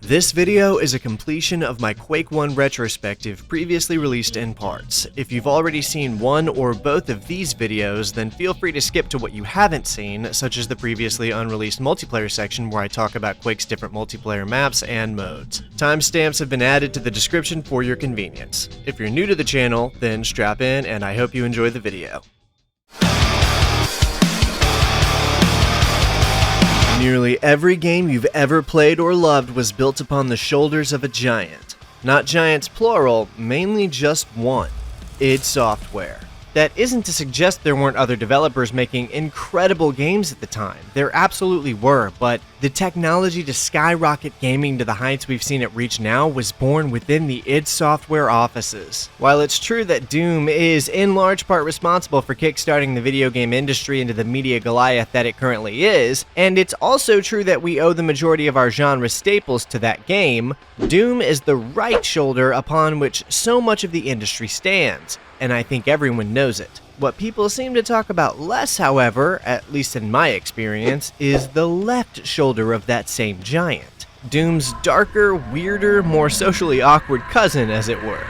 This video is a completion of my Quake 1 retrospective previously released in parts. If you've already seen one or both of these videos, then feel free to skip to what you haven't seen, such as the previously unreleased multiplayer section where I talk about Quake's different multiplayer maps and modes. Timestamps have been added to the description for your convenience. If you're new to the channel, then strap in and I hope you enjoy the video. Nearly every game you've ever played or loved was built upon the shoulders of a giant. Not giants plural, mainly just one. id Software. That isn't to suggest there weren't other developers making incredible games at the time. There absolutely were, but the technology to skyrocket gaming to the heights we've seen it reach now was born within the id Software offices. While it's true that Doom is in large part responsible for kickstarting the video game industry into the media Goliath that it currently is, and it's also true that we owe the majority of our genre staples to that game, Doom is the right shoulder upon which so much of the industry stands. And I think everyone knows it. What people seem to talk about less, however, at least in my experience, is the left shoulder of that same giant. Doom's darker, weirder, more socially awkward cousin, as it were.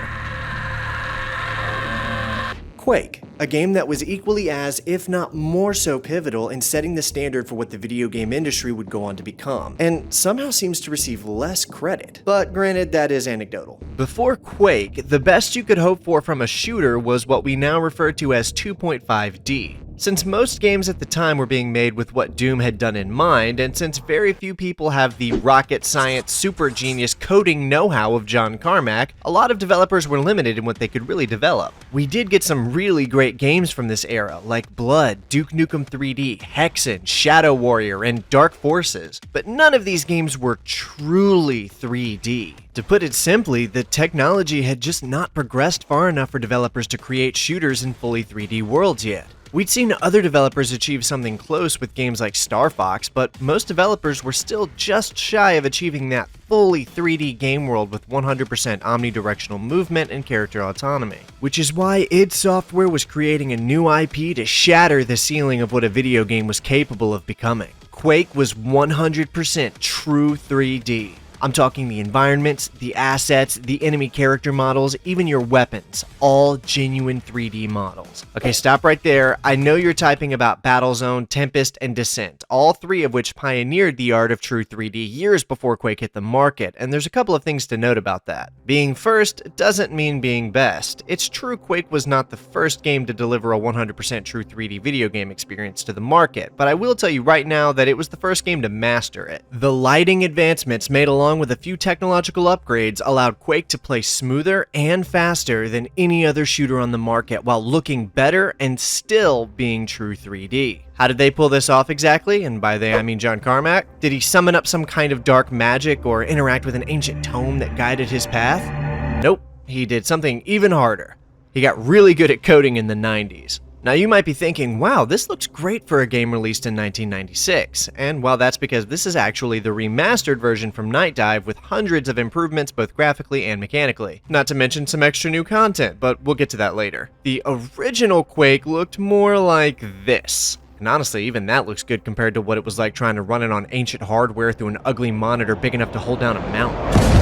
Quake, a game that was equally as, if not more so, pivotal in setting the standard for what the video game industry would go on to become, and somehow seems to receive less credit. But granted, that is anecdotal. Before Quake, the best you could hope for from a shooter was what we now refer to as 2.5D. Since most games at the time were being made with what Doom had done in mind, and since very few people have the rocket science super genius coding know-how of John Carmack, a lot of developers were limited in what they could really develop. We did get some really great games from this era, like Blood, Duke Nukem 3D, Hexen, Shadow Warrior, and Dark Forces, but none of these games were truly 3D. To put it simply, the technology had just not progressed far enough for developers to create shooters in fully 3D worlds yet. We'd seen other developers achieve something close with games like Star Fox, but most developers were still just shy of achieving that fully 3D game world with 100% omnidirectional movement and character autonomy. Which is why id Software was creating a new IP to shatter the ceiling of what a video game was capable of becoming. Quake was 100% true 3D. I'm talking the environments, the assets, the enemy character models, even your weapons, all genuine 3D models. Okay, stop right there. I know you're typing about Battlezone, Tempest, and Descent, all three of which pioneered the art of true 3D years before Quake hit the market, and there's a couple of things to note about that. Being first doesn't mean being best. It's true Quake was not the first game to deliver a 100% true 3D video game experience to the market, but I will tell you right now that it was the first game to master it. The lighting advancements made along with a few technological upgrades allowed Quake to play smoother and faster than any other shooter on the market while looking better and still being true 3D. How did they pull this off exactly? And by they I mean John Carmack. Did he summon up some kind of dark magic or interact with an ancient tome that guided his path? Nope, he did something even harder. He got really good at coding in the 90s. Now you might be thinking, wow, this looks great for a game released in 1996, and well, that's because this is actually the remastered version from Night Dive with hundreds of improvements both graphically and mechanically. Not to mention some extra new content, but we'll get to that later. The original Quake looked more like this. And honestly, even that looks good compared to what it was like trying to run it on ancient hardware through an ugly monitor big enough to hold down a mountain.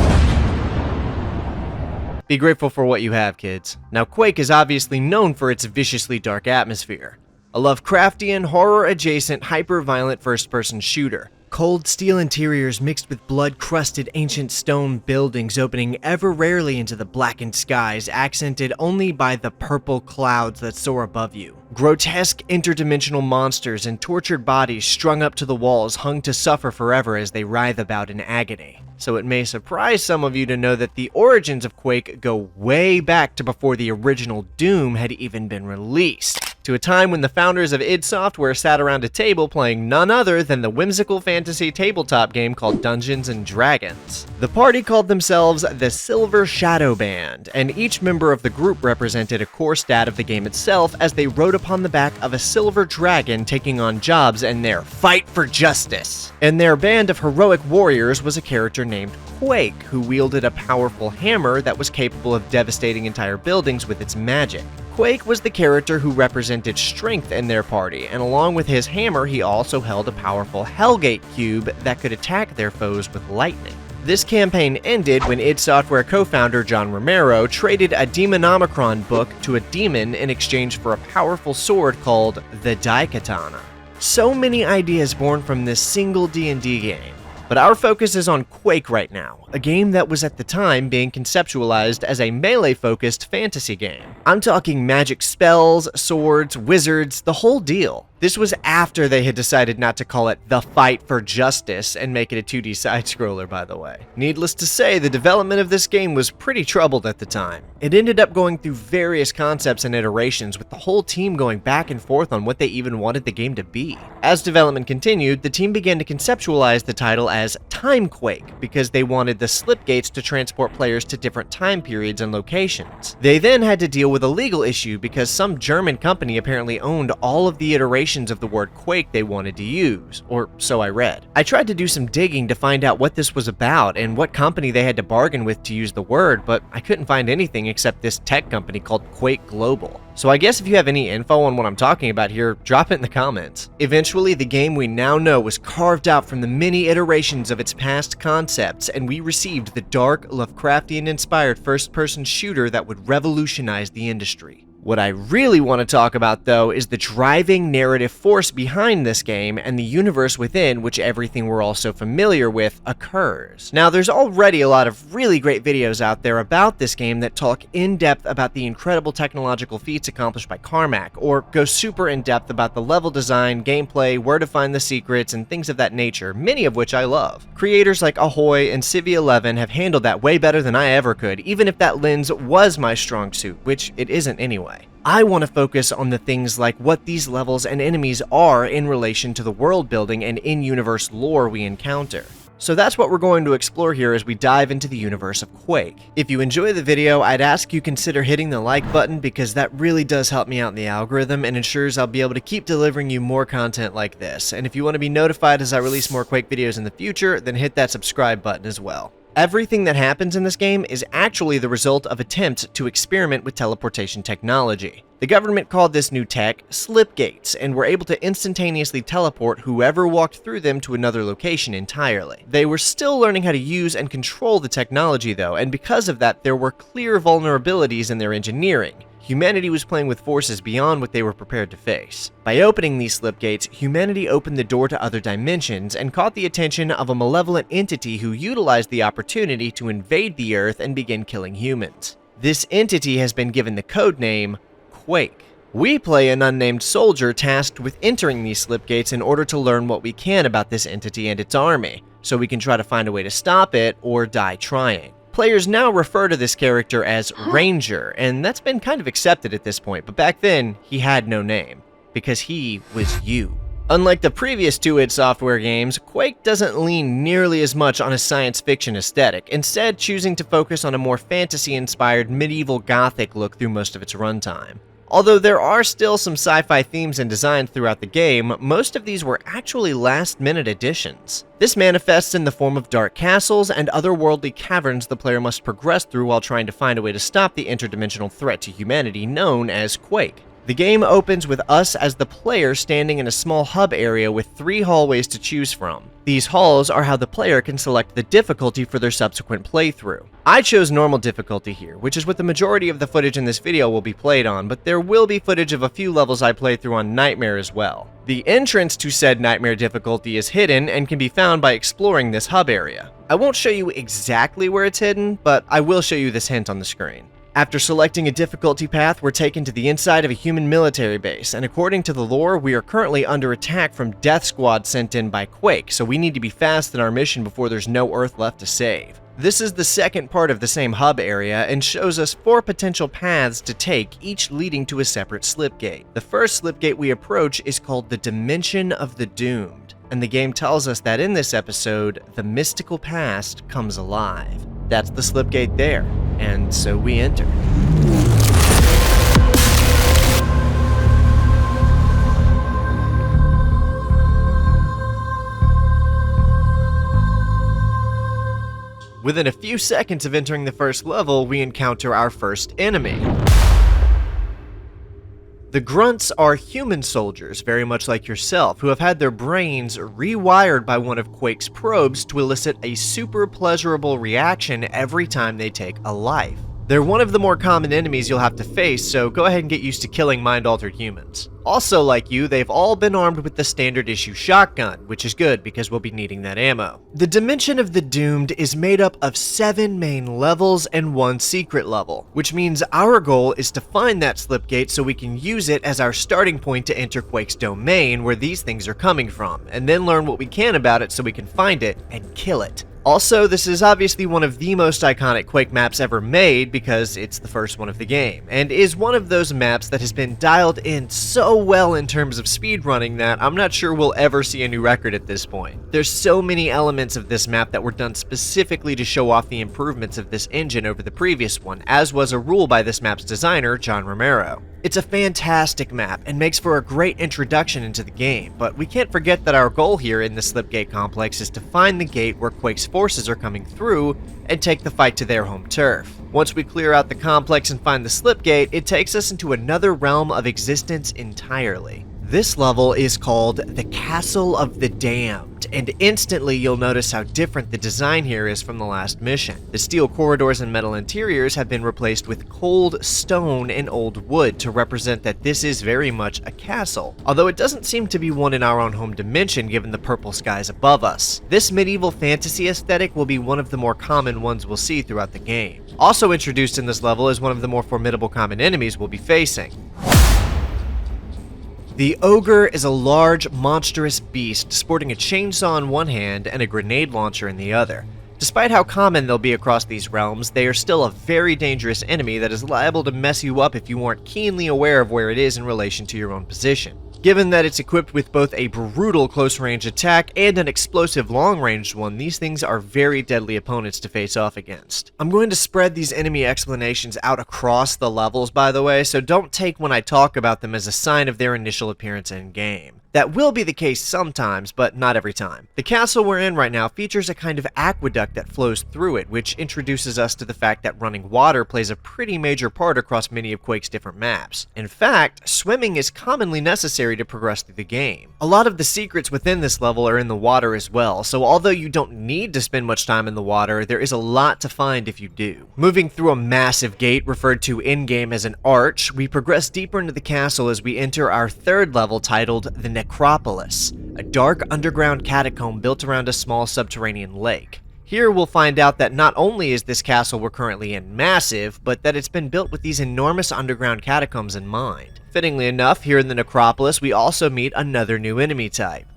Be grateful for what you have, kids. Now, Quake is obviously known for its viciously dark atmosphere. A Lovecraftian, horror-adjacent, hyper-violent first-person shooter. Cold steel interiors mixed with blood-crusted ancient stone buildings opening ever rarely into the blackened skies, accented only by the purple clouds that soar above you. Grotesque interdimensional monsters and tortured bodies strung up to the walls hung to suffer forever as they writhe about in agony. So it may surprise some of you to know that the origins of Quake go way back to before the original Doom had even been released, to a time when the founders of id Software sat around a table playing none other than the whimsical fantasy tabletop game called Dungeons & Dragons. The party called themselves the Silver Shadow Band, and each member of the group represented a core stat of the game itself as they rode upon the back of a silver dragon taking on jobs in their fight for justice. And their band of heroic warriors was a character named Quake, who wielded a powerful hammer that was capable of devastating entire buildings with its magic. Quake was the character who represented strength in their party, and along with his hammer, he also held a powerful Hellgate cube that could attack their foes with lightning. This campaign ended when id Software co-founder John Romero traded a Demonomicron book to a demon in exchange for a powerful sword called the Daikatana. So many ideas born from this single D&D game. But our focus is on Quake right now, a game that was at the time being conceptualized as a melee-focused fantasy game. I'm talking magic spells, swords, wizards, the whole deal. This was after they had decided not to call it The Fight for Justice and make it a 2D side-scroller, by the way. Needless to say, the development of this game was pretty troubled at the time. It ended up going through various concepts and iterations, with the whole team going back and forth on what they even wanted the game to be. As development continued, the team began to conceptualize the title as Time Quake, because they wanted the slipgates to transport players to different time periods and locations. They then had to deal with a legal issue because some German company apparently owned all of the iterations of the word Quake they wanted to use, or so I read. I tried to do some digging to find out what this was about and what company they had to bargain with to use the word, but I couldn't find anything except this tech company called Quake Global. So I guess if you have any info on what I'm talking about here, drop it in the comments. Eventually, the game we now know was carved out from the many iterations of its past concepts, and we received the dark, Lovecraftian-inspired first-person shooter that would revolutionize the industry. What I really want to talk about, though, is the driving narrative force behind this game and the universe within which everything we're all so familiar with occurs. Now, there's already a lot of really great videos out there about this game that talk in depth about the incredible technological feats accomplished by Carmack, or go super in depth about the level design, gameplay, where to find the secrets, and things of that nature, many of which I love. Creators like Ahoy and Civi11 have handled that way better than I ever could, even if that lens was my strong suit, which it isn't anyway. I want to focus on the things like what these levels and enemies are in relation to the world building and in-universe lore we encounter. So that's what we're going to explore here as we dive into the universe of Quake. If you enjoy the video, I'd ask you consider hitting the like button because that really does help me out in the algorithm and ensures I'll be able to keep delivering you more content like this. And if you want to be notified as I release more Quake videos in the future, then hit that subscribe button as well. Everything that happens in this game is actually the result of attempts to experiment with teleportation technology. The government called this new tech slipgates, and were able to instantaneously teleport whoever walked through them to another location entirely. They were still learning how to use and control the technology though, and because of that there were clear vulnerabilities in their engineering. Humanity was playing with forces beyond what they were prepared to face. By opening these slipgates, humanity opened the door to other dimensions and caught the attention of a malevolent entity who utilized the opportunity to invade the Earth and begin killing humans. This entity has been given the codename Quake. We play an unnamed soldier tasked with entering these slipgates in order to learn what we can about this entity and its army, so we can try to find a way to stop it or die trying. Players now refer to this character as Ranger, and that's been kind of accepted at this point, but back then, he had no name, because he was you. Unlike the previous two id Software games, Quake doesn't lean nearly as much on a science fiction aesthetic, instead choosing to focus on a more fantasy-inspired medieval gothic look through most of its runtime. Although there are still some sci-fi themes and designs throughout the game, most of these were actually last-minute additions. This manifests in the form of dark castles and otherworldly caverns the player must progress through while trying to find a way to stop the interdimensional threat to humanity known as Quake. The game opens with us as the player standing in a small hub area with 3 hallways to choose from. These halls are how the player can select the difficulty for their subsequent playthrough. I chose normal difficulty here, which is what the majority of the footage in this video will be played on, but there will be footage of a few levels I played through on Nightmare as well. The entrance to said Nightmare difficulty is hidden and can be found by exploring this hub area. I won't show you exactly where it's hidden, but I will show you this hint on the screen. After selecting a difficulty path, we're taken to the inside of a human military base, and according to the lore, we are currently under attack from Death Squad sent in by Quake, so we need to be fast in our mission before there's no Earth left to save. This is the second part of the same hub area, and shows us 4 potential paths to take, each leading to a separate slipgate. The first slipgate we approach is called the Dimension of the Doomed, and the game tells us that in this episode, the mystical past comes alive. That's the slipgate there, and so we enter. Within a few seconds of entering the first level, we encounter our first enemy. The grunts are human soldiers, very much like yourself, who have had their brains rewired by one of Quake's probes to elicit a super pleasurable reaction every time they take a life. They're one of the more common enemies you'll have to face, so go ahead and get used to killing mind-altered humans. Also, like you, they've all been armed with the standard issue shotgun, which is good because we'll be needing that ammo. The Dimension of the Doomed is made up of 7 main levels and 1 secret level, which means our goal is to find that slipgate so we can use it as our starting point to enter Quake's domain where these things are coming from, and then learn what we can about it so we can find it and kill it. Also, this is obviously one of the most iconic Quake maps ever made because it's the first one of the game, and is one of those maps that has been dialed in so well in terms of speedrunning that I'm not sure we'll ever see a new record at this point. There's so many elements of this map that were done specifically to show off the improvements of this engine over the previous one, as was a rule by this map's designer, John Romero. It's a fantastic map and makes for a great introduction into the game, but we can't forget that our goal here in the Slipgate complex is to find the gate where Quake's forces are coming through and take the fight to their home turf. Once we clear out the complex and find the Slipgate, it takes us into another realm of existence entirely. This level is called the Castle of the Damned, and instantly you'll notice how different the design here is from the last mission. The steel corridors and metal interiors have been replaced with cold stone and old wood to represent that this is very much a castle, although it doesn't seem to be one in our own home dimension given the purple skies above us. This medieval fantasy aesthetic will be one of the more common ones we'll see throughout the game. Also introduced in this level is one of the more formidable common enemies we'll be facing. The Ogre is a large, monstrous beast sporting a chainsaw in one hand and a grenade launcher in the other. Despite how common they'll be across these realms, they are still a very dangerous enemy that is liable to mess you up if you aren't keenly aware of where it is in relation to your own position. Given that it's equipped with both a brutal close-range attack and an explosive long-range one, these things are very deadly opponents to face off against. I'm going to spread these enemy explanations out across the levels, by the way, so don't take when I talk about them as a sign of their initial appearance in-game. That will be the case sometimes, but not every time. The castle we're in right now features a kind of aqueduct that flows through it, which introduces us to the fact that running water plays a pretty major part across many of Quake's different maps. In fact, swimming is commonly necessary to progress through the game. A lot of the secrets within this level are in the water as well, so although you don't need to spend much time in the water, there is a lot to find if you do. Moving through a massive gate referred to in-game as an arch, we progress deeper into the castle as we enter our third level titled the Necropolis, a dark underground catacomb built around a small subterranean lake. Here we'll find out that not only is this castle we're currently in massive, but that it's been built with these enormous underground catacombs in mind. Fittingly enough, here in the Necropolis we also meet another new enemy type.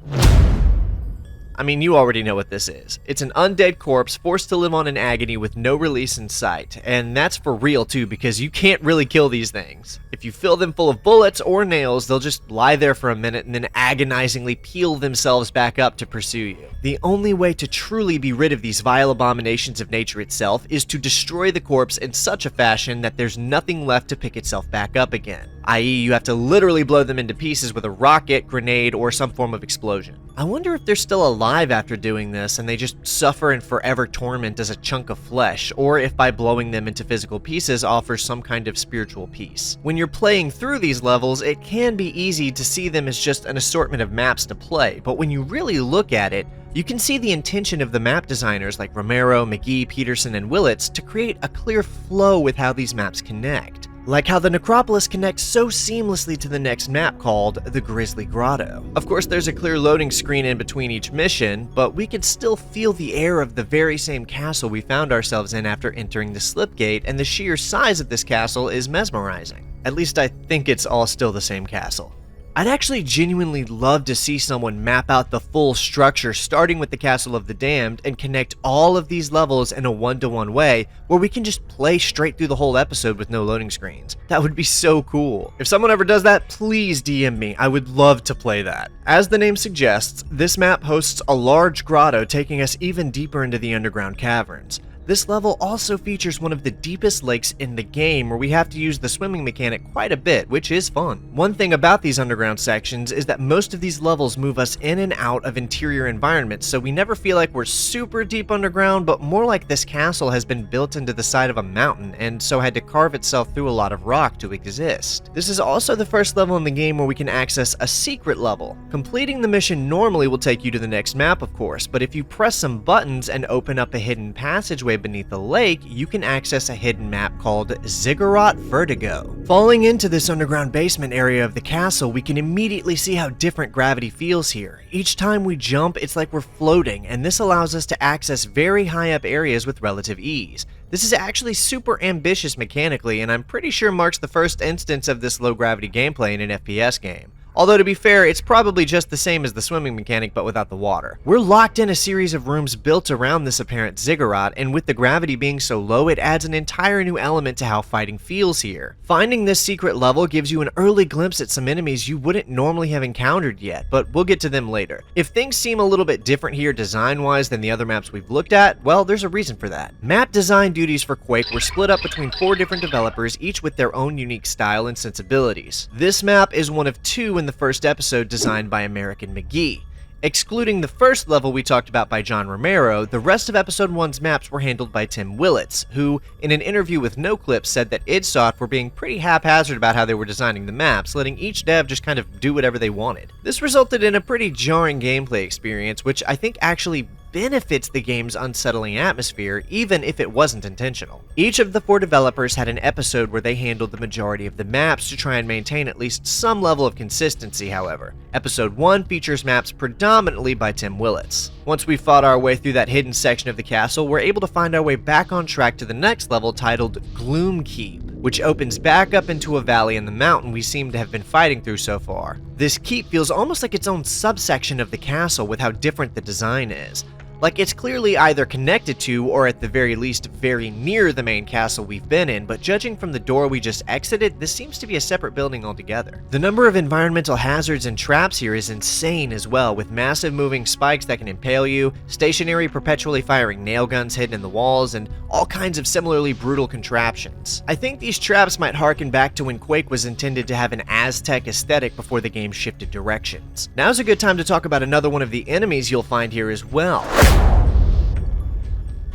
I mean, you already know what this is. It's an undead corpse forced to live on in agony with no release in sight. And that's for real too, because you can't really kill these things. If you fill them full of bullets or nails, they'll just lie there for a minute and then agonizingly peel themselves back up to pursue you. The only way to truly be rid of these vile abominations of nature itself is to destroy the corpse in such a fashion that there's nothing left to pick itself back up again. I.e., you have to literally blow them into pieces with a rocket, grenade, or some form of explosion. I wonder if they're still alive after doing this and they just suffer in forever torment as a chunk of flesh, or if by blowing them into physical pieces offers some kind of spiritual peace. When you're playing through these levels, it can be easy to see them as just an assortment of maps to play, but when you really look at it, you can see the intention of the map designers like Romero, McGee, Peterson, and Willits to create a clear flow with how these maps connect. Like how the Necropolis connects so seamlessly to the next map called the Grisly Grotto. Of course, there's a clear loading screen in between each mission, but we can still feel the air of the very same castle we found ourselves in after entering the Slipgate, and the sheer size of this castle is mesmerizing. At least I think it's all still the same castle. I'd actually genuinely love to see someone map out the full structure starting with the Castle of the Damned and connect all of these levels in a one-to-one way where we can just play straight through the whole episode with no loading screens. That would be so cool. If someone ever does that, please DM me. I would love to play that. As the name suggests, this map hosts a large grotto taking us even deeper into the underground caverns. This level also features one of the deepest lakes in the game, where we have to use the swimming mechanic quite a bit, which is fun. One thing about these underground sections is that most of these levels move us in and out of interior environments, so we never feel like we're super deep underground, but more like this castle has been built into the side of a mountain, and so had to carve itself through a lot of rock to exist. This is also the first level in the game where we can access a secret level. Completing the mission normally will take you to the next map, of course, but if you press some buttons and open up a hidden passageway beneath the lake, you can access a hidden map called Ziggurat Vertigo. Falling into this underground basement area of the castle, we can immediately see how different gravity feels here. Each time we jump, it's like we're floating, and this allows us to access very high up areas with relative ease. This is actually super ambitious mechanically, and I'm pretty sure marks the first instance of this low gravity gameplay in an FPS game. Although to be fair, it's probably just the same as the swimming mechanic but without the water. We're locked in a series of rooms built around this apparent ziggurat, and with the gravity being so low, it adds an entire new element to how fighting feels here. Finding this secret level gives you an early glimpse at some enemies you wouldn't normally have encountered yet, but we'll get to them later. If things seem a little bit different here design-wise than the other maps we've looked at, well, there's a reason for that. Map design duties for Quake were split up between 4 different developers, each with their own unique style and sensibilities. This map is one of 2 in the first episode designed by American McGee. Excluding the first level we talked about by John Romero, the rest of Episode 1's maps were handled by Tim Willits, who, in an interview with NoClip, said that idSoft were being pretty haphazard about how they were designing the maps, letting each dev just kind of do whatever they wanted. This resulted in a pretty jarring gameplay experience, which I think actually benefits the game's unsettling atmosphere, even if it wasn't intentional. Each of the 4 developers had an episode where they handled the majority of the maps to try and maintain at least some level of consistency, however. Episode 1 features maps predominantly by Tim Willits. Once we fought our way through that hidden section of the castle, we're able to find our way back on track to the next level titled Gloom Keep, which opens back up into a valley in the mountain we seem to have been fighting through so far. This keep feels almost like its own subsection of the castle with how different the design is. Like it's clearly either connected to, or at the very least very near the main castle we've been in, but judging from the door we just exited, this seems to be a separate building altogether. The number of environmental hazards and traps here is insane as well, with massive moving spikes that can impale you, stationary perpetually firing nail guns hidden in the walls, and all kinds of similarly brutal contraptions. I think these traps might harken back to when Quake was intended to have an Aztec aesthetic before the game shifted directions. Now's a good time to talk about another one of the enemies you'll find here as well.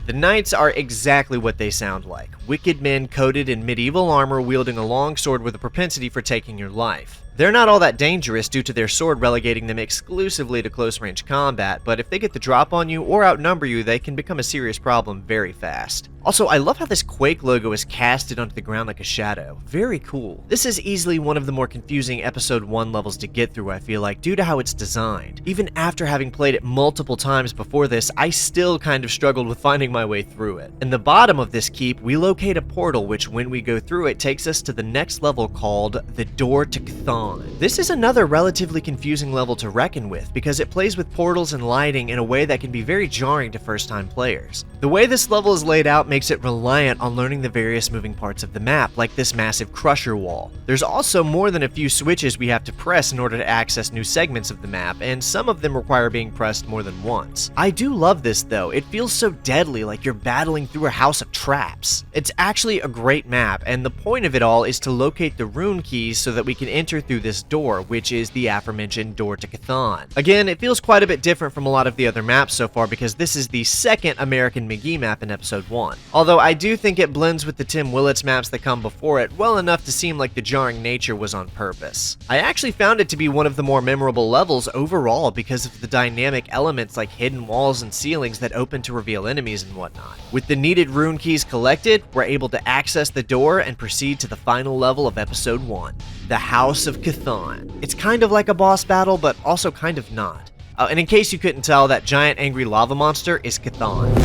The knights are exactly what they sound like. Wicked men coated in medieval armor wielding a long sword with a propensity for taking your life. They're not all that dangerous due to their sword relegating them exclusively to close-range combat, but if they get the drop on you or outnumber you, they can become a serious problem very fast. Also, I love how this Quake logo is casted onto the ground like a shadow. Very cool. This is easily one of the more confusing Episode 1 levels to get through, I feel like, due to how it's designed. Even after having played it multiple times before this, I still kind of struggled with finding my way through it. In the bottom of this keep, we locate a portal which, when we go through it, takes us to the next level called the Door to Chthon. This is another relatively confusing level to reckon with, because it plays with portals and lighting in a way that can be very jarring to first-time players. The way this level is laid out makes it reliant on learning the various moving parts of the map, like this massive crusher wall. There's also more than a few switches we have to press in order to access new segments of the map, and some of them require being pressed more than once. I do love this though, it feels so deadly, like you're battling through a house of traps. It's actually a great map, and the point of it all is to locate the rune keys so that we can enter through this door, which is the aforementioned Door to Chthon. Again, it feels quite a bit different from a lot of the other maps so far because this is the second American McGee map in Episode 1. Although I do think it blends with the Tim Willits maps that come before it well enough to seem like the jarring nature was on purpose. I actually found it to be one of the more memorable levels overall because of the dynamic elements like hidden walls and ceilings that open to reveal enemies and whatnot. With the needed rune keys collected, we're able to access the door and proceed to the final level of Episode 1, the House of Chthon. It's kind of like a boss battle, but also kind of not. And in case you couldn't tell, that giant angry lava monster is Chthon.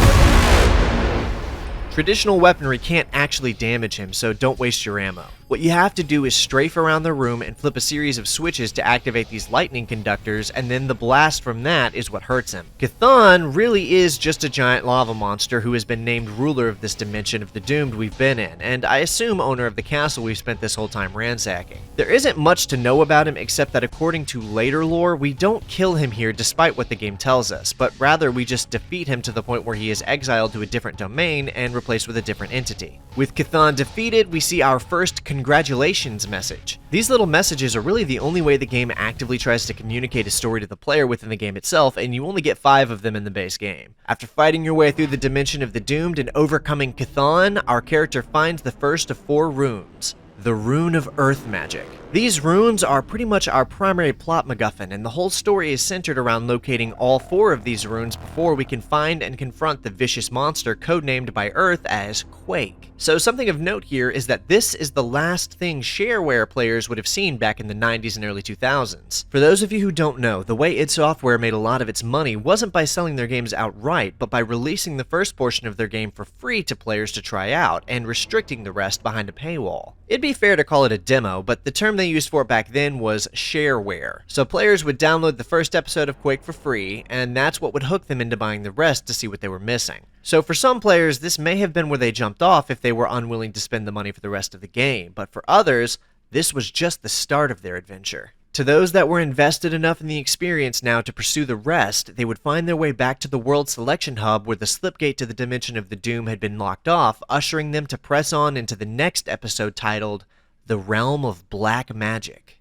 Traditional weaponry can't actually damage him, so don't waste your ammo. What you have to do is strafe around the room and flip a series of switches to activate these lightning conductors, and then the blast from that is what hurts him. Chthon really is just a giant lava monster who has been named ruler of this dimension of the doomed we've been in, and I assume owner of the castle we've spent this whole time ransacking. There isn't much to know about him except that according to later lore, we don't kill him here despite what the game tells us, but rather we just defeat him to the point where he is exiled to a different domain and replaced with a different entity. With Chthon defeated, we see our first congratulations message. These little messages are really the only way the game actively tries to communicate a story to the player within the game itself, and you only get 5 of them in the base game. After fighting your way through the dimension of the doomed and overcoming Chthon, our character finds the first of 4 runes. The Rune of Earth Magic. These runes are pretty much our primary plot MacGuffin, and the whole story is centered around locating all 4 of these runes before we can find and confront the vicious monster codenamed by Earth as Quake. So something of note here is that this is the last thing shareware players would have seen back in the 90s and early 2000s. For those of you who don't know, the way id Software made a lot of its money wasn't by selling their games outright, but by releasing the first portion of their game for free to players to try out, and restricting the rest behind a paywall. It'd be fair to call it a demo, but the term they used for it back then was shareware. So players would download the first episode of Quake for free, and that's what would hook them into buying the rest to see what they were missing. So for some players, this may have been where they jumped off if they were unwilling to spend the money for the rest of the game, but for others, this was just the start of their adventure. To those that were invested enough in the experience now to pursue the rest, they would find their way back to the World Selection Hub where the slipgate to the Dimension of the Doom had been locked off, ushering them to press on into the next episode titled The Realm of Black Magic.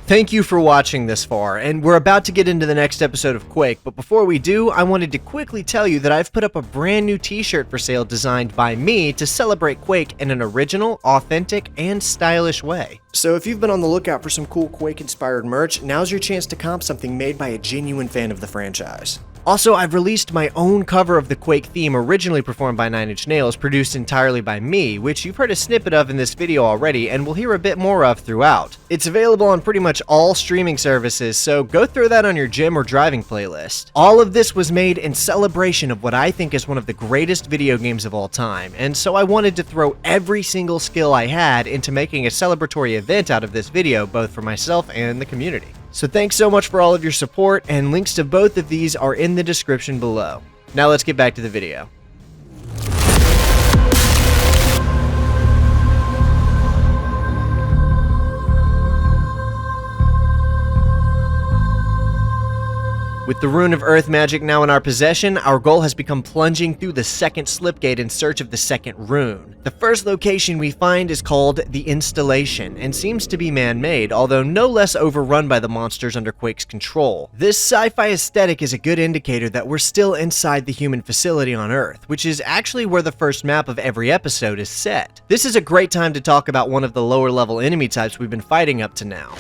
Thank you for watching this far, and we're about to get into the next episode of Quake, but before we do, I wanted to quickly tell you that I've put up a brand new t-shirt for sale designed by me to celebrate Quake in an original, authentic, and stylish way. So if you've been on the lookout for some cool Quake-inspired merch, now's your chance to comp something made by a genuine fan of the franchise. Also, I've released my own cover of the Quake theme originally performed by 9 Inch Nails, produced entirely by me, which you've heard a snippet of in this video already and will hear a bit more of throughout. It's available on pretty much all streaming services, so go throw that on your gym or driving playlist. All of this was made in celebration of what I think is one of the greatest video games of all time, and so I wanted to throw every single skill I had into making a celebratory event out of this video, both for myself and the community. So thanks so much for all of your support, and links to both of these are in the description below. Now let's get back to the video. With the Rune of Earth Magic now in our possession, our goal has become plunging through the second slipgate in search of the second rune. The first location we find is called the Installation, and seems to be man-made, although no less overrun by the monsters under Quake's control. This sci-fi aesthetic is a good indicator that we're still inside the human facility on Earth, which is actually where the first map of every episode is set. This is a great time to talk about one of the lower level enemy types we've been fighting up to now.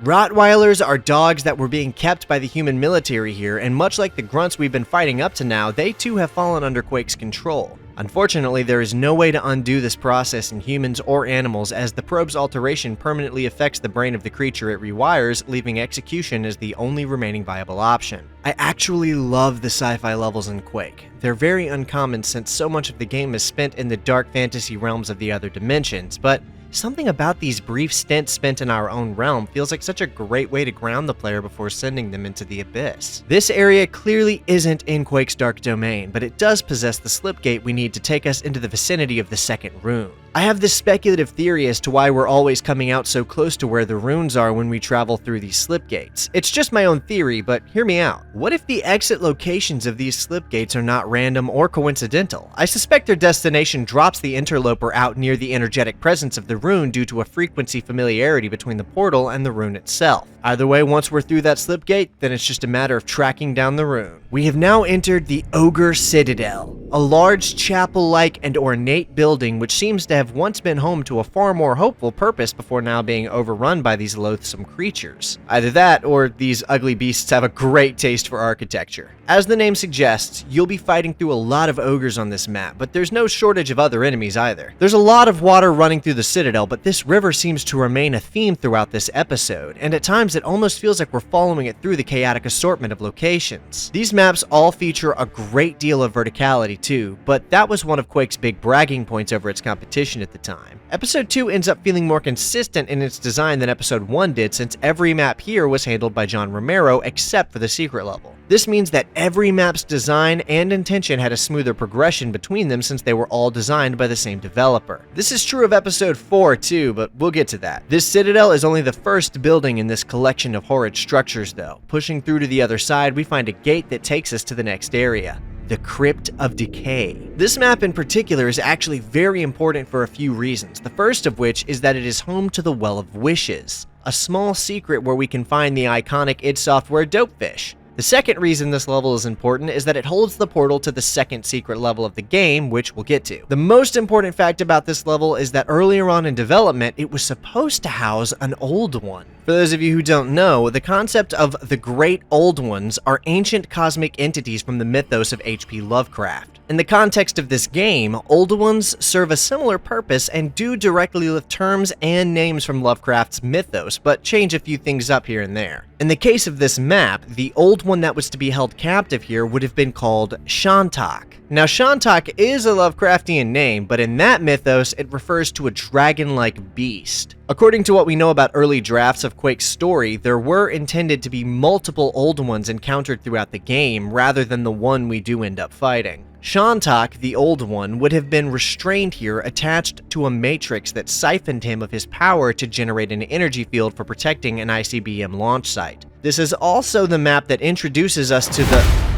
Rottweilers are dogs that were being kept by the human military here, and much like the grunts we've been fighting up to now, they too have fallen under Quake's control. Unfortunately, there is no way to undo this process in humans or animals, as the probe's alteration permanently affects the brain of the creature it rewires, leaving execution as the only remaining viable option. I actually love the sci-fi levels in Quake. They're very uncommon since so much of the game is spent in the dark fantasy realms of the other dimensions, but something about these brief stints spent in our own realm feels like such a great way to ground the player before sending them into the abyss. This area clearly isn't in Quake's dark domain, but it does possess the slipgate we need to take us into the vicinity of the second rune. I have this speculative theory as to why we're always coming out so close to where the runes are when we travel through these slipgates. It's just my own theory, but hear me out. What if the exit locations of these slipgates are not random or coincidental? I suspect their destination drops the interloper out near the energetic presence of the rune due to a frequency familiarity between the portal and the rune itself. Either way, once we're through that slipgate, then it's just a matter of tracking down the rune. We have now entered the Ogre Citadel. a large chapel-like and ornate building which seems to have once been home to a far more hopeful purpose before now being overrun by these loathsome creatures. Either that, or these ugly beasts have a great taste for architecture. As the name suggests, you'll be fighting through a lot of ogres on this map, but there's no shortage of other enemies either. There's a lot of water running through the citadel, but this river seems to remain a theme throughout this episode, and at times it almost feels like we're following it through the chaotic assortment of locations. These maps all feature a great deal of verticality too, but that was one of Quake's big bragging points over its competition at the time. Episode 2 ends up feeling more consistent in its design than Episode 1 did, since every map here was handled by John Romero except for the secret level. This means that every map's design and intention had a smoother progression between them since they were all designed by the same developer. This is true of Episode 4 too, but we'll get to that. This citadel is only the first building in this collection of horrid structures though. Pushing through to the other side, we find a gate that takes us to the next area. The Crypt of Decay. This map in particular is actually very important for a few reasons, the first of which is that it is home to the Well of Wishes, a small secret where we can find the iconic id Software Dopefish. The second reason this level is important is that it holds the portal to the second secret level of the game, which we'll get to. The most important fact about this level is that earlier on in development, it was supposed to house an Old One. For those of you who don't know, the concept of the Great Old Ones are ancient cosmic entities from the mythos of H.P. Lovecraft. In the context of this game, Old Ones serve a similar purpose and do directly lift terms and names from Lovecraft's mythos, but change a few things up here and there. In the case of this map, the Old One that was to be held captive here would have been called Shantak. Now, Shantak is a Lovecraftian name, but in that mythos, it refers to a dragon-like beast. According to what we know about early drafts of Quake's story, there were intended to be multiple Old Ones encountered throughout the game, rather than the one we do end up fighting. Shantak, the Old One, would have been restrained here, attached to a matrix that siphoned him of his power to generate an energy field for protecting an ICBM launch site. This is also the map that introduces us to the...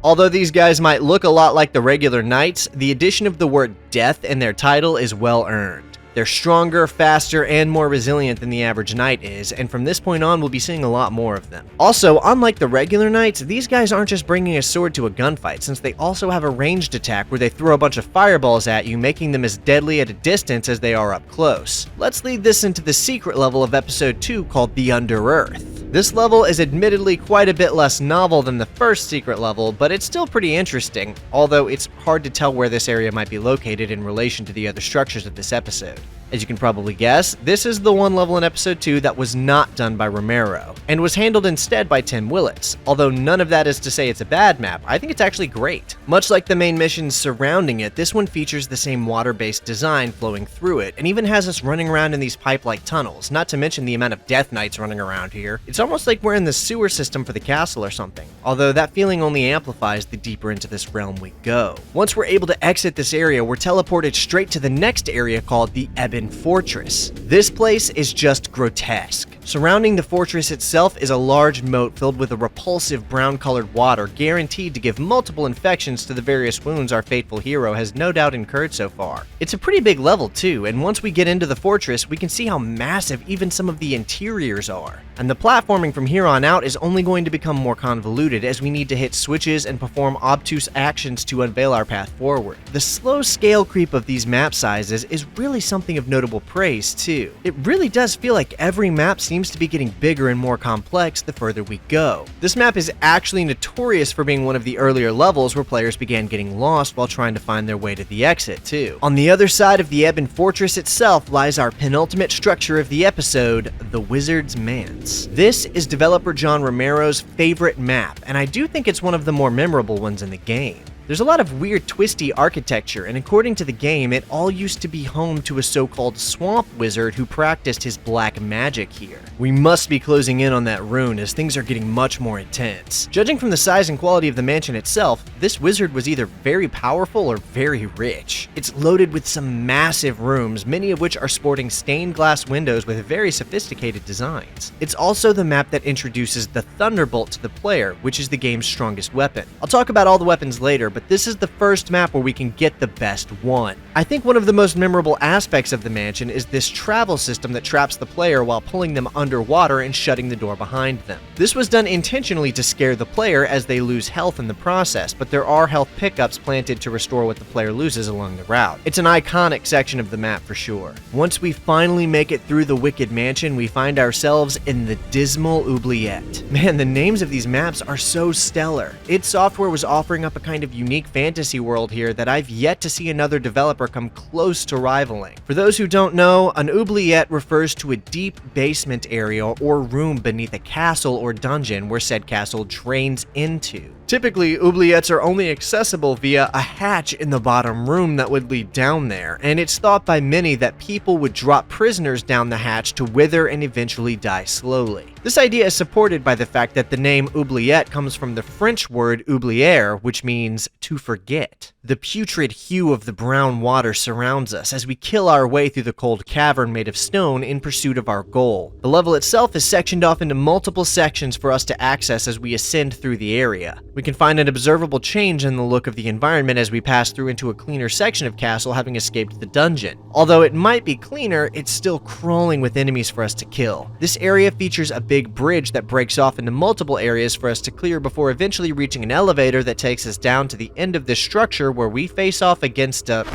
Although these guys might look a lot like the regular knights, the addition of the word death in their title is well earned. They're stronger, faster, and more resilient than the average knight is, and from this point on, we'll be seeing a lot more of them. Also, unlike the regular knights, these guys aren't just bringing a sword to a gunfight, since they also have a ranged attack where they throw a bunch of fireballs at you, making them as deadly at a distance as they are up close. Let's lead this into the secret level of Episode 2 called the Under-Earth. This level is admittedly quite a bit less novel than the first secret level, but it's still pretty interesting, although it's hard to tell where this area might be located in relation to the other structures of this episode. As you can probably guess, this is the one level in Episode 2 that was not done by Romero, and was handled instead by Tim Willits. Although none of that is to say it's a bad map, I think it's actually great. Much like the main missions surrounding it, this one features the same water-based design flowing through it, and even has us running around in these pipe-like tunnels, not to mention the amount of Death Knights running around here. It's almost like we're in the sewer system for the castle or something, although that feeling only amplifies the deeper into this realm we go. Once we're able to exit this area, we're teleported straight to the next area called the Ebon Fortress. This place is just grotesque. Surrounding the fortress itself is a large moat filled with a repulsive brown-colored water guaranteed to give multiple infections to the various wounds our faithful hero has no doubt incurred so far. It's a pretty big level too, and once we get into the fortress, we can see how massive even some of the interiors are. And the platforming from here on out is only going to become more convoluted as we need to hit switches and perform obtuse actions to unveil our path forward. The slow scale creep of these map sizes is really something of notable praise too. It really does feel like every map seems to be getting bigger and more complex the further we go. This map is actually notorious for being one of the earlier levels where players began getting lost while trying to find their way to the exit too. On the other side of the Ebon Fortress itself lies our penultimate structure of the episode, the Wizard's Manse. This is developer John Romero's favorite map, and I do think it's one of the more memorable ones in the game. There's a lot of weird twisty architecture, and according to the game, it all used to be home to a so-called swamp wizard who practiced his black magic here. We must be closing in on that rune as things are getting much more intense. Judging from the size and quality of the mansion itself, this wizard was either very powerful or very rich. It's loaded with some massive rooms, many of which are sporting stained glass windows with very sophisticated designs. It's also the map that introduces the Thunderbolt to the player, which is the game's strongest weapon. I'll talk about all the weapons later, but this is the first map where we can get the best one. I think one of the most memorable aspects of the mansion is this travel system that traps the player while pulling them underwater and shutting the door behind them. This was done intentionally to scare the player as they lose health in the process, but there are health pickups planted to restore what the player loses along the route. It's an iconic section of the map for sure. Once we finally make it through the Wicked Mansion, we find ourselves in the dismal Oubliette. Man, the names of these maps are so stellar. id Software was offering up a kind of unique fantasy world here that I've yet to see another developer come close to rivaling. For those who don't know, an oubliette refers to a deep basement area or room beneath a castle or dungeon where said castle drains into. Typically, oubliettes are only accessible via a hatch in the bottom room that would lead down there, and it's thought by many that people would drop prisoners down the hatch to wither and eventually die slowly. This idea is supported by the fact that the name oubliette comes from the French word oublier, which means to forget. The putrid hue of the brown water surrounds us as we kill our way through the cold cavern made of stone in pursuit of our goal. The level itself is sectioned off into multiple sections for us to access as we ascend through the area. We can find an observable change in the look of the environment as we pass through into a cleaner section of castle, having escaped the dungeon. Although it might be cleaner, it's still crawling with enemies for us to kill. This area features a big bridge that breaks off into multiple areas for us to clear before eventually reaching an elevator that takes us down to the end of this structure where we face off against a...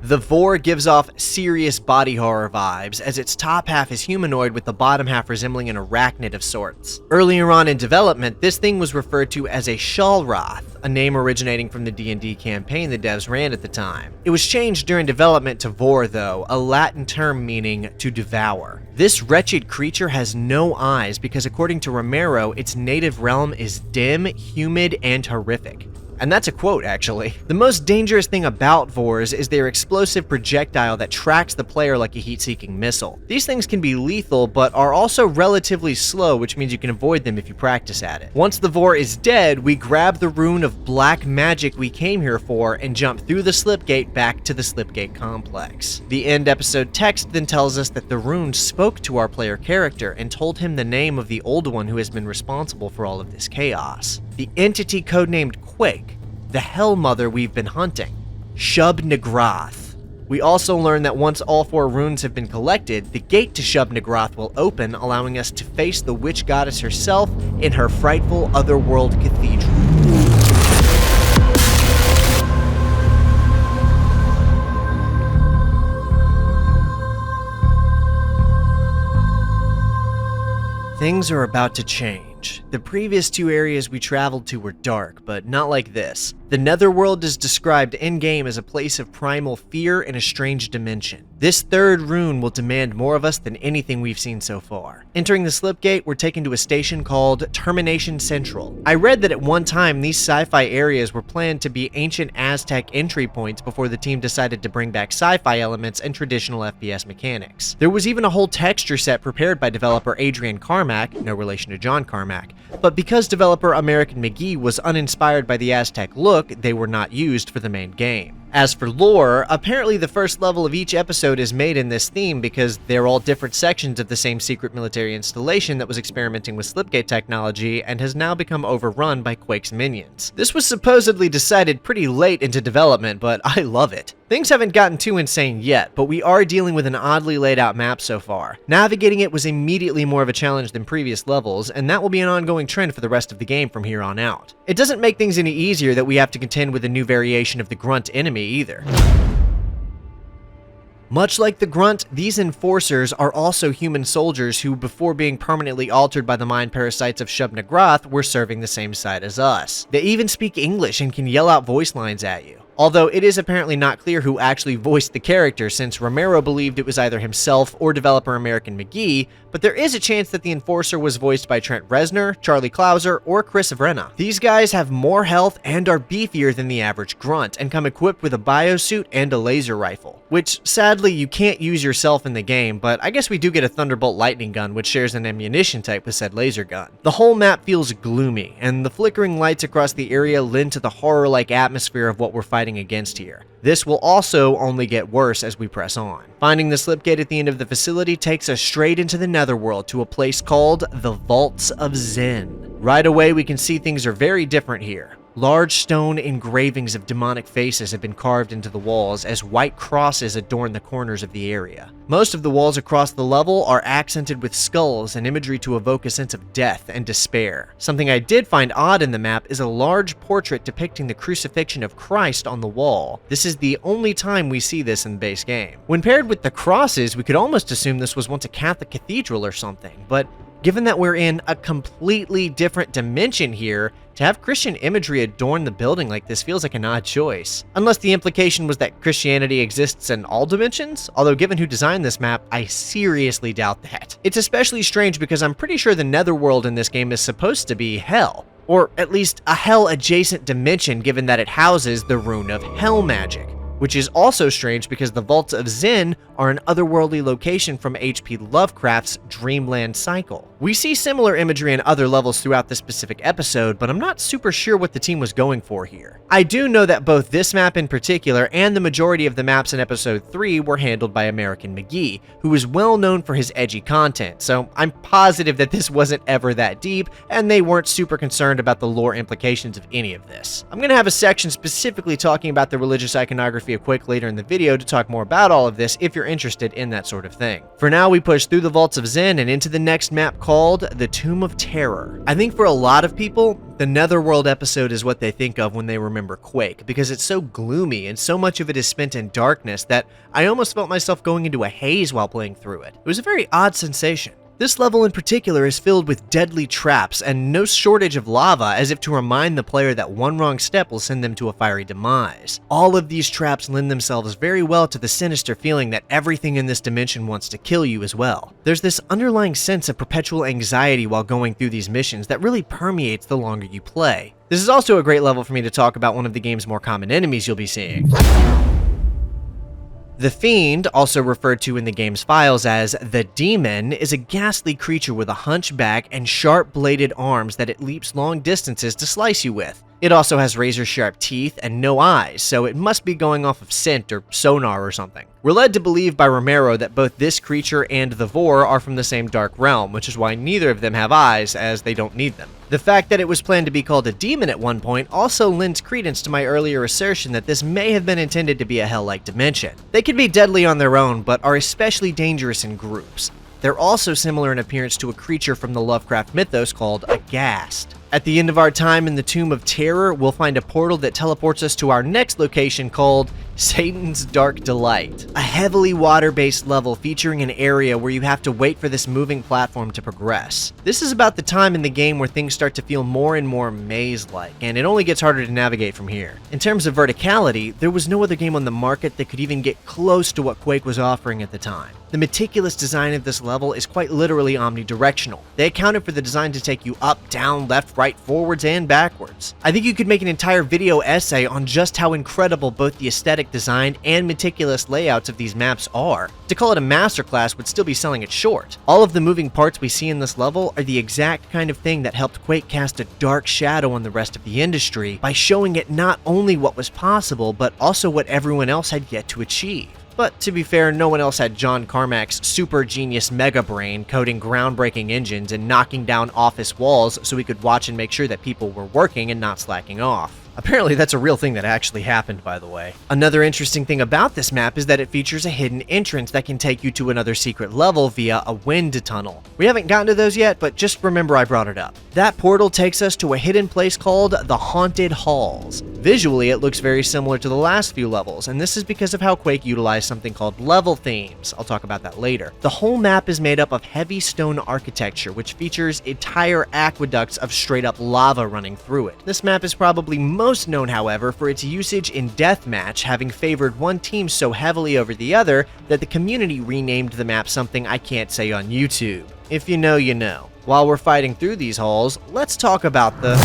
The Vor gives off serious body horror vibes, as its top half is humanoid with the bottom half resembling an arachnid of sorts. Earlier on in development, this thing was referred to as a Shalroth, a name originating from the D&D campaign the devs ran at the time. It was changed during development to Vor though, a Latin term meaning to devour. This wretched creature has no eyes because according to Romero, its native realm is dim, humid, and horrific. And that's a quote, actually. The most dangerous thing about Vors is their explosive projectile that tracks the player like a heat-seeking missile. These things can be lethal, but are also relatively slow, which means you can avoid them if you practice at it. Once the Vor is dead, we grab the rune of black magic we came here for and jump through the Slipgate back to the Slipgate complex. The end episode text then tells us that the rune spoke to our player character and told him the name of the old one who has been responsible for all of this chaos. The entity codenamed Quake, the Hell Mother we've been hunting, Shub-Nigrath. We also learn that once all 4 runes have been collected, the gate to Shub-Nigrath will open, allowing us to face the witch goddess herself in her frightful otherworld cathedral. Things are about to change. The previous 2 areas we traveled to were dark, but not like this. The Netherworld is described in-game as a place of primal fear and a strange dimension. This 3rd rune will demand more of us than anything we've seen so far. Entering the Slipgate, we're taken to a station called Termination Central. I read that at one time these sci-fi areas were planned to be ancient Aztec entry points before the team decided to bring back sci-fi elements and traditional FPS mechanics. There was even a whole texture set prepared by developer Adrian Carmack, no relation to John Carmack, but because developer American McGee was uninspired by the Aztec look, they were not used for the main game. As for lore, apparently the first level of each episode is made in this theme because they're all different sections of the same secret military installation that was experimenting with Slipgate technology and has now become overrun by Quake's minions. This was supposedly decided pretty late into development, but I love it. Things haven't gotten too insane yet, but we are dealing with an oddly laid out map so far. Navigating it was immediately more of a challenge than previous levels, and that will be an ongoing trend for the rest of the game from here on out. It doesn't make things any easier that we have to contend with a new variation of the Grunt enemy either. Much like the Grunt, these enforcers are also human soldiers who, before being permanently altered by the mind parasites of Shub-Nigrath, were serving the same side as us. They even speak English and can yell out voice lines at you. Although it is apparently not clear who actually voiced the character, since Romero believed it was either himself or developer American McGee, but there is a chance that the Enforcer was voiced by Trent Reznor, Charlie Clouser, or Chris Vrenna. These guys have more health and are beefier than the average Grunt, and come equipped with a biosuit and a laser rifle, which sadly you can't use yourself in the game, but I guess we do get a Thunderbolt lightning gun which shares an ammunition type with said laser gun. The whole map feels gloomy, and the flickering lights across the area lend to the horror-like atmosphere of what we're fighting against here. This will also only get worse as we press on. Finding the Slipgate at the end of the facility takes us straight into the Netherworld to a place called the Vaults of Zen. Right away we can see things are very different here. Large stone engravings of demonic faces have been carved into the walls as white crosses adorn the corners of the area. Most of the walls across the level are accented with skulls and imagery to evoke a sense of death and despair. Something I did find odd in the map is a large portrait depicting the crucifixion of Christ on the wall. This is the only time we see this in the base game. When paired with the crosses, we could almost assume this was once a Catholic cathedral or something, but given that we're in a completely different dimension here, to have Christian imagery adorn the building like this feels like an odd choice. Unless the implication was that Christianity exists in all dimensions, although given who designed this map, I seriously doubt that. It's especially strange because I'm pretty sure the Netherworld in this game is supposed to be hell, or at least a hell-adjacent dimension given that it houses the rune of hell magic. Which is also strange because the Vaults of Zen are an otherworldly location from H.P. Lovecraft's Dreamland cycle. We see similar imagery in other levels throughout this specific episode, but I'm not super sure what the team was going for here. I do know that both this map in particular and the majority of the maps in episode 3 were handled by American McGee, who is well known for his edgy content, so I'm positive that this wasn't ever that deep, and they weren't super concerned about the lore implications of any of this. I'm gonna have a section specifically talking about the religious iconography of Quake later in the video to talk more about all of this if you're interested in that sort of thing. For now, we push through the Vaults of Zen and into the next map called the Tomb of Terror. I think for a lot of people, the Netherworld episode is what they think of when they remember Quake, because it's so gloomy and so much of it is spent in darkness that I almost felt myself going into a haze while playing through it. It was a very odd sensation. This level in particular is filled with deadly traps and no shortage of lava, as if to remind the player that one wrong step will send them to a fiery demise. All of these traps lend themselves very well to the sinister feeling that everything in this dimension wants to kill you as well. There's this underlying sense of perpetual anxiety while going through these missions that really permeates the longer you play. This is also a great level for me to talk about one of the game's more common enemies you'll be seeing. The Fiend, also referred to in the game's files as the Demon, is a ghastly creature with a hunchback and sharp-bladed arms that it leaps long distances to slice you with. It also has razor-sharp teeth and no eyes, so it must be going off of scent or sonar or something. We're led to believe by Romero that both this creature and the Vor are from the same dark realm, which is why neither of them have eyes, as they don't need them. The fact that it was planned to be called a demon at one point also lends credence to my earlier assertion that this may have been intended to be a hell-like dimension. They can be deadly on their own, but are especially dangerous in groups. They're also similar in appearance to a creature from the Lovecraft mythos called a ghast. At the end of our time in the Tomb of Terror, we'll find a portal that teleports us to our next location called Satan's Dark Delight, a heavily water-based level featuring an area where you have to wait for this moving platform to progress. This is about the time in the game where things start to feel more and more maze-like, and it only gets harder to navigate from here. In terms of verticality, there was no other game on the market that could even get close to what Quake was offering at the time. The meticulous design of this level is quite literally omnidirectional. They accounted for the design to take you up, down, left, right, forwards, and backwards. I think you could make an entire video essay on just how incredible both the aesthetic design and meticulous layouts of these maps are. To call it a masterclass would still be selling it short. All of the moving parts we see in this level are the exact kind of thing that helped Quake cast a dark shadow on the rest of the industry by showing it not only what was possible, but also what everyone else had yet to achieve. But to be fair, no one else had John Carmack's super genius mega brain coding groundbreaking engines and knocking down office walls so we could watch and make sure that people were working and not slacking off. Apparently that's a real thing that actually happened, by the way. Another interesting thing about this map is that it features a hidden entrance that can take you to another secret level via a wind tunnel. We haven't gotten to those yet, but just remember I brought it up. That portal takes us to a hidden place called the Haunted Halls. Visually, it looks very similar to the last few levels, and this is because of how Quake utilized something called level themes. I'll talk about that later. The whole map is made up of heavy stone architecture, which features entire aqueducts of straight-up lava running through it. This map is probably most known, however, for its usage in Deathmatch, having favored one team so heavily over the other that the community renamed the map something I can't say on YouTube. If you know, you know. While we're fighting through these halls, let's talk about the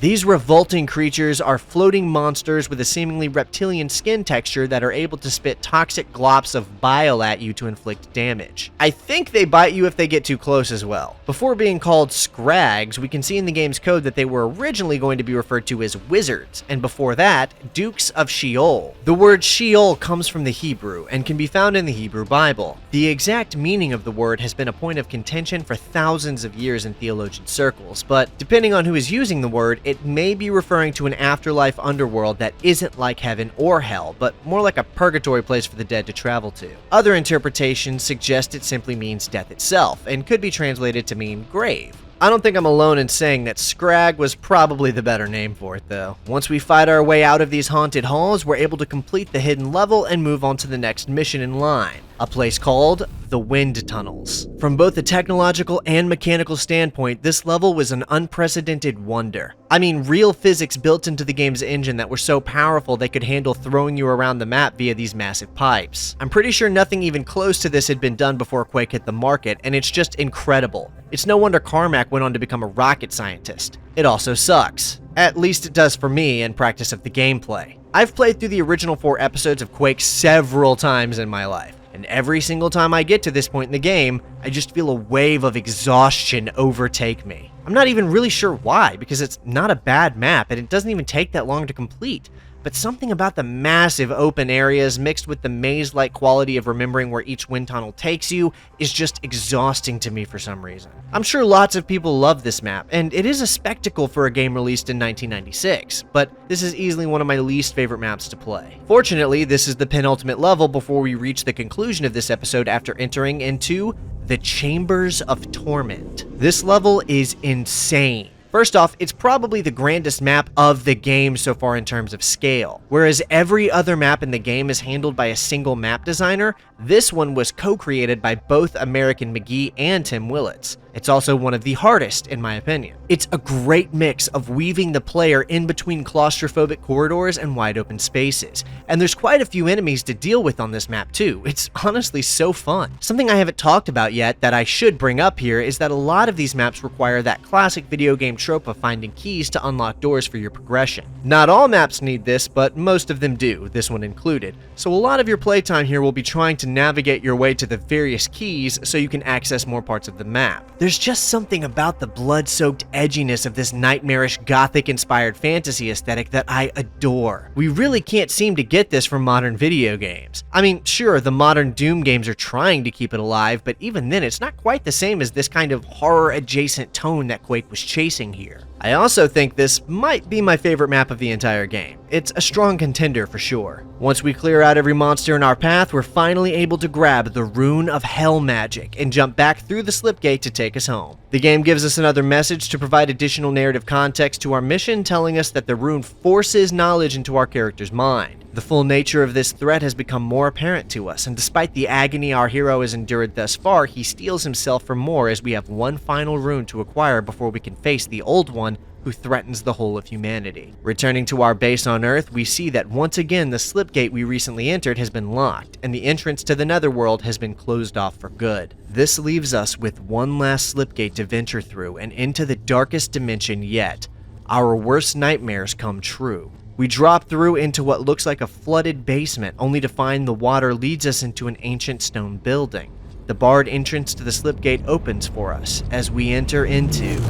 These revolting creatures are floating monsters with a seemingly reptilian skin texture that are able to spit toxic glops of bile at you to inflict damage. I think they bite you if they get too close as well. Before being called scrags, we can see in the game's code that they were originally going to be referred to as wizards, and before that, dukes of Sheol. The word Sheol comes from the Hebrew and can be found in the Hebrew Bible. The exact meaning of the word has been a point of contention for thousands of years in theologian circles, but depending on who is using the word, it may be referring to an afterlife underworld that isn't like heaven or hell, but more like a purgatory place for the dead to travel to. Other interpretations suggest it simply means death itself, and could be translated to mean grave. I don't think I'm alone in saying that Scrag was probably the better name for it, though. Once we fight our way out of these haunted halls, we're able to complete the hidden level and move on to the next mission in line, a place called the Wind Tunnels. From both a technological and mechanical standpoint, this level was an unprecedented wonder. I mean, real physics built into the game's engine that were so powerful they could handle throwing you around the map via these massive pipes. I'm pretty sure nothing even close to this had been done before Quake hit the market, and it's just incredible. It's no wonder Carmack went on to become a rocket scientist. It also sucks. At least it does for me in practice of the gameplay. I've played through the original 4 episodes of Quake several times in my life, and every single time I get to this point in the game, I just feel a wave of exhaustion overtake me. I'm not even really sure why, because it's not a bad map and it doesn't even take that long to complete. But something about the massive open areas mixed with the maze-like quality of remembering where each wind tunnel takes you is just exhausting to me for some reason. I'm sure lots of people love this map, and it is a spectacle for a game released in 1996, but this is easily one of my least favorite maps to play. Fortunately, this is the penultimate level before we reach the conclusion of this episode after entering into the Chambers of Torment. This level is insane. First off, it's probably the grandest map of the game so far in terms of scale. Whereas every other map in the game is handled by a single map designer, this one was co-created by both American McGee and Tim Willits. It's also one of the hardest, in my opinion. It's a great mix of weaving the player in between claustrophobic corridors and wide open spaces. And there's quite a few enemies to deal with on this map too. It's honestly so fun. Something I haven't talked about yet that I should bring up here is that a lot of these maps require that classic video game trope of finding keys to unlock doors for your progression. Not all maps need this, but most of them do, this one included. So a lot of your playtime here will be trying to navigate your way to the various keys so you can access more parts of the map. There's just something about the blood-soaked edginess of this nightmarish gothic-inspired fantasy aesthetic that I adore. We really can't seem to get this from modern video games. I mean, sure, the modern Doom games are trying to keep it alive, but even then it's not quite the same as this kind of horror-adjacent tone that Quake was chasing here. I also think this might be my favorite map of the entire game. It's a strong contender for sure. Once we clear out every monster in our path, we're finally able to grab the Rune of Hell magic and jump back through the slipgate to take us home. The game gives us another message to provide additional narrative context to our mission, telling us that the rune forces knowledge into our character's mind. The full nature of this threat has become more apparent to us, and despite the agony our hero has endured thus far, he steels himself for more as we have one final rune to acquire before we can face the old one who threatens the whole of humanity. Returning to our base on Earth, we see that once again the slipgate we recently entered has been locked, and the entrance to the Netherworld has been closed off for good. This leaves us with one last slipgate to venture through and into the darkest dimension yet. Our worst nightmares come true. We drop through into what looks like a flooded basement, only to find the water leads us into an ancient stone building. The barred entrance to the slipgate opens for us as we enter into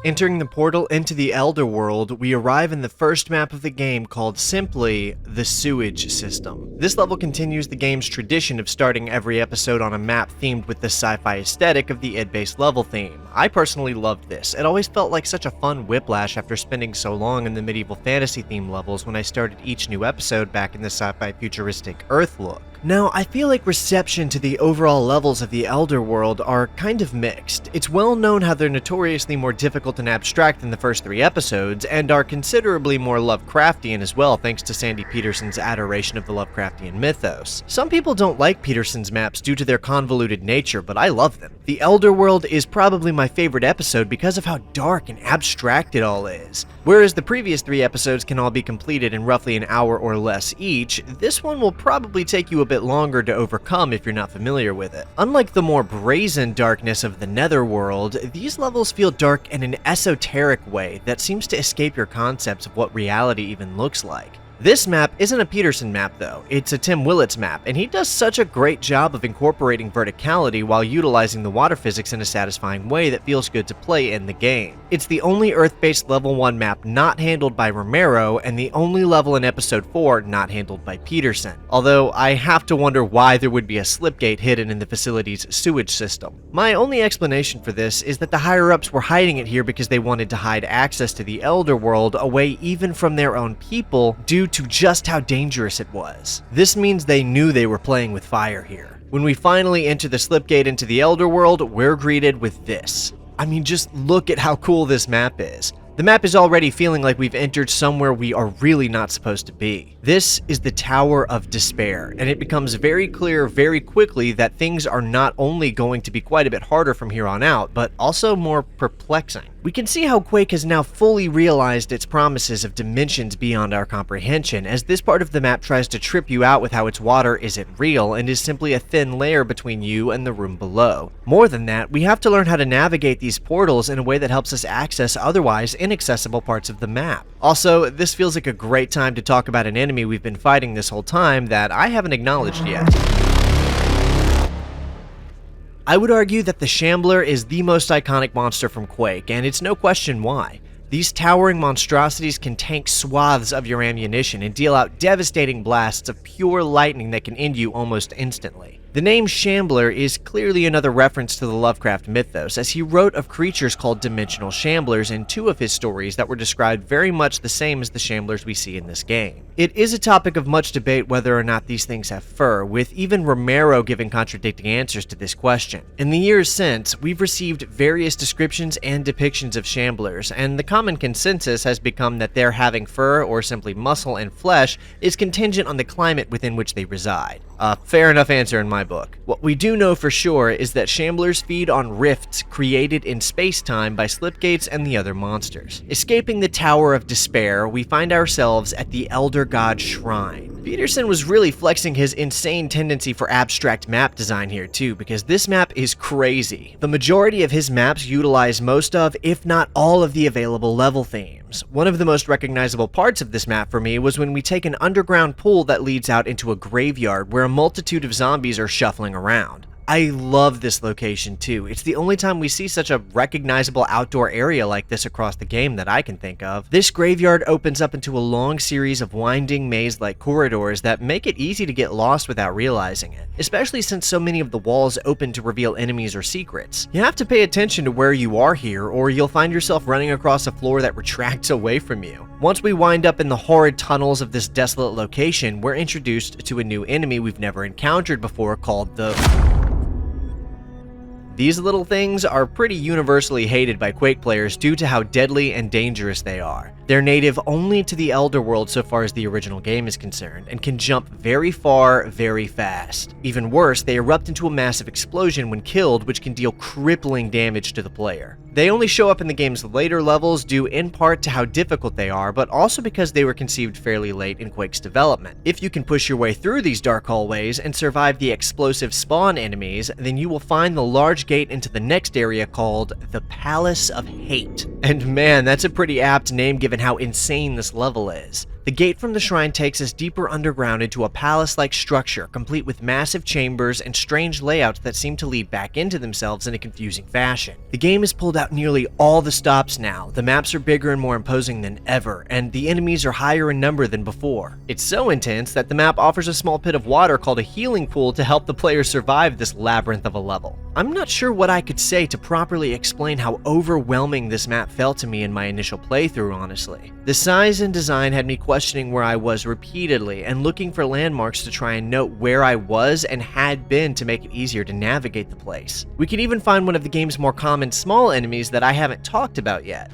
Entering the portal into the Elder World, we arrive in the first map of the game called simply the Sewage System. This level continues the game's tradition of starting every episode on a map themed with the sci-fi aesthetic of the id-based level theme. I personally loved this. It always felt like such a fun whiplash after spending so long in the medieval fantasy theme levels when I started each new episode back in the sci-fi futuristic Earth look. Now, I feel like reception to the overall levels of the Elder World are kind of mixed. It's well known how they're notoriously more difficult and abstract than the first 3 episodes, and are considerably more Lovecraftian as well thanks to Sandy Peterson's adoration of the Lovecraftian mythos. Some people don't like Peterson's maps due to their convoluted nature, but I love them. The Elder World is probably my favorite episode because of how dark and abstract it all is. Whereas the previous 3 episodes can all be completed in roughly an hour or less each, this one will probably take you a bit longer to overcome if you're not familiar with it. Unlike the more brazen darkness of the Netherworld, these levels feel dark in an esoteric way that seems to escape your concepts of what reality even looks like. This map isn't a Peterson map though, it's a Tim Willits map, and he does such a great job of incorporating verticality while utilizing the water physics in a satisfying way that feels good to play in the game. It's the only Earth-based level 1 map not handled by Romero, and the only level in episode 4 not handled by Peterson. Although I have to wonder why there would be a slipgate hidden in the facility's sewage system. My only explanation for this is that the higher-ups were hiding it here because they wanted to hide access to the Elderworld away even from their own people due to just how dangerous it was. This means they knew they were playing with fire here. When we finally enter the slipgate into the Elderworld, we're greeted with this. I mean, just look at how cool this map is. The map is already feeling like we've entered somewhere we are really not supposed to be. This is the Tower of Despair, and it becomes very clear very quickly that things are not only going to be quite a bit harder from here on out, but also more perplexing. We can see how Quake has now fully realized its promises of dimensions beyond our comprehension, as this part of the map tries to trip you out with how its water isn't real and is simply a thin layer between you and the room below. More than that, we have to learn how to navigate these portals in a way that helps us access otherwise inaccessible parts of the map. Also, this feels like a great time to talk about an enemy we've been fighting this whole time that I haven't acknowledged yet. I would argue that the Shambler is the most iconic monster from Quake, and it's no question why. These towering monstrosities can tank swaths of your ammunition and deal out devastating blasts of pure lightning that can end you almost instantly. The name Shambler is clearly another reference to the Lovecraft mythos, as he wrote of creatures called dimensional shamblers in 2 of his stories that were described very much the same as the shamblers we see in this game. It is a topic of much debate whether or not these things have fur, with even Romero giving contradicting answers to this question. In the years since, we've received various descriptions and depictions of shamblers, and the common consensus has become that their having fur or simply muscle and flesh is contingent on the climate within which they reside. Fair enough answer in my book. What we do know for sure is that shamblers feed on rifts created in space-time by slipgates and the other monsters. Escaping the Tower of Despair, we find ourselves at the Elder God Shrine. Peterson was really flexing his insane tendency for abstract map design here too, because this map is crazy. The majority of his maps utilize most of, if not all of the available level themes. One of the most recognizable parts of this map for me was when we take an underground pool that leads out into a graveyard where a multitude of zombies are shuffling around. I love this location too. It's the only time we see such a recognizable outdoor area like this across the game that I can think of. This graveyard opens up into a long series of winding maze-like corridors that make it easy to get lost without realizing it, especially since so many of the walls open to reveal enemies or secrets. You have to pay attention to where you are here, or you'll find yourself running across a floor that retracts away from you. Once we wind up in the horrid tunnels of this desolate location, we're introduced to a new enemy we've never encountered before called the... These little things are pretty universally hated by Quake players due to how deadly and dangerous they are. They're native only to the Elderworld so far as the original game is concerned, and can jump very far, very fast. Even worse, they erupt into a massive explosion when killed, which can deal crippling damage to the player. They only show up in the game's later levels due in part to how difficult they are, but also because they were conceived fairly late in Quake's development. If you can push your way through these dark hallways and survive the explosive spawn enemies, then you will find the large gate into the next area called the Palace of Hate. And man, that's a pretty apt name given how insane this level is. The gate from the shrine takes us deeper underground into a palace-like structure, complete with massive chambers and strange layouts that seem to lead back into themselves in a confusing fashion. The game has pulled out nearly all the stops now, the maps are bigger and more imposing than ever, and the enemies are higher in number than before. It's so intense that the map offers a small pit of water called a healing pool to help the player survive this labyrinth of a level. I'm not sure what I could say to properly explain how overwhelming this map felt to me in my initial playthrough, honestly. The size and design had me questioning where I was repeatedly and looking for landmarks to try and note where I was and had been to make it easier to navigate the place. We can even find one of the game's more common small enemies that I haven't talked about yet.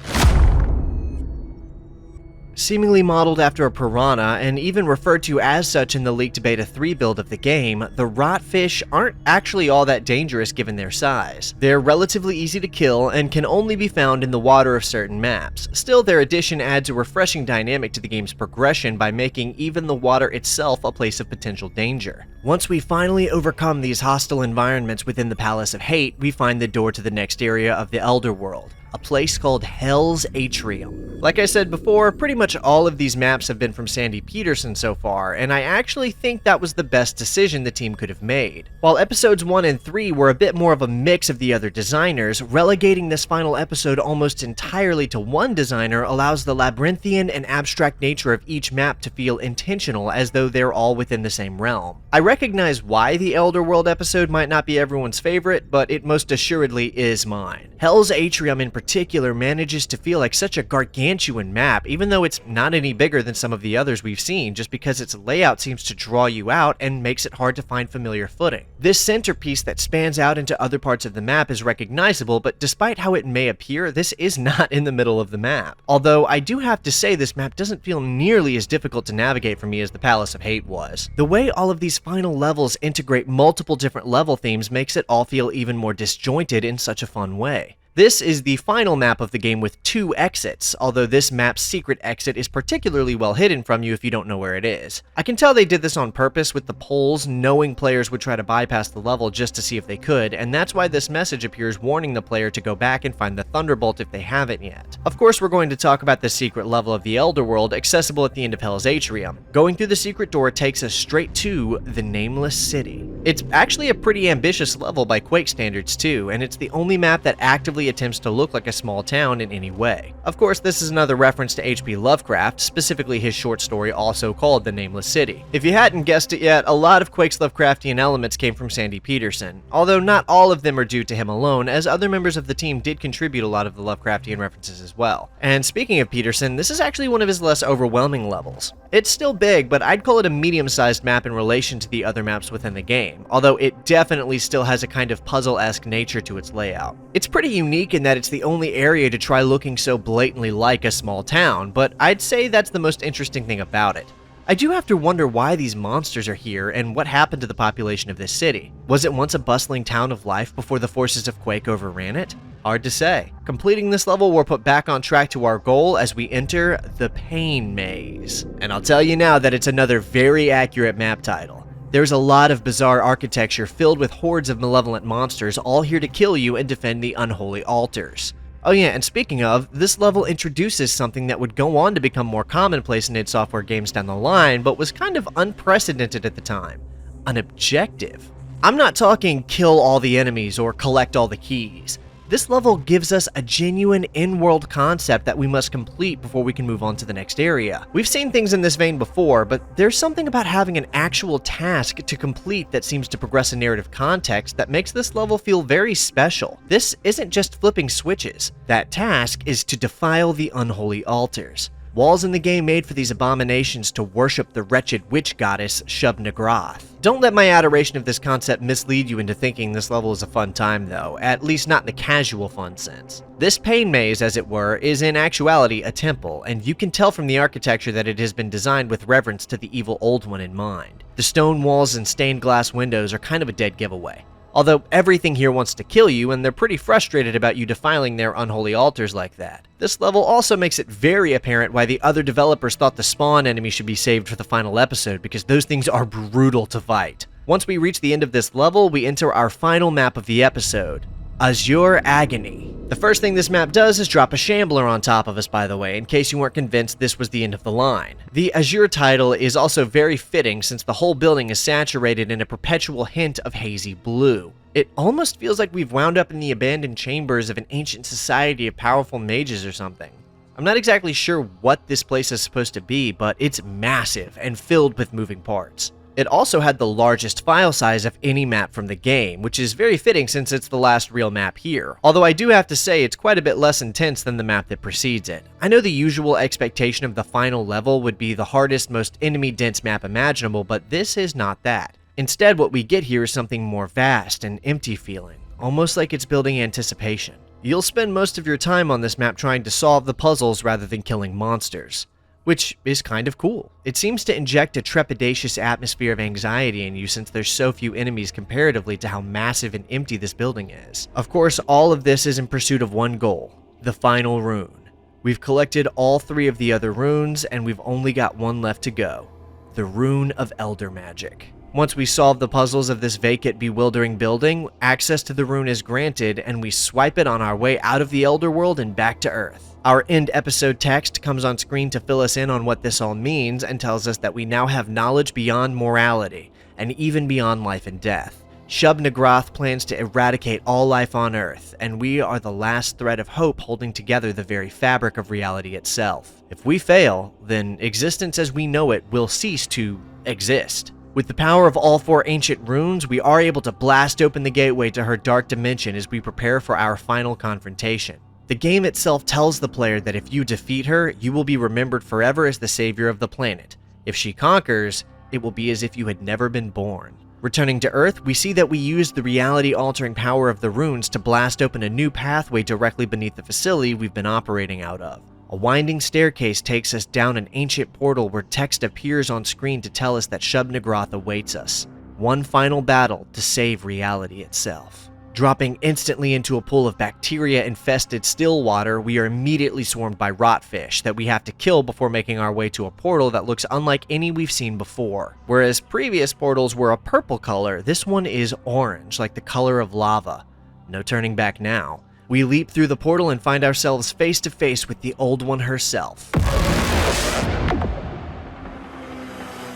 Seemingly modeled after a piranha and even referred to as such in the leaked Beta 3 build of the game, the rotfish aren't actually all that dangerous given their size. They're relatively easy to kill and can only be found in the water of certain maps. Still, their addition adds a refreshing dynamic to the game's progression by making even the water itself a place of potential danger. Once we finally overcome these hostile environments within the Palace of Hate, we find the door to the next area of the Elderworld, a place called Hell's Atrium. Like I said before, pretty much all of these maps have been from Sandy Petersen so far, and I actually think that was the best decision the team could have made. While episodes 1 and 3 were a bit more of a mix of the other designers, relegating this final episode almost entirely to one designer allows the labyrinthian and abstract nature of each map to feel intentional, as though they're all within the same realm. I recognize why the Elderworld episode might not be everyone's favorite, but it most assuredly is mine. Hell's Atrium in particular manages to feel like such a gargantuan map, even though it's not any bigger than some of the others we've seen, just because its layout seems to draw you out and makes it hard to find familiar footing. This centerpiece that spans out into other parts of the map is recognizable, but despite how it may appear, this is not in the middle of the map. Although I do have to say this map doesn't feel nearly as difficult to navigate for me as the Palace of Hate was. The way all of these final levels integrate multiple different level themes makes it all feel even more disjointed in such a fun way. This is the final map of the game with 2 exits, although this map's secret exit is particularly well hidden from you if you don't know where it is. I can tell they did this on purpose with the poles, knowing players would try to bypass the level just to see if they could, and that's why this message appears warning the player to go back and find the Thunderbolt if they haven't yet. Of course, we're going to talk about the secret level of the Elderworld, accessible at the end of Hell's Atrium. Going through the secret door takes us straight to the Nameless City. It's actually a pretty ambitious level by Quake standards too, and it's the only map that actively attempts to look like a small town in any way. Of course, this is another reference to H.P. Lovecraft, specifically his short story also called The Nameless City. If you hadn't guessed it yet, a lot of Quake's Lovecraftian elements came from Sandy Petersen, although not all of them are due to him alone, as other members of the team did contribute a lot of the Lovecraftian references as well. And speaking of Petersen, this is actually one of his less overwhelming levels. It's still big, but I'd call it a medium-sized map in relation to the other maps within the game, although it definitely still has a kind of puzzle-esque nature to its layout. It's pretty unique in that it's the only area to try looking so blatantly like a small town, but I'd say that's the most interesting thing about it. I do have to wonder why these monsters are here and what happened to the population of this city. Was it once a bustling town of life before the forces of Quake overran it? Hard to say. Completing this level, we're put back on track to our goal as we enter the Pain Maze. And I'll tell you now that it's another very accurate map title. There's a lot of bizarre architecture filled with hordes of malevolent monsters, all here to kill you and defend the unholy altars. Oh yeah, and speaking of, this level introduces something that would go on to become more commonplace in id Software games down the line, but was kind of unprecedented at the time. An objective. I'm not talking kill all the enemies or collect all the keys. This level gives us a genuine in-world concept that we must complete before we can move on to the next area. We've seen things in this vein before, but there's something about having an actual task to complete that seems to progress a narrative context that makes this level feel very special. This isn't just flipping switches. That task is to defile the unholy altars. Walls in the game made for these abominations to worship the wretched witch goddess Shub-Nigrath. Don't let my adoration of this concept mislead you into thinking this level is a fun time though, at least not in the casual fun sense. This pain maze, as it were, is in actuality a temple, and you can tell from the architecture that it has been designed with reverence to the evil old one in mind. The stone walls and stained glass windows are kind of a dead giveaway. Although everything here wants to kill you, and they're pretty frustrated about you defiling their unholy altars like that. This level also makes it very apparent why the other developers thought the spawn enemy should be saved for the final episode, because those things are brutal to fight. Once we reach the end of this level, we enter our final map of the episode, Azure Agony. The first thing this map does is drop a shambler on top of us, by the way, in case you weren't convinced this was the end of the line. The Azure title is also very fitting since the whole building is saturated in a perpetual hint of hazy blue. It almost feels like we've wound up in the abandoned chambers of an ancient society of powerful mages or something. I'm not exactly sure what this place is supposed to be, but it's massive and filled with moving parts. It also had the largest file size of any map from the game, which is very fitting since it's the last real map here. Although I do have to say it's quite a bit less intense than the map that precedes it. I know the usual expectation of the final level would be the hardest, most enemy-dense map imaginable, but this is not that. Instead, what we get here is something more vast and empty feeling, almost like it's building anticipation. You'll spend most of your time on this map trying to solve the puzzles rather than killing monsters. which is kind of cool. It seems to inject a trepidatious atmosphere of anxiety in you since there's so few enemies comparatively to how massive and empty this building is. Of course, all of this is in pursuit of one goal, the final rune. We've collected all 3 of the other runes, and we've only got one left to go, the Rune of Elder Magic. Once we solve the puzzles of this vacant, bewildering building, access to the rune is granted, and we swipe it on our way out of the Elder World and back to Earth. Our end episode text comes on screen to fill us in on what this all means and tells us that we now have knowledge beyond morality, and even beyond life and death. Shub-Nigroth plans to eradicate all life on Earth, and we are the last thread of hope holding together the very fabric of reality itself. If we fail, then existence as we know it will cease to exist. With the power of all 4 ancient runes, we are able to blast open the gateway to her dark dimension as we prepare for our final confrontation. The game itself tells the player that if you defeat her, you will be remembered forever as the savior of the planet. If she conquers, it will be as if you had never been born. Returning to Earth, we see that we used the reality-altering power of the runes to blast open a new pathway directly beneath the facility we've been operating out of. A winding staircase takes us down an ancient portal where text appears on screen to tell us that Shub-Nigroth awaits us. One final battle to save reality itself. Dropping instantly into a pool of bacteria-infested still water, we are immediately swarmed by rotfish that we have to kill before making our way to a portal that looks unlike any we've seen before. Whereas previous portals were a purple color, this one is orange, like the color of lava. No turning back now. We leap through the portal and find ourselves face to face with the Old One herself.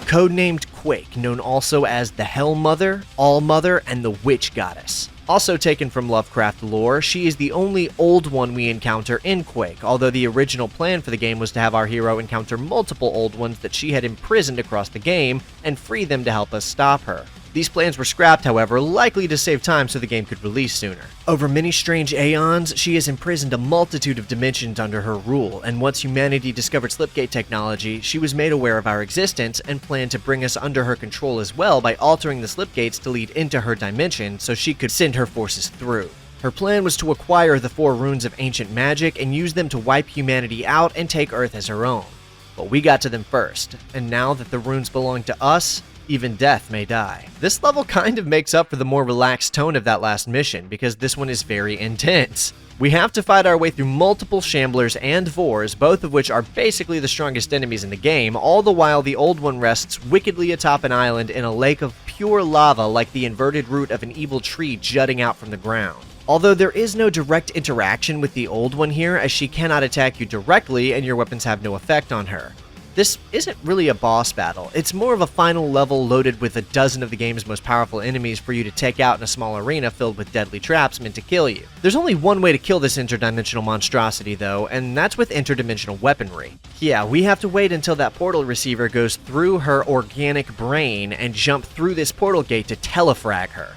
Codenamed Quake, known also as the Hell Mother, All Mother, and the Witch Goddess. Also taken from Lovecraft lore, she is the only Old One we encounter in Quake, although the original plan for the game was to have our hero encounter multiple Old Ones that she had imprisoned across the game and free them to help us stop her. These plans were scrapped, however, likely to save time so the game could release sooner. Over many strange aeons, she has imprisoned a multitude of dimensions under her rule, and once humanity discovered slipgate technology, she was made aware of our existence and planned to bring us under her control as well by altering the slipgates to lead into her dimension so she could send her forces through. Her plan was to acquire the 4 runes of ancient magic and use them to wipe humanity out and take Earth as her own. But we got to them first, and now that the runes belong to us, even death may die. This level kind of makes up for the more relaxed tone of that last mission, because this one is very intense. We have to fight our way through multiple Shamblers and Vors, both of which are basically the strongest enemies in the game, all the while the Old One rests wickedly atop an island in a lake of pure lava like the inverted root of an evil tree jutting out from the ground. Although there is no direct interaction with the Old One here, as she cannot attack you directly and your weapons have no effect on her. This isn't really a boss battle, it's more of a final level loaded with a dozen of the game's most powerful enemies for you to take out in a small arena filled with deadly traps meant to kill you. There's only one way to kill this interdimensional monstrosity though, and that's with interdimensional weaponry. Yeah, we have to wait until that portal receiver goes through her organic brain and jump through this portal gate to telefrag her.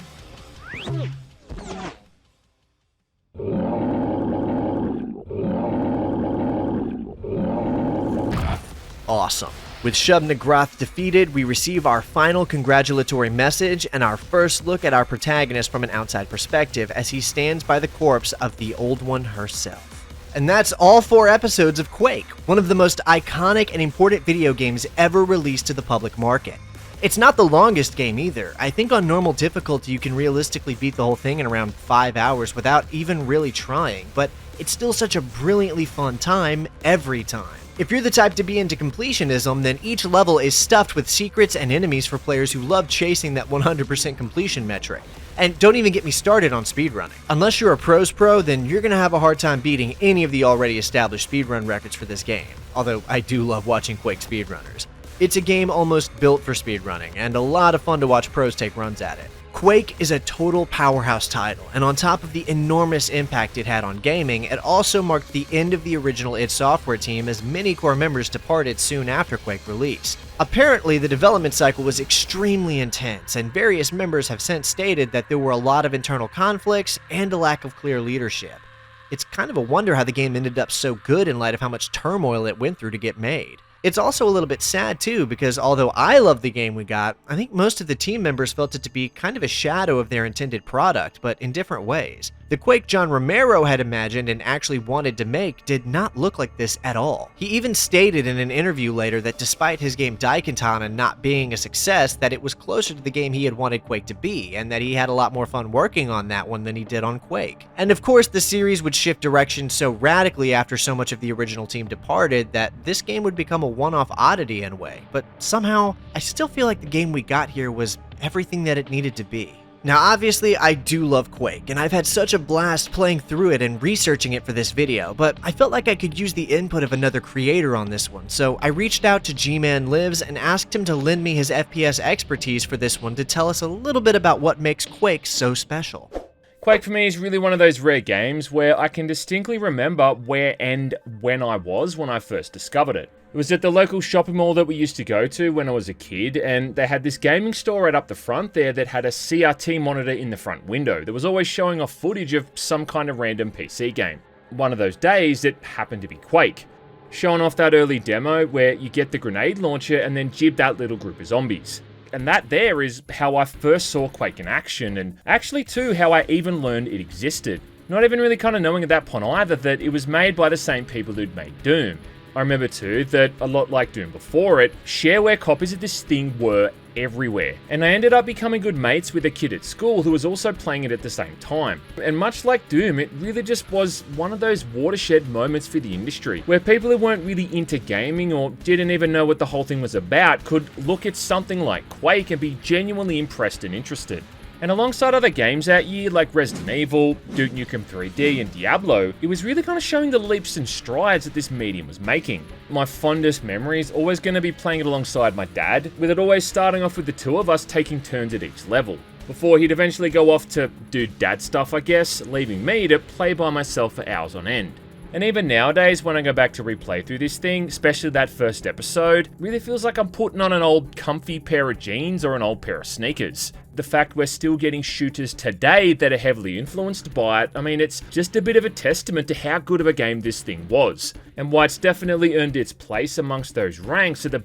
Awesome. With Shub-Nigroth defeated, we receive our final congratulatory message and our first look at our protagonist from an outside perspective as he stands by the corpse of the Old One herself. And that's all 4 episodes of Quake, one of the most iconic and important video games ever released to the public market. It's not the longest game either. I think on normal difficulty you can realistically beat the whole thing in around 5 hours without even really trying, but it's still such a brilliantly fun time every time. If you're the type to be into completionism, then each level is stuffed with secrets and enemies for players who love chasing that 100% completion metric. And don't even get me started on speedrunning. Unless you're a pros pro, then you're gonna have a hard time beating any of the already established speedrun records for this game. Although I do love watching Quake speedrunners. It's a game almost built for speedrunning, and a lot of fun to watch pros take runs at it. Quake is a total powerhouse title, and on top of the enormous impact it had on gaming, it also marked the end of the original idSoftware team as many core members departed soon after Quake released. Apparently, the development cycle was extremely intense, and various members have since stated that there were a lot of internal conflicts and a lack of clear leadership. It's kind of a wonder how the game ended up so good in light of how much turmoil it went through to get made. It's also a little bit sad too, because although I love the game we got, I think most of the team members felt it to be kind of a shadow of their intended product, but in different ways. The Quake John Romero had imagined and actually wanted to make did not look like this at all. He even stated in an interview later that despite his game Daikatana not being a success, that it was closer to the game he had wanted Quake to be, and that he had a lot more fun working on that one than he did on Quake. And of course, the series would shift direction so radically after so much of the original team departed that this game would become a one-off oddity in a way, but somehow, I still feel like the game we got here was everything that it needed to be. Now obviously I do love Quake, and I've had such a blast playing through it and researching it for this video, but I felt like I could use the input of another creator on this one, so I reached out to GmanLives and asked him to lend me his FPS expertise for this one to tell us a little bit about what makes Quake so special. Quake for me is really one of those rare games where I can distinctly remember where and when I was when I first discovered it. It was at the local shopping mall that we used to go to when I was a kid, and they had this gaming store right up the front there that had a CRT monitor in the front window that was always showing off footage of some kind of random PC game. One of those days, it happened to be Quake, showing off that early demo where you get the grenade launcher and then jib that little group of zombies. And that there is how I first saw Quake in action, and actually too how I even learned it existed. Not even really kind of knowing at that point either that it was made by the same people who'd made Doom. I remember too that, a lot like Doom before it, shareware copies of this thing were everywhere. And I ended up becoming good mates with a kid at school who was also playing it at the same time. And much like Doom, it really just was one of those watershed moments for the industry, where people who weren't really into gaming or didn't even know what the whole thing was about could look at something like Quake and be genuinely impressed and interested. And alongside other games that year like Resident Evil, Duke Nukem 3D and Diablo, it was really kind of showing the leaps and strides that this medium was making. My fondest memory is always going to be playing it alongside my dad, with it always starting off with the two of us taking turns at each level, before he'd eventually go off to do dad stuff I guess, leaving me to play by myself for hours on end. And even nowadays, when I go back to replay through this thing, especially that first episode, really feels like I'm putting on an old comfy pair of jeans or an old pair of sneakers. The fact we're still getting shooters today that are heavily influenced by it, I mean, it's just a bit of a testament to how good of a game this thing was, and why it's definitely earned its place amongst those ranks of the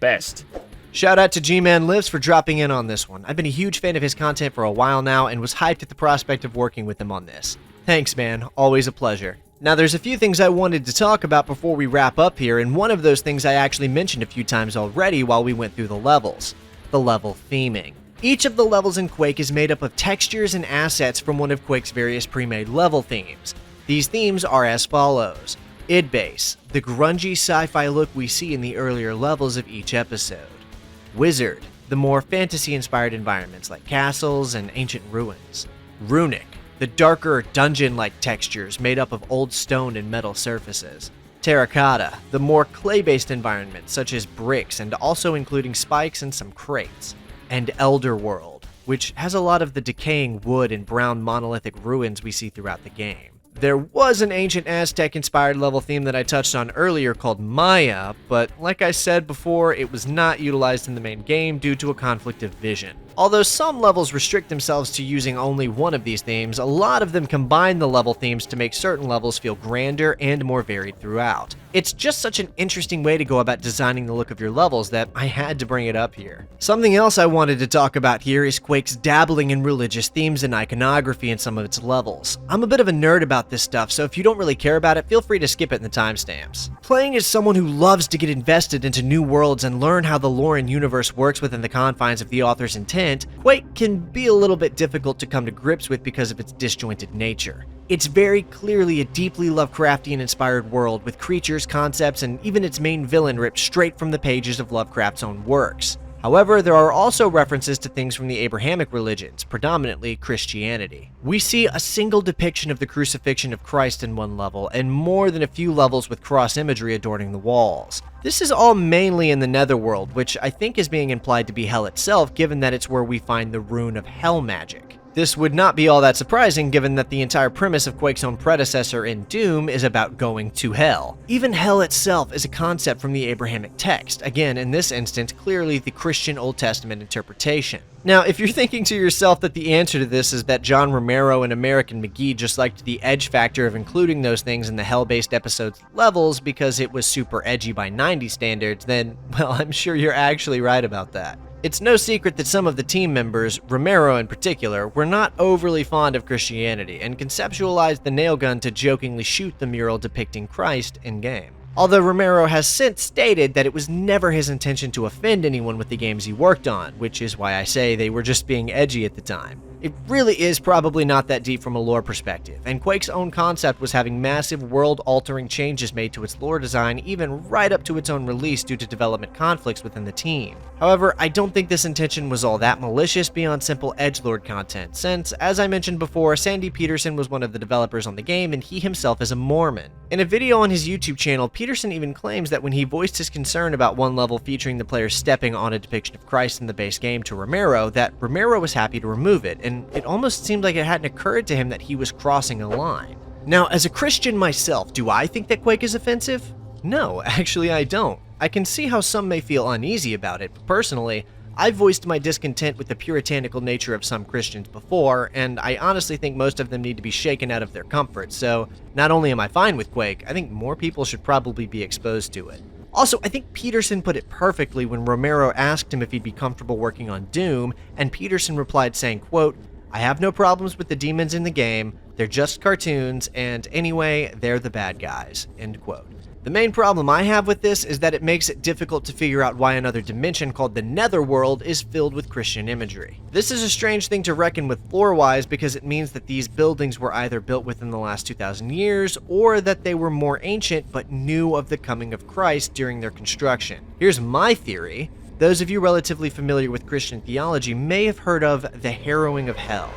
best. Shout out to GmanLives for dropping in on this one. I've been a huge fan of his content for a while now and was hyped at the prospect of working with him on this. Thanks man, always a pleasure. Now there's a few things I wanted to talk about before we wrap up here, and one of those things I actually mentioned a few times already while we went through the levels. The level theming. Each of the levels in Quake is made up of textures and assets from one of Quake's various pre-made level themes. These themes are as follows. idBase, the grungy sci-fi look we see in the earlier levels of each episode. Wizard, the more fantasy-inspired environments like castles and ancient ruins. Runic, the darker dungeon-like textures made up of old stone and metal surfaces. Terracotta, the more clay-based environments such as bricks and also including spikes and some crates. And Elderworld, which has a lot of the decaying wood and brown monolithic ruins we see throughout the game. There was an ancient Aztec-inspired level theme that I touched on earlier called Maya, but like I said before, it was not utilized in the main game due to a conflict of vision. Although some levels restrict themselves to using only one of these themes, a lot of them combine the level themes to make certain levels feel grander and more varied throughout. It's just such an interesting way to go about designing the look of your levels that I had to bring it up here. Something else I wanted to talk about here is Quake's dabbling in religious themes and iconography in some of its levels. I'm a bit of a nerd about this stuff, so if you don't really care about it, feel free to skip it in the timestamps. Playing as someone who loves to get invested into new worlds and learn how the lore and universe works within the confines of the author's intent, Quake can be a little bit difficult to come to grips with because of its disjointed nature. It's very clearly a deeply Lovecraftian-inspired world with creatures, concepts, and even its main villain ripped straight from the pages of Lovecraft's own works. However, there are also references to things from the Abrahamic religions, predominantly Christianity. We see a single depiction of the crucifixion of Christ in one level, and more than a few levels with cross imagery adorning the walls. This is all mainly in the Netherworld, which I think is being implied to be Hell itself, given that it's where we find the rune of Hell magic. This would not be all that surprising given that the entire premise of Quake's own predecessor in Doom is about going to Hell. Even Hell itself is a concept from the Abrahamic text, again in this instance clearly the Christian Old Testament interpretation. Now if you're thinking to yourself that the answer to this is that John Romero and American McGee just liked the edge factor of including those things in the Hell-based episode's levels because it was super edgy by 90s standards, then well I'm sure you're actually right about that. It's no secret that some of the team members, Romero in particular, were not overly fond of Christianity and conceptualized the nail gun to jokingly shoot the mural depicting Christ in-game. Although Romero has since stated that it was never his intention to offend anyone with the games he worked on, which is why I say they were just being edgy at the time. It really is probably not that deep from a lore perspective, and Quake's own concept was having massive world-altering changes made to its lore design even right up to its own release due to development conflicts within the team. However, I don't think this intention was all that malicious beyond simple edgelord content, since, as I mentioned before, Sandy Peterson was one of the developers on the game and he himself is a Mormon. In a video on his YouTube channel, Peterson even claims that when he voiced his concern about one level featuring the player stepping on a depiction of Christ in the base game to Romero, that Romero was happy to remove it, and it almost seemed like it hadn't occurred to him that he was crossing a line. Now, as a Christian myself, do I think that Quake is offensive? No, actually I don't. I can see how some may feel uneasy about it, but personally, I've voiced my discontent with the puritanical nature of some Christians before, and I honestly think most of them need to be shaken out of their comfort, so not only am I fine with Quake, I think more people should probably be exposed to it. Also, I think Peterson put it perfectly when Romero asked him if he'd be comfortable working on Doom, and Peterson replied saying, quote, "I have no problems with the demons in the game, they're just cartoons, and anyway, they're the bad guys," end quote. The main problem I have with this is that it makes it difficult to figure out why another dimension called the Netherworld is filled with Christian imagery. This is a strange thing to reckon with lore-wise because it means that these buildings were either built within the last 2,000 years or that they were more ancient but knew of the coming of Christ during their construction. Here's my theory. Those of you relatively familiar with Christian theology may have heard of the harrowing of hell.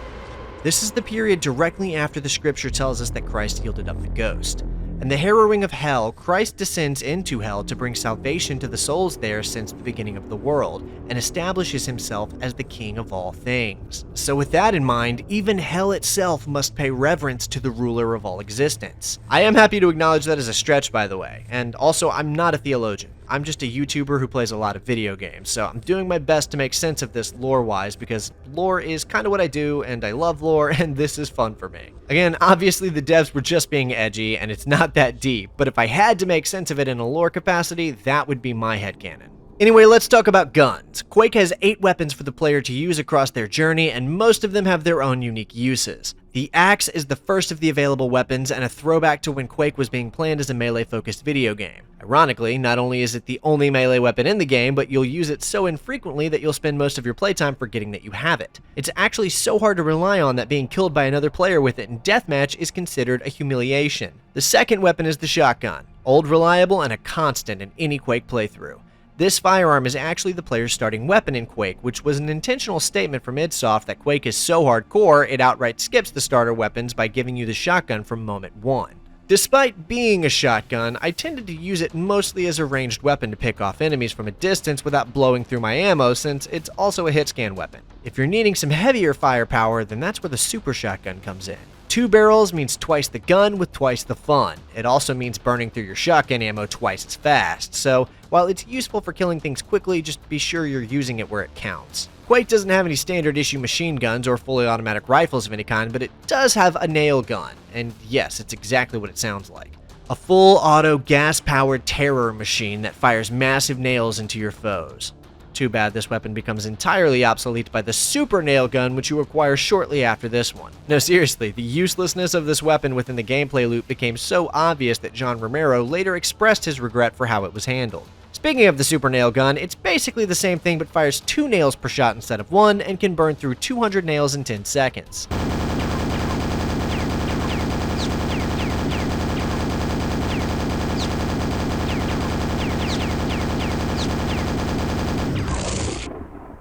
This is the period directly after the scripture tells us that Christ yielded up the ghost. In the harrowing of hell, Christ descends into hell to bring salvation to the souls there since the beginning of the world, and establishes himself as the king of all things. So with that in mind, even hell itself must pay reverence to the ruler of all existence. I am happy to acknowledge that as a stretch, by the way, and also I'm not a theologian. I'm just a YouTuber who plays a lot of video games, so I'm doing my best to make sense of this lore-wise because lore is kind of what I do, and I love lore, and this is fun for me. Again, obviously the devs were just being edgy, and it's not that deep, but if I had to make sense of it in a lore capacity, that would be my headcanon. Anyway, let's talk about guns. Quake has 8 weapons for the player to use across their journey, and most of them have their own unique uses. The axe is the first of the available weapons and a throwback to when Quake was being planned as a melee-focused video game. Ironically, not only is it the only melee weapon in the game, but you'll use it so infrequently that you'll spend most of your playtime forgetting that you have it. It's actually so hard to rely on that being killed by another player with it in Deathmatch is considered a humiliation. The second weapon is the shotgun, old, reliable, and a constant in any Quake playthrough. This firearm is actually the player's starting weapon in Quake, which was an intentional statement from idSoft that Quake is so hardcore it outright skips the starter weapons by giving you the shotgun from moment 1. Despite being a shotgun, I tended to use it mostly as a ranged weapon to pick off enemies from a distance without blowing through my ammo since it's also a hit scan weapon. If you're needing some heavier firepower, then that's where the super shotgun comes in. 2 barrels means twice the gun with twice the fun. It also means burning through your shotgun ammo twice as fast, so while it's useful for killing things quickly, just be sure you're using it where it counts. Quake doesn't have any standard issue machine guns or fully automatic rifles of any kind, but it does have a nail gun, and yes, it's exactly what it sounds like. A full auto gas-powered terror machine that fires massive nails into your foes. Too bad this weapon becomes entirely obsolete by the super nail gun, which you acquire shortly after this one. No, seriously, the uselessness of this weapon within the gameplay loop became so obvious that John Romero later expressed his regret for how it was handled. Speaking of the super nail gun, it's basically the same thing but fires 2 nails per shot instead of 1 and can burn through 200 nails in 10 seconds.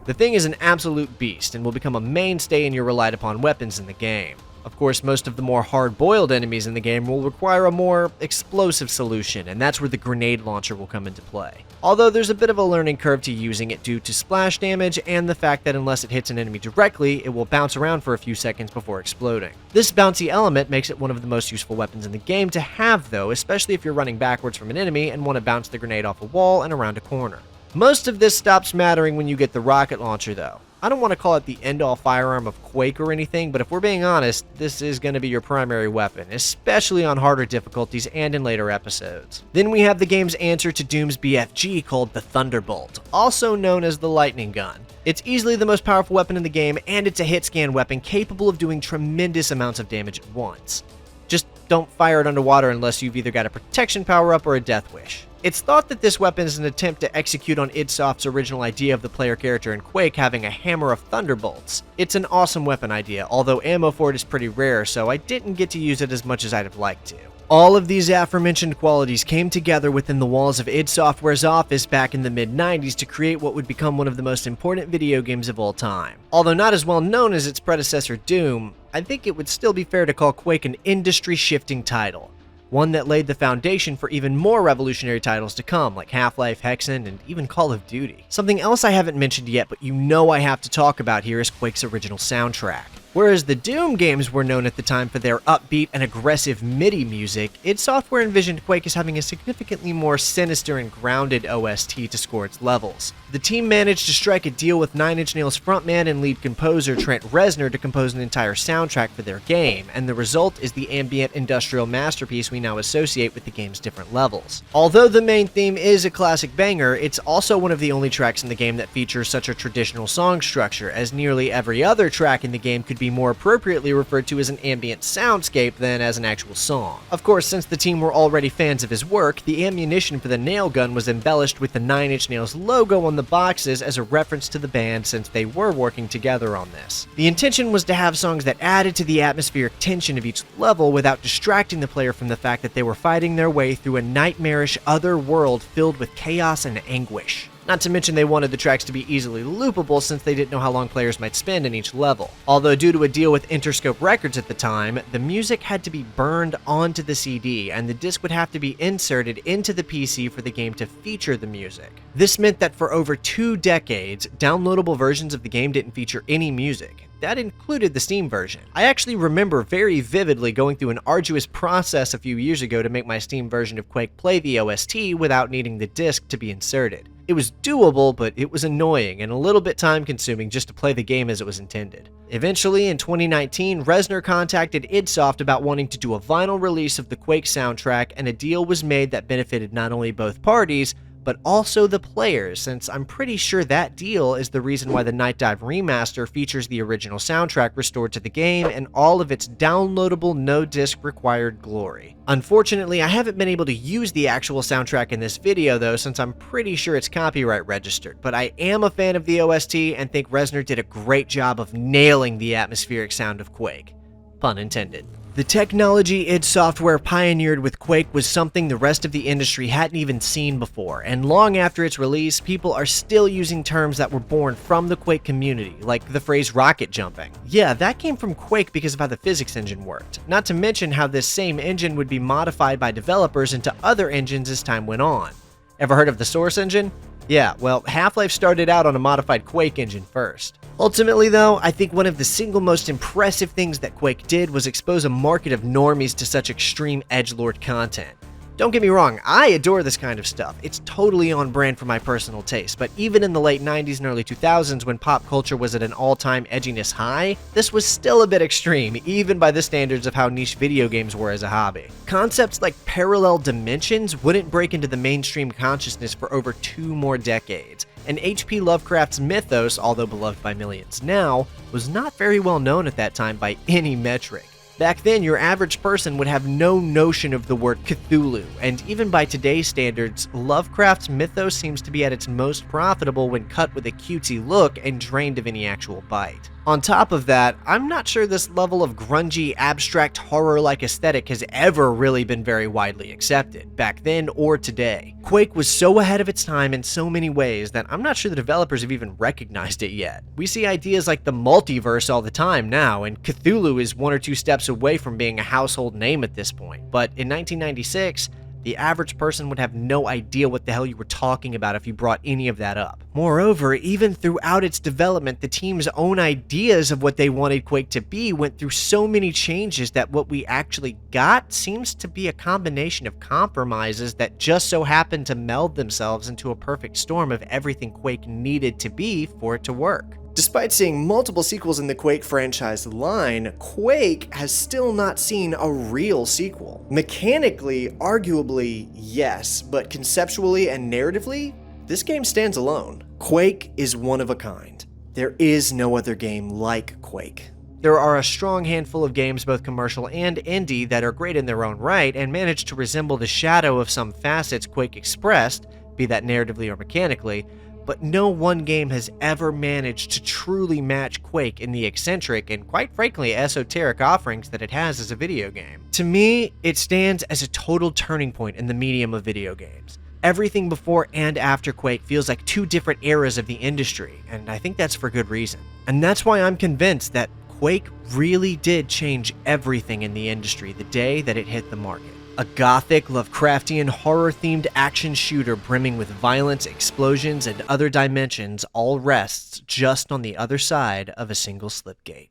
The thing is an absolute beast and will become a mainstay in your relied upon weapons in the game. Of course, most of the more hard-boiled enemies in the game will require a more explosive solution, and that's where the grenade launcher will come into play. Although there's a bit of a learning curve to using it due to splash damage and the fact that unless it hits an enemy directly, it will bounce around for a few seconds before exploding. This bouncy element makes it one of the most useful weapons in the game to have though, especially if you're running backwards from an enemy and want to bounce the grenade off a wall and around a corner. Most of this stops mattering when you get the rocket launcher though. I don't want to call it the end-all firearm of Quake or anything, but if we're being honest, this is going to be your primary weapon, especially on harder difficulties and in later episodes. Then we have the game's answer to Doom's BFG called the Thunderbolt, also known as the Lightning Gun. It's easily the most powerful weapon in the game, and it's a hit scan weapon capable of doing tremendous amounts of damage at once. Just don't fire it underwater unless you've either got a protection power-up or a death wish. It's thought that this weapon is an attempt to execute on idSoft's original idea of the player character in Quake having a hammer of thunderbolts. It's an awesome weapon idea, although ammo for it is pretty rare, so I didn't get to use it as much as I'd have liked to. All of these aforementioned qualities came together within the walls of idSoftware's office back in the mid-90s to create what would become one of the most important video games of all time. Although not as well known as its predecessor Doom, I think it would still be fair to call Quake an industry-shifting title. One that laid the foundation for even more revolutionary titles to come, like Half-Life, Hexen, and even Call of Duty. Something else I haven't mentioned yet, but you know I have to talk about here is Quake's original soundtrack. Whereas the Doom games were known at the time for their upbeat and aggressive MIDI music, id Software envisioned Quake as having a significantly more sinister and grounded OST to score its levels. The team managed to strike a deal with Nine Inch Nails frontman and lead composer Trent Reznor to compose an entire soundtrack for their game, and the result is the ambient industrial masterpiece we now associate with the game's different levels. Although the main theme is a classic banger, it's also one of the only tracks in the game that features such a traditional song structure, as nearly every other track in the game could be more appropriately referred to as an ambient soundscape than as an actual song. Of course, since the team were already fans of his work, the ammunition for the nail gun was embellished with the Nine Inch Nails logo on the boxes as a reference to the band since they were working together on this. The intention was to have songs that added to the atmospheric tension of each level without distracting the player from the fact that they were fighting their way through a nightmarish other world filled with chaos and anguish. Not to mention they wanted the tracks to be easily loopable since they didn't know how long players might spend in each level. Although due to a deal with Interscope Records at the time, the music had to be burned onto the CD and the disc would have to be inserted into the PC for the game to feature the music. This meant that for over 2 decades, downloadable versions of the game didn't feature any music. That included the Steam version. I actually remember very vividly going through an arduous process a few years ago to make my Steam version of Quake play the OST without needing the disc to be inserted. It was doable, but it was annoying and a little bit time-consuming just to play the game as it was intended. Eventually, in 2019, Reznor contacted idSoft about wanting to do a vinyl release of the Quake soundtrack, and a deal was made that benefited not only both parties, but also the players, since I'm pretty sure that deal is the reason why the Night Dive remaster features the original soundtrack restored to the game and all of its downloadable, no-disc required glory. Unfortunately, I haven't been able to use the actual soundtrack in this video though, since I'm pretty sure it's copyright registered, but I am a fan of the OST and think Reznor did a great job of nailing the atmospheric sound of Quake. Pun intended. The technology id Software pioneered with Quake was something the rest of the industry hadn't even seen before, and long after its release, people are still using terms that were born from the Quake community, like the phrase rocket jumping. Yeah, that came from Quake because of how the physics engine worked, not to mention how this same engine would be modified by developers into other engines as time went on. Ever heard of the Source engine? Yeah, well, Half-Life started out on a modified Quake engine first. Ultimately though, I think one of the single most impressive things that Quake did was expose a market of normies to such extreme edgelord content. Don't get me wrong, I adore this kind of stuff. It's totally on brand for my personal taste, but even in the late 90s and early 2000s when pop culture was at an all-time edginess high, this was still a bit extreme, even by the standards of how niche video games were as a hobby. Concepts like parallel dimensions wouldn't break into the mainstream consciousness for over 2 more decades, and H.P. Lovecraft's mythos, although beloved by millions now, was not very well known at that time by any metric. Back then, your average person would have no notion of the word Cthulhu, and even by today's standards, Lovecraft's mythos seems to be at its most profitable when cut with a cutesy look and drained of any actual bite. On top of that, I'm not sure this level of grungy, abstract, horror-like aesthetic has ever really been very widely accepted, back then or today. Quake was so ahead of its time in so many ways that I'm not sure the developers have even recognized it yet. We see ideas like the multiverse all the time now, and Cthulhu is 1 or 2 steps away from being a household name at this point, but in 1996, the average person would have no idea what the hell you were talking about if you brought any of that up. Moreover, even throughout its development, the team's own ideas of what they wanted Quake to be went through so many changes that what we actually got seems to be a combination of compromises that just so happened to meld themselves into a perfect storm of everything Quake needed to be for it to work. Despite seeing multiple sequels in the Quake franchise line, Quake has still not seen a real sequel. Mechanically, arguably, yes, but conceptually and narratively, this game stands alone. Quake is one of a kind. There is no other game like Quake. There are a strong handful of games, both commercial and indie, that are great in their own right and manage to resemble the shadow of some facets Quake expressed, be that narratively or mechanically, but no one game has ever managed to truly match Quake in the eccentric and, quite frankly, esoteric offerings that it has as a video game. To me, it stands as a total turning point in the medium of video games. Everything before and after Quake feels like two different eras of the industry, and I think that's for good reason. And that's why I'm convinced that Quake really did change everything in the industry the day that it hit the market. A gothic, Lovecraftian, horror-themed action shooter brimming with violence, explosions, and other dimensions all rests just on the other side of a single slipgate.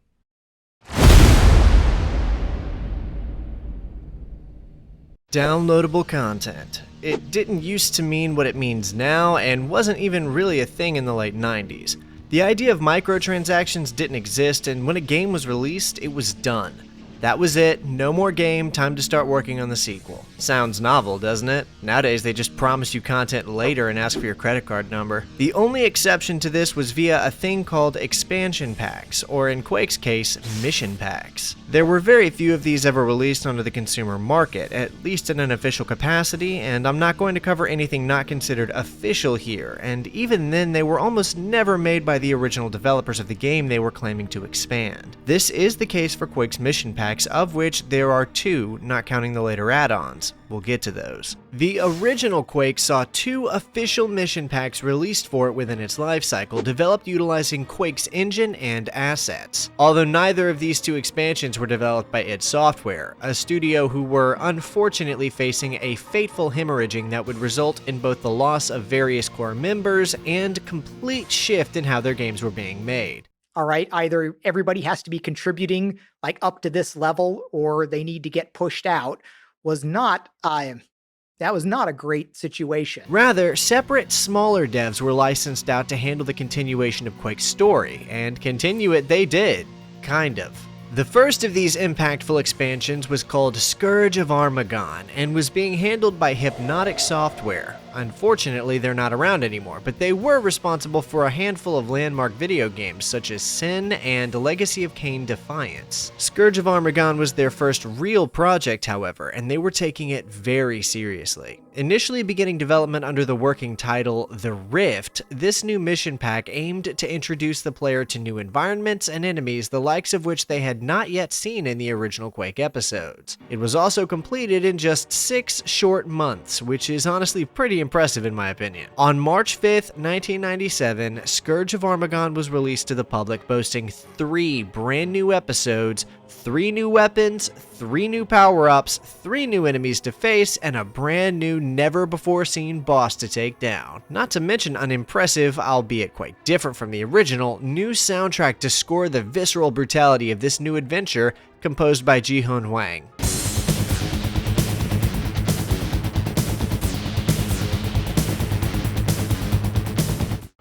Downloadable content. It didn't used to mean what it means now, and wasn't even really a thing in the late 90s. The idea of microtransactions didn't exist, and when a game was released, it was done. That was it, no more game, time to start working on the sequel. Sounds novel, doesn't it? Nowadays they just promise you content later and ask for your credit card number. The only exception to this was via a thing called expansion packs, or in Quake's case, mission packs. There were very few of these ever released onto the consumer market, at least in an official capacity, and I'm not going to cover anything not considered official here, and even then they were almost never made by the original developers of the game they were claiming to expand. This is the case for Quake's mission packs, of which there are 2, not counting the later add-ons. We'll get to those. The original Quake saw 2 official mission packs released for it within its lifecycle, developed utilizing Quake's engine and assets. Although neither of these 2 expansions were developed by id Software, a studio who were unfortunately facing a fateful hemorrhaging that would result in both the loss of various core members and complete shift in how their games were being made. All right, either everybody has to be contributing like up to this level or they need to get pushed out was not, that was not a great situation. Rather, separate, smaller devs were licensed out to handle the continuation of Quake's story, and continue it they did. Kind of. The first of these impactful expansions was called Scourge of Armagon, and was being handled by Hypnotic Software. Unfortunately, they're not around anymore, but they were responsible for a handful of landmark video games such as Sin and Legacy of Kain Defiance. Scourge of Armagon was their first real project, however, and they were taking it very seriously. Initially beginning development under the working title The Rift, this new mission pack aimed to introduce the player to new environments and enemies the likes of which they had not yet seen in the original Quake episodes. It was also completed in just 6 short months, which is honestly pretty impressive in my opinion. On March 5th, 1997, Scourge of Armagon was released to the public, boasting 3 brand new episodes, 3 new weapons, 3 new power-ups, 3 new enemies to face, and a brand new never-before-seen boss to take down. Not to mention an impressive, albeit quite different from the original, new soundtrack to score the visceral brutality of this new adventure, composed by Ji-Hoon Hwang.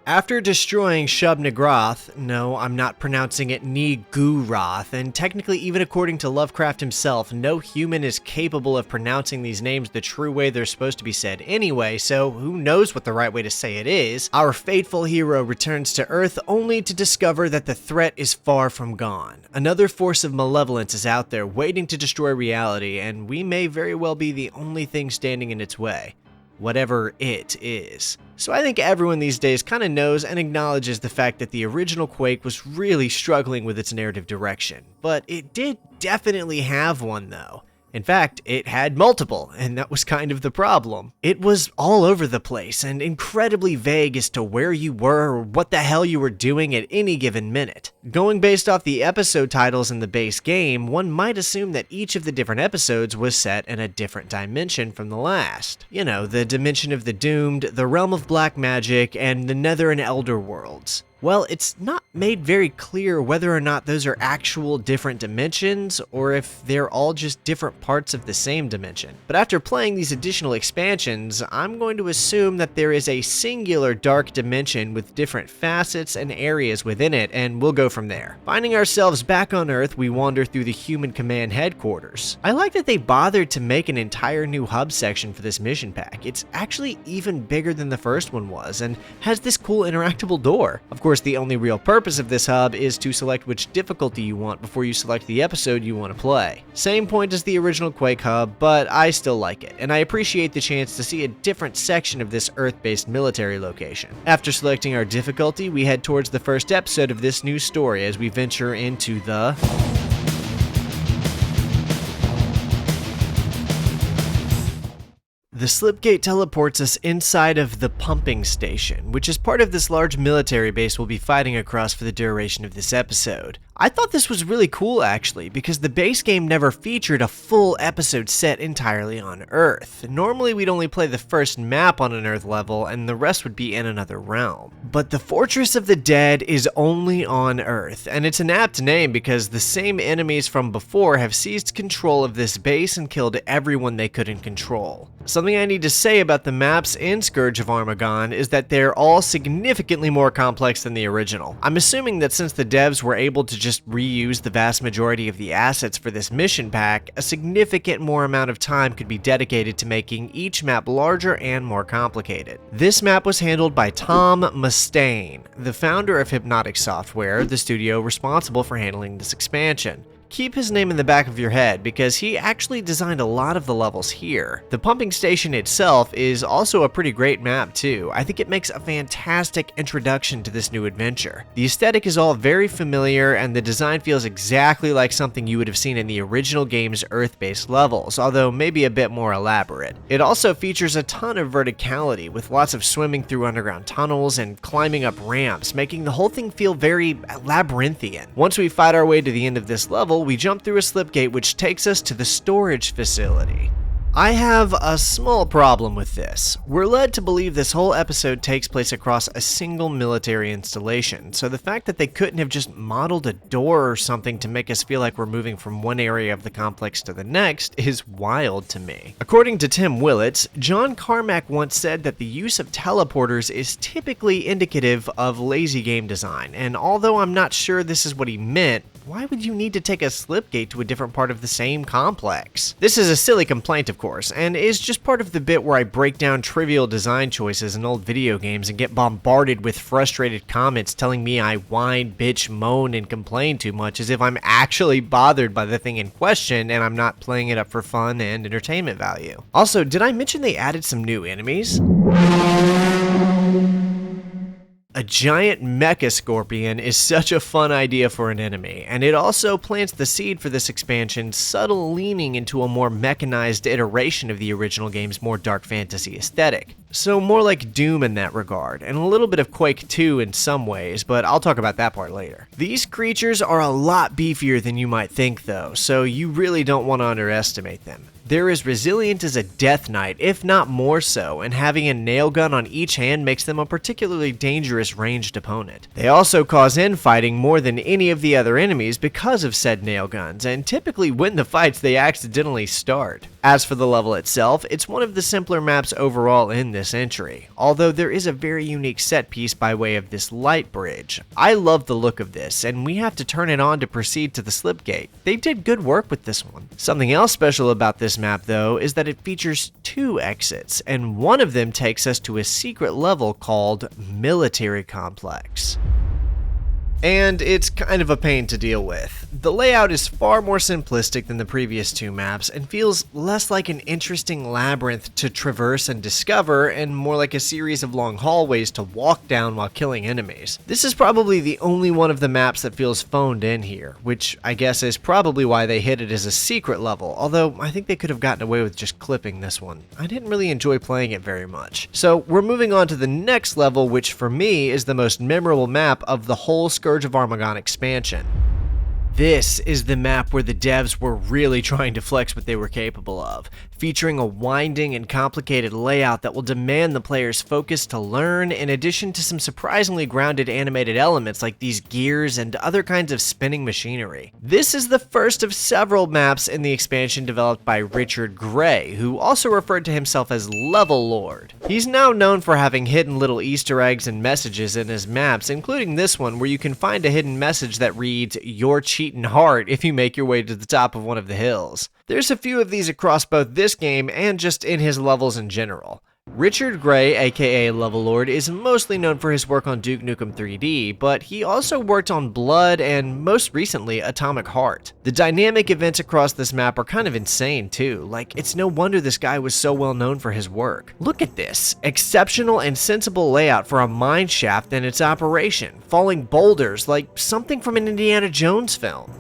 After destroying Shub-Nigroth, no, I'm not pronouncing it Ni-Gu-Roth, and technically even according to Lovecraft himself, no human is capable of pronouncing these names the true way they're supposed to be said anyway, so who knows what the right way to say it is. Our fateful hero returns to Earth only to discover that the threat is far from gone. Another force of malevolence is out there waiting to destroy reality, and we may very well be the only thing standing in its way. Whatever it is. So I think everyone these days kind of knows and acknowledges the fact that the original Quake was really struggling with its narrative direction. But it did definitely have one though. In fact, it had multiple, and that was kind of the problem. It was all over the place and incredibly vague as to where you were or what the hell you were doing at any given minute. Going based off the episode titles in the base game, one might assume that each of the different episodes was set in a different dimension from the last. You know, the Dimension of the Doomed, the Realm of Black Magic, and the Nether and Elder Worlds. Well, it's not made very clear whether or not those are actual different dimensions, or if they're all just different parts of the same dimension. But after playing these additional expansions, I'm going to assume that there is a singular dark dimension with different facets and areas within it, and we'll go from there. Finding ourselves back on Earth, we wander through the Human Command headquarters. I like that they bothered to make an entire new hub section for this mission pack. It's actually even bigger than the first one was, and has this cool interactable door. Of course, course, the only real purpose of this hub is to select which difficulty you want before you select the episode you want to play. Same point as the original Quake hub, but I still like it, and I appreciate the chance to see a different section of this Earth-based military location. After selecting our difficulty, we head towards the first episode of this new story as we venture into the Slipgate teleports us inside of the pumping station, which is part of this large military base we'll be fighting across for the duration of this episode. I thought this was really cool actually, because the base game never featured a full episode set entirely on Earth. Normally we'd only play the first map on an Earth level and the rest would be in another realm. But the Fortress of the Dead is only on Earth, and it's an apt name because the same enemies from before have seized control of this base and killed everyone they couldn't control. Something I need to say about the maps in Scourge of Armagon is that they're all significantly more complex than the original. I'm assuming that since the devs were able to just reuse the vast majority of the assets for this mission pack, a significant more amount of time could be dedicated to making each map larger and more complicated. This map was handled by Tom Mustaine, the founder of Hypnotic Software, the studio responsible for handling this expansion. Keep his name in the back of your head because he actually designed a lot of the levels here. The pumping station itself is also a pretty great map too. I think it makes a fantastic introduction to this new adventure. The aesthetic is all very familiar and the design feels exactly like something you would have seen in the original game's Earth-based levels, although maybe a bit more elaborate. It also features a ton of verticality with lots of swimming through underground tunnels and climbing up ramps, making the whole thing feel very labyrinthian. Once we fight our way to the end of this level, we jump through a slipgate which takes us to the storage facility. I have a small problem with this. We're led to believe this whole episode takes place across a single military installation, so the fact that they couldn't have just modeled a door or something to make us feel like we're moving from one area of the complex to the next is wild to me. According to Tim Willits, John Carmack once said that the use of teleporters is typically indicative of lazy game design, and although I'm not sure this is what he meant, why would you need to take a slipgate to a different part of the same complex? This is a silly complaint, of course, and is just part of the bit where I break down trivial design choices in old video games and get bombarded with frustrated comments telling me I whine, bitch, moan, and complain too much as if I'm actually bothered by the thing in question and I'm not playing it up for fun and entertainment value. Also, did I mention they added some new enemies? A giant mecha scorpion is such a fun idea for an enemy, and it also plants the seed for this expansion's subtle leaning into a more mechanized iteration of the original game's more dark fantasy aesthetic. So more like Doom in that regard, and a little bit of Quake 2 in some ways, but I'll talk about that part later. These creatures are a lot beefier than you might think though, so you really don't want to underestimate them. They're as resilient as a Death Knight, if not more so, and having a nail gun on each hand makes them a particularly dangerous ranged opponent. They also cause infighting more than any of the other enemies because of said nail guns, and typically win the fights they accidentally start. As for the level itself, it's one of the simpler maps overall in this entry, although there is a very unique set piece by way of this light bridge. I love the look of this, and we have to turn it on to proceed to the slipgate. They did good work with this one. Something else special about this map though is that it features two exits, and one of them takes us to a secret level called Military Complex. And it's kind of a pain to deal with. The layout is far more simplistic than the previous two maps and feels less like an interesting labyrinth to traverse and discover and more like a series of long hallways to walk down while killing enemies. This is probably the only one of the maps that feels phoned in here, which I guess is probably why they hid it as a secret level, although I think they could have gotten away with just clipping this one. I didn't really enjoy playing it very much. So we're moving on to the next level, which for me is the most memorable map of the whole Scourge of Armagon expansion. This is the map where the devs were really trying to flex what they were capable of, featuring a winding and complicated layout that will demand the player's focus to learn, in addition to some surprisingly grounded animated elements like these gears and other kinds of spinning machinery. This is the first of several maps in the expansion developed by Richard Gray, who also referred to himself as Level Lord. He's now known for having hidden little Easter eggs and messages in his maps, including this one where you can find a hidden message that reads, "You're cheating hard," if you make your way to the top of one of the hills. There's a few of these across both this game and just in his levels in general. Richard Gray, aka Levelord, is mostly known for his work on Duke Nukem 3D, but he also worked on Blood and, most recently, Atomic Heart. The dynamic events across this map are kind of insane too, like it's no wonder this guy was so well known for his work. Look at this, exceptional and sensible layout for a mine shaft and its operation, falling boulders like something from an Indiana Jones film.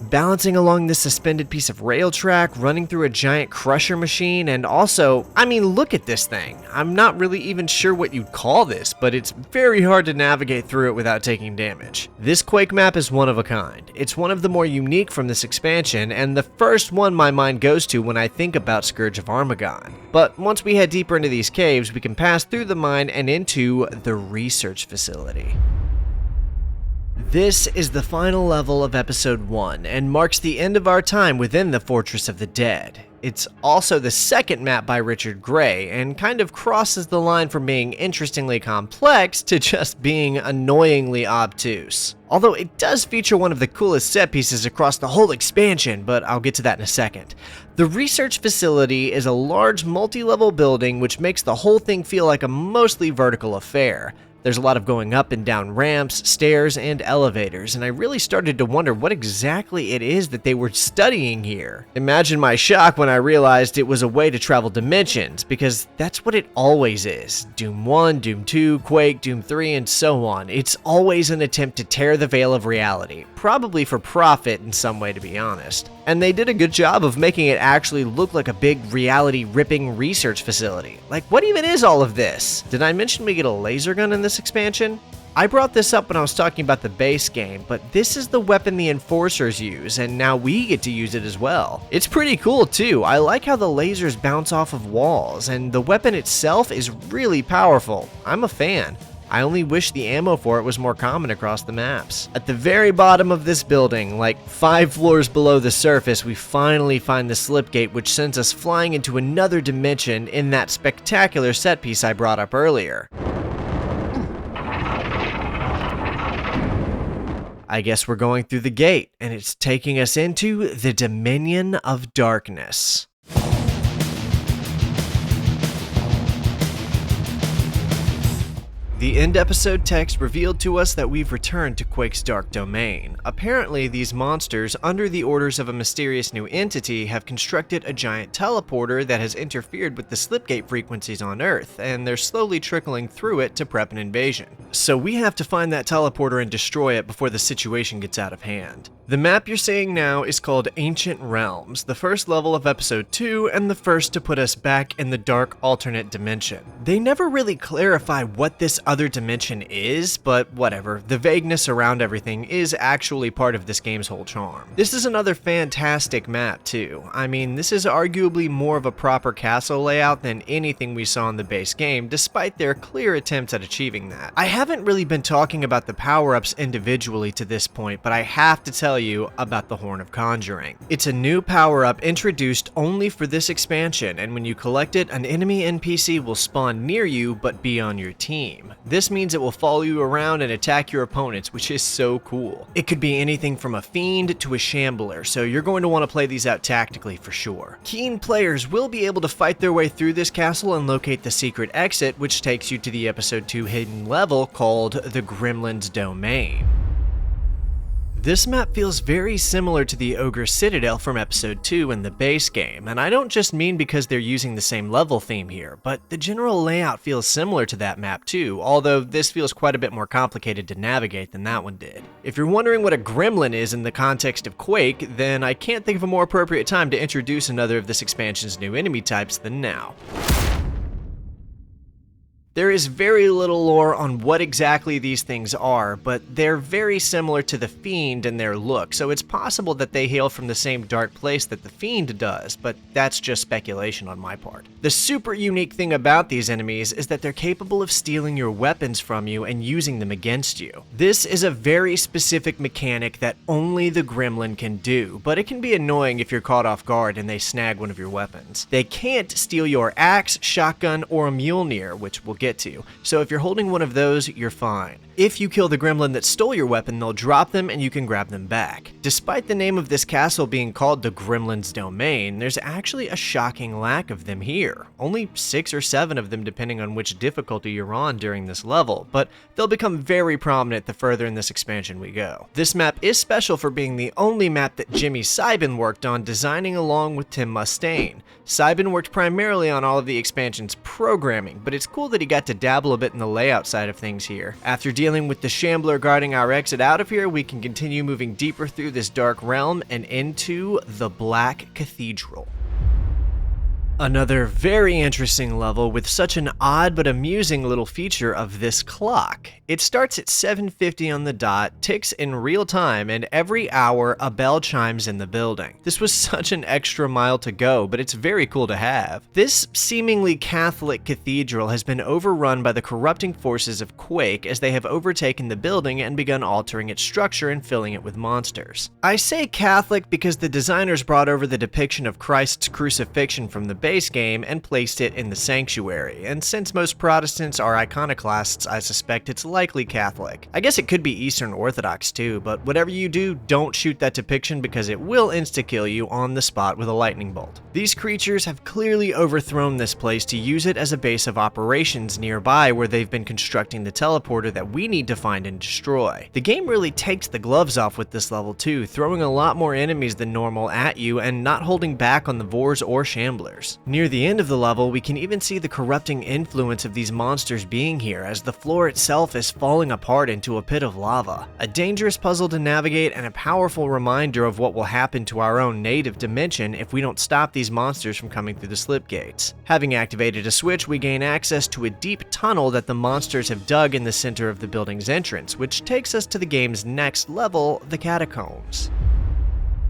Balancing along this suspended piece of rail track, running through a giant crusher machine, and also, I mean, look at this thing. I'm not really even sure what you'd call this, but it's very hard to navigate through it without taking damage. This Quake map is one of a kind. It's one of the more unique from this expansion, and the first one my mind goes to when I think about Scourge of Armagon. But once we head deeper into these caves, we can pass through the mine and into the research facility. This is the final level of Episode 1, and marks the end of our time within the Fortress of the Dead. It's also the second map by Richard Gray, and kind of crosses the line from being interestingly complex to just being annoyingly obtuse. Although it does feature one of the coolest set pieces across the whole expansion, but I'll get to that in a second. The research facility is a large multi-level building which makes the whole thing feel like a mostly vertical affair. There's a lot of going up and down ramps, stairs, and elevators, and I really started to wonder what exactly it is that they were studying here. Imagine my shock when I realized it was a way to travel dimensions, because that's what it always is. Doom 1, Doom 2, Quake, Doom 3, and so on. It's always an attempt to tear the veil of reality, probably for profit in some way, to be honest. And they did a good job of making it actually look like a big reality-ripping research facility. Like, what even is all of this? Did I mention we get a laser gun in this expansion? I brought this up when I was talking about the base game, but this is the weapon the Enforcers use, and now we get to use it as well. It's pretty cool too. I like how the lasers bounce off of walls, and the weapon itself is really powerful. I'm a fan. I only wish the ammo for it was more common across the maps. At the very bottom of this building, like 5 floors below the surface, we finally find the slipgate, which sends us flying into another dimension in that spectacular set piece I brought up earlier. I guess we're going through the gate, and it's taking us into the Dominion of Darkness. The end episode text revealed to us that we've returned to Quake's dark domain. Apparently, these monsters, under the orders of a mysterious new entity, have constructed a giant teleporter that has interfered with the slipgate frequencies on Earth, and they're slowly trickling through it to prep an invasion. So we have to find that teleporter and destroy it before the situation gets out of hand. The map you're seeing now is called Ancient Realms, the first level of Episode 2, and the first to put us back in the dark alternate dimension. They never really clarify what this other dimension is, but whatever, the vagueness around everything is actually part of this game's whole charm. This is another fantastic map too. I mean, this is arguably more of a proper castle layout than anything we saw in the base game, despite their clear attempts at achieving that. I haven't really been talking about the power-ups individually to this point, but I have to tell you about the Horn of Conjuring. It's a new power-up introduced only for this expansion, and when you collect it, an enemy NPC will spawn near you but be on your team. This means it will follow you around and attack your opponents, which is so cool. It could be anything from a fiend to a shambler, so you're going to want to play these out tactically for sure. Keen players will be able to fight their way through this castle and locate the secret exit, which takes you to the Episode 2 hidden level called the Gremlin's Domain. This map feels very similar to the Ogre Citadel from Episode 2 in the base game, and I don't just mean because they're using the same level theme here, but the general layout feels similar to that map too, although this feels quite a bit more complicated to navigate than that one did. If you're wondering what a gremlin is in the context of Quake, then I can't think of a more appropriate time to introduce another of this expansion's new enemy types than now. There is very little lore on what exactly these things are, but they're very similar to the Fiend in their look, so it's possible that they hail from the same dark place that the Fiend does, but that's just speculation on my part. The super unique thing about these enemies is that they're capable of stealing your weapons from you and using them against you. This is a very specific mechanic that only the Gremlin can do, but it can be annoying if you're caught off guard and they snag one of your weapons. They can't steal your axe, shotgun, or a Mjolnir, which we'll get get to, so if you're holding one of those, you're fine. If you kill the gremlin that stole your weapon, they'll drop them and you can grab them back. Despite the name of this castle being called the Gremlin's Domain, there's actually a shocking lack of them here. Only 6 or 7 of them depending on which difficulty you're on during this level, but they'll become very prominent the further in this expansion we go. This map is special for being the only map that Jimmy Sybin worked on designing along with Tim Mustaine. Sybin worked primarily on all of the expansion's programming, but it's cool that he got to dabble a bit in the layout side of things here. After dealing with the Shambler guarding our exit out of here, we can continue moving deeper through this dark realm and into the Black Cathedral. Another very interesting level with such an odd but amusing little feature of this clock. It starts at 7:50 on the dot, ticks in real time, and every hour a bell chimes in the building. This was such an extra mile to go, but it's very cool to have. This seemingly Catholic cathedral has been overrun by the corrupting forces of Quake as they have overtaken the building and begun altering its structure and filling it with monsters. I say Catholic because the designers brought over the depiction of Christ's crucifixion from the base game and placed it in the sanctuary, and since most Protestants are iconoclasts, I suspect it's likely Catholic. I guess it could be Eastern Orthodox too, but whatever you do, don't shoot that depiction because it will insta-kill you on the spot with a lightning bolt. These creatures have clearly overthrown this place to use it as a base of operations nearby where they've been constructing the teleporter that we need to find and destroy. The game really takes the gloves off with this level too, throwing a lot more enemies than normal at you and not holding back on the Vors or Shamblers. Near the end of the level, we can even see the corrupting influence of these monsters being here as the floor itself is falling apart into a pit of lava. A dangerous puzzle to navigate and a powerful reminder of what will happen to our own native dimension if we don't stop these monsters from coming through the slip gates. Having activated a switch, we gain access to a deep tunnel that the monsters have dug in the center of the building's entrance, which takes us to the game's next level, the Catacombs.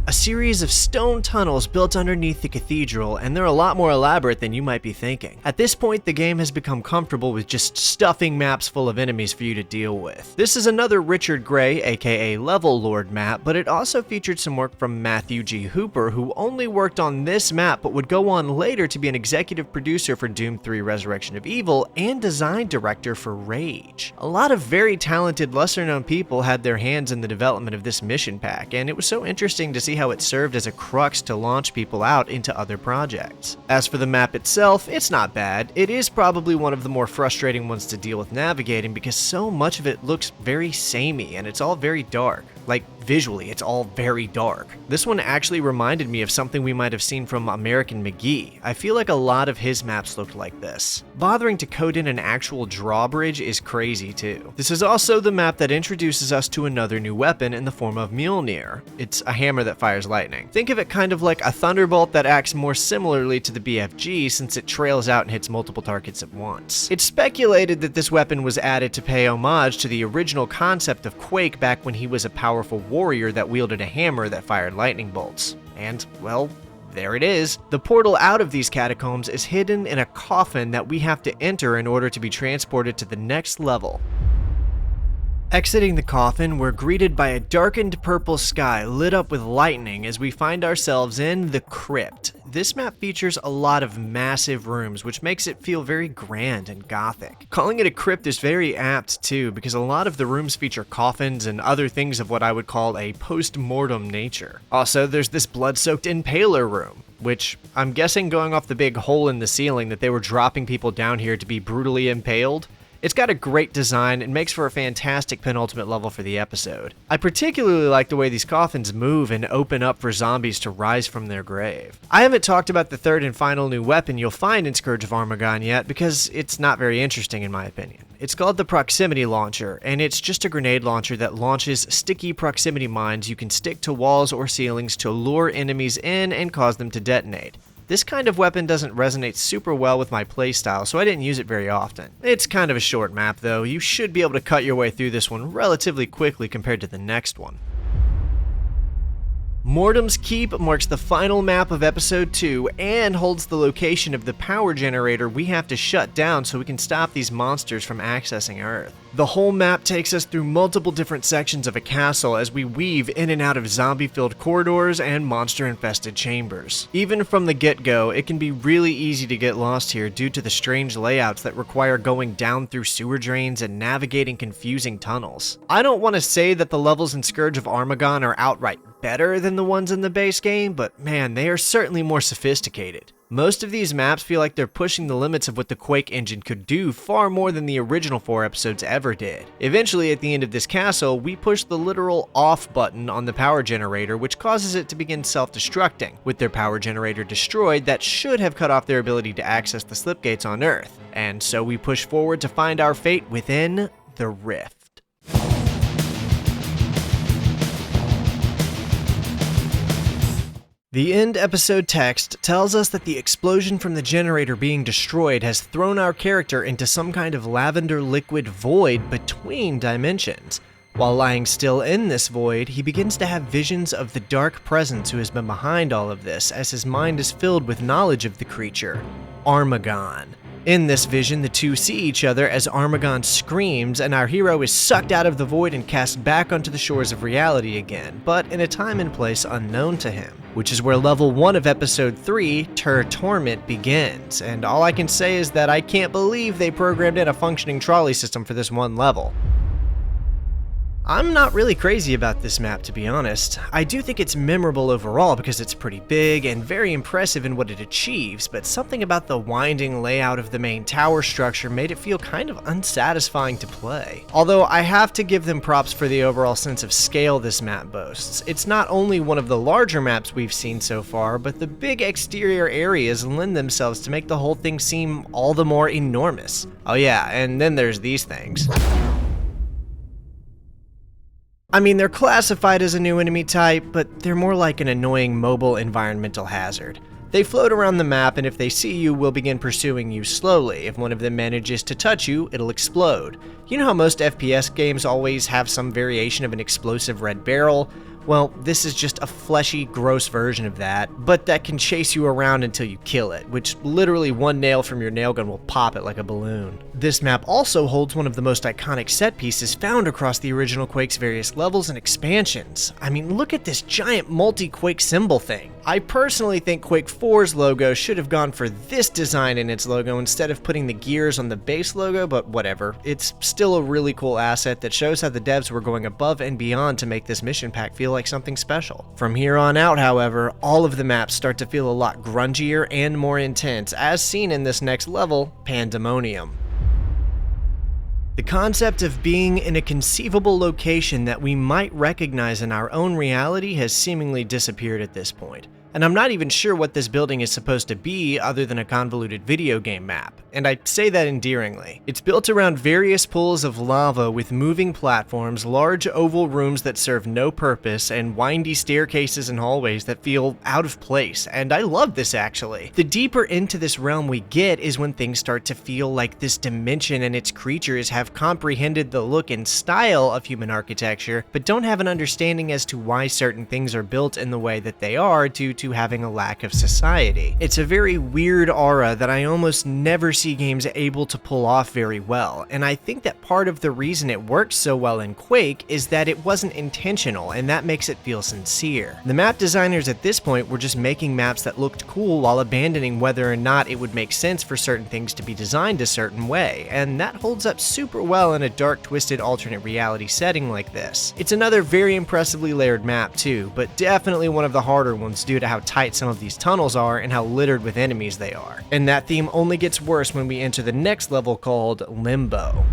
A series of stone tunnels built underneath the cathedral, and they're a lot more elaborate than you might be thinking. At this point, the game has become comfortable with just stuffing maps full of enemies for you to deal with. This is another Richard Gray, aka Level Lord map, but it also featured some work from Matthew G. Hooper, who only worked on this map but would go on later to be an executive producer for Doom 3 Resurrection of Evil and design director for Rage. A lot of very talented, lesser-known people had their hands in the development of this mission pack, and it was so interesting to see how it served as a crux to launch people out into other projects. As for the map itself, it's not bad. It is probably one of the more frustrating ones to deal with navigating because so much of it looks very samey and it's all very dark. Like, visually, it's all very dark. This one actually reminded me of something we might have seen from American McGee. I feel like a lot of his maps looked like this. Bothering to code in an actual drawbridge is crazy too. This is also the map that introduces us to another new weapon in the form of Mjolnir. It's a hammer that fires lightning. Think of it kind of like a thunderbolt that acts more similarly to the BFG since it trails out and hits multiple targets at once. It's speculated that this weapon was added to pay homage to the original concept of Quake back when he was a powerful warrior that wielded a hammer that fired lightning bolts. And, well, there it is. The portal out of these catacombs is hidden in a coffin that we have to enter in order to be transported to the next level. Exiting the coffin, we're greeted by a darkened purple sky lit up with lightning as we find ourselves in the Crypt. This map features a lot of massive rooms, which makes it feel very grand and gothic. Calling it a crypt is very apt too, because a lot of the rooms feature coffins and other things of what I would call a post-mortem nature. Also, there's this blood-soaked impaler room, which I'm guessing going off the big hole in the ceiling that they were dropping people down here to be brutally impaled. It's got a great design and makes for a fantastic penultimate level for the episode. I particularly like the way these coffins move and open up for zombies to rise from their grave. I haven't talked about the third and final new weapon you'll find in Scourge of Armagon yet because it's not very interesting in my opinion. It's called the Proximity Launcher, and it's just a grenade launcher that launches sticky proximity mines you can stick to walls or ceilings to lure enemies in and cause them to detonate. This kind of weapon doesn't resonate super well with my playstyle, so I didn't use it very often. It's kind of a short map though. You should be able to cut your way through this one relatively quickly compared to the next one. Mortem's Keep marks the final map of Episode 2 and holds the location of the power generator we have to shut down so we can stop these monsters from accessing Earth. The whole map takes us through multiple different sections of a castle as we weave in and out of zombie-filled corridors and monster-infested chambers. Even from the get-go, it can be really easy to get lost here due to the strange layouts that require going down through sewer drains and navigating confusing tunnels. I don't want to say that the levels in Scourge of Armagon are outright better than the ones in the base game, but man, they are certainly more sophisticated. Most of these maps feel like they're pushing the limits of what the Quake engine could do far more than the original 4 episodes ever did. Eventually, at the end of this castle, we push the literal off button on the power generator, which causes it to begin self-destructing. With their power generator destroyed, that should have cut off their ability to access the slipgates on Earth. And so we push forward to find our fate within the Rift. The end episode text tells us that the explosion from the generator being destroyed has thrown our character into some kind of lavender liquid void between dimensions. While lying still in this void, he begins to have visions of the dark presence who has been behind all of this as his mind is filled with knowledge of the creature, Armagon. In this vision, the two see each other as Armagon screams and our hero is sucked out of the void and cast back onto the shores of reality again, but in a time and place unknown to him, which is where level 1 of episode 3, Ter Torment, begins, and all I can say is that I can't believe they programmed in a functioning trolley system for this one level. I'm not really crazy about this map, to be honest. I do think it's memorable overall because it's pretty big and very impressive in what it achieves, but something about the winding layout of the main tower structure made it feel kind of unsatisfying to play. Although I have to give them props for the overall sense of scale this map boasts. It's not only one of the larger maps we've seen so far, but the big exterior areas lend themselves to make the whole thing seem all the more enormous. Oh yeah, and then there's these things. I mean, they're classified as a new enemy type, but they're more like an annoying mobile environmental hazard. They float around the map, and if they see you, will begin pursuing you slowly. If one of them manages to touch you, it'll explode. You know how most FPS games always have some variation of an explosive red barrel? Well, this is just a fleshy, gross version of that, but that can chase you around until you kill it, which literally one nail from your nail gun will pop it like a balloon. This map also holds one of the most iconic set pieces found across the original Quake's various levels and expansions. I mean, look at this giant multi-Quake symbol thing. I personally think Quake 4's logo should have gone for this design in its logo instead of putting the gears on the base logo, but whatever. It's still a really cool asset that shows how the devs were going above and beyond to make this mission pack feel like something special. From here on out, however, all of the maps start to feel a lot grungier and more intense, as seen in this next level, Pandemonium. The concept of being in a conceivable location that we might recognize in our own reality has seemingly disappeared at this point. And I'm not even sure what this building is supposed to be other than a convoluted video game map, and I say that endearingly. It's built around various pools of lava with moving platforms, large oval rooms that serve no purpose, and windy staircases and hallways that feel out of place, and I love this actually. The deeper into this realm we get is when things start to feel like this dimension and its creatures have comprehended the look and style of human architecture, but don't have an understanding as to why certain things are built in the way that they are due to having a lack of society. It's a very weird aura that I almost never see games able to pull off very well, and I think that part of the reason it works so well in Quake is that it wasn't intentional, and that makes it feel sincere. The map designers at this point were just making maps that looked cool while abandoning whether or not it would make sense for certain things to be designed a certain way, and that holds up super well in a dark, twisted alternate reality setting like this. It's another very impressively layered map too, but definitely one of the harder ones due to how tight some of these tunnels are and how littered with enemies they are. And that theme only gets worse when we enter the next level called Limbo.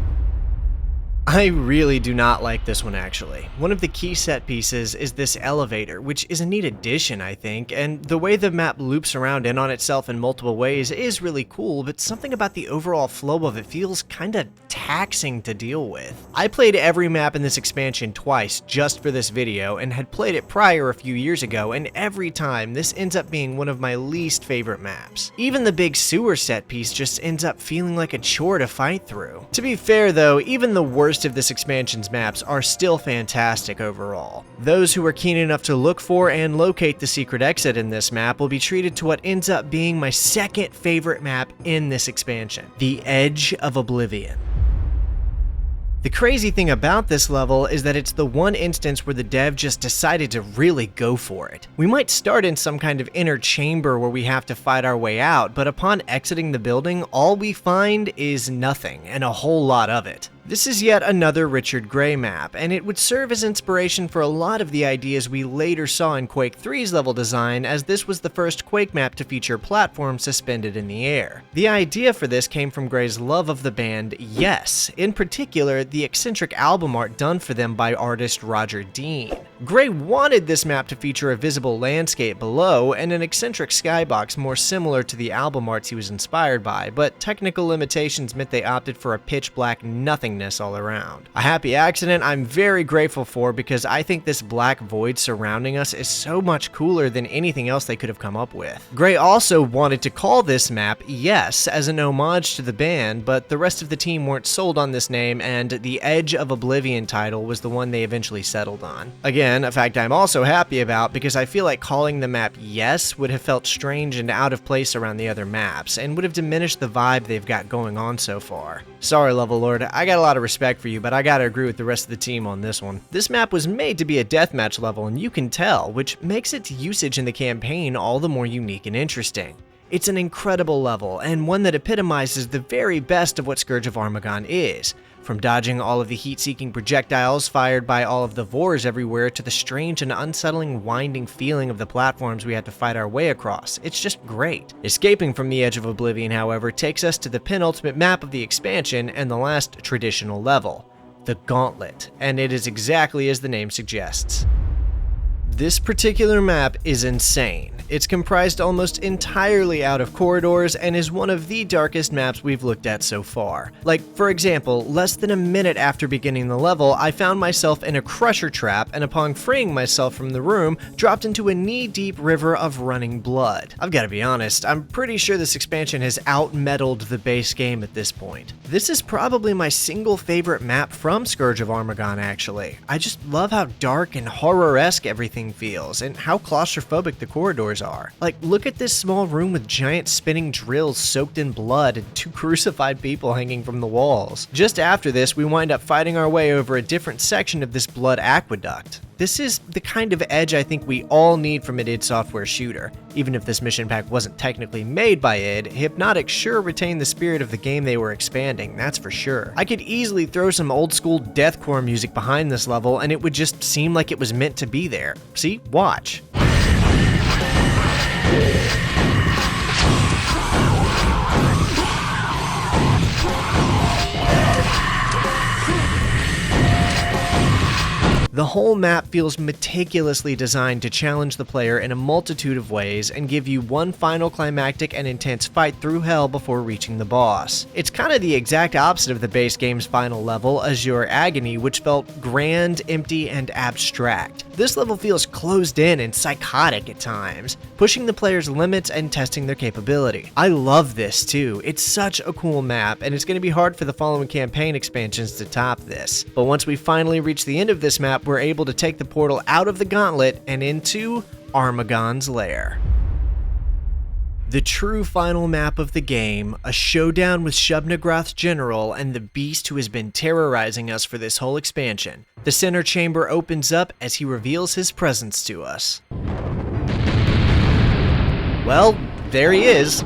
I really do not like this one actually. One of the key set pieces is this elevator, which is a neat addition I think, and the way the map loops around in on itself in multiple ways is really cool, but something about the overall flow of it feels kinda taxing to deal with. I played every map in this expansion twice just for this video and had played it prior a few years ago, and every time this ends up being one of my least favorite maps. Even the big sewer set piece just ends up feeling like a chore to fight through. To be fair though, even the worst first of this expansion's maps are still fantastic overall. Those who are keen enough to look for and locate the secret exit in this map will be treated to what ends up being my second favorite map in this expansion, the Edge of Oblivion. The crazy thing about this level is that it's the one instance where the dev just decided to really go for it. We might start in some kind of inner chamber where we have to fight our way out, but upon exiting the building, all we find is nothing, and a whole lot of it. This is yet another Richard Gray map, and it would serve as inspiration for a lot of the ideas we later saw in Quake 3's level design, as this was the first Quake map to feature platforms suspended in the air. The idea for this came from Gray's love of the band Yes, in particular the eccentric album art done for them by artist Roger Dean. Gray wanted this map to feature a visible landscape below and an eccentric skybox more similar to the album arts he was inspired by, but technical limitations meant they opted for a pitch black nothingness all around. A happy accident I'm very grateful for, because I think this black void surrounding us is so much cooler than anything else they could have come up with. Gray also wanted to call this map Yes as an homage to the band, but the rest of the team weren't sold on this name, and the Edge of Oblivion title was the one they eventually settled on. Again, a fact I'm also happy about, because I feel like calling the map Yes would have felt strange and out of place around the other maps, and would have diminished the vibe they've got going on so far. Sorry, Level Lord, I got a lot of respect for you, but I gotta agree with the rest of the team on this one. This map was made to be a deathmatch level, and you can tell, which makes its usage in the campaign all the more unique and interesting. It's an incredible level, and one that epitomizes the very best of what Scourge of Armagon is. From dodging all of the heat-seeking projectiles fired by all of the Vors everywhere to the strange and unsettling winding feeling of the platforms we had to fight our way across. It's just great. Escaping from the Edge of Oblivion, however, takes us to the penultimate map of the expansion and the last traditional level, the Gauntlet, and it is exactly as the name suggests. This particular map is insane. It's comprised almost entirely out of corridors and is one of the darkest maps we've looked at so far. Like, for example, less than a minute after beginning the level, I found myself in a crusher trap, and upon freeing myself from the room, dropped into a knee-deep river of running blood. I've gotta be honest, I'm pretty sure this expansion has out-metaled the base game at this point. This is probably my single favorite map from Scourge of Armagon, actually. I just love how dark and horror-esque everything feels, and how claustrophobic the corridors are. Like, look at this small room with giant spinning drills soaked in blood and 2 crucified people hanging from the walls. Just after this, we wind up fighting our way over a different section of this blood aqueduct. This is the kind of edge I think we all need from an id Software shooter. Even if this mission pack wasn't technically made by id, Hypnotic sure retained the spirit of the game they were expanding, that's for sure. I could easily throw some old school deathcore music behind this level and it would just seem like it was meant to be there. See? Watch. The whole map feels meticulously designed to challenge the player in a multitude of ways and give you one final climactic and intense fight through hell before reaching the boss. It's kind of the exact opposite of the base game's final level, Azure Agony, which felt grand, empty, and abstract. This level feels closed in and psychotic at times, pushing the player's limits and testing their capability. I love this too. It's such a cool map, and it's going to be hard for the following campaign expansions to top this. But once we finally reach the end of this map, we're able to take the portal out of the Gauntlet and into Armagon's lair. The true final map of the game, a showdown with Shub-Nigroth's general and the beast who has been terrorizing us for this whole expansion. The center chamber opens up as he reveals his presence to us. Well, there he is.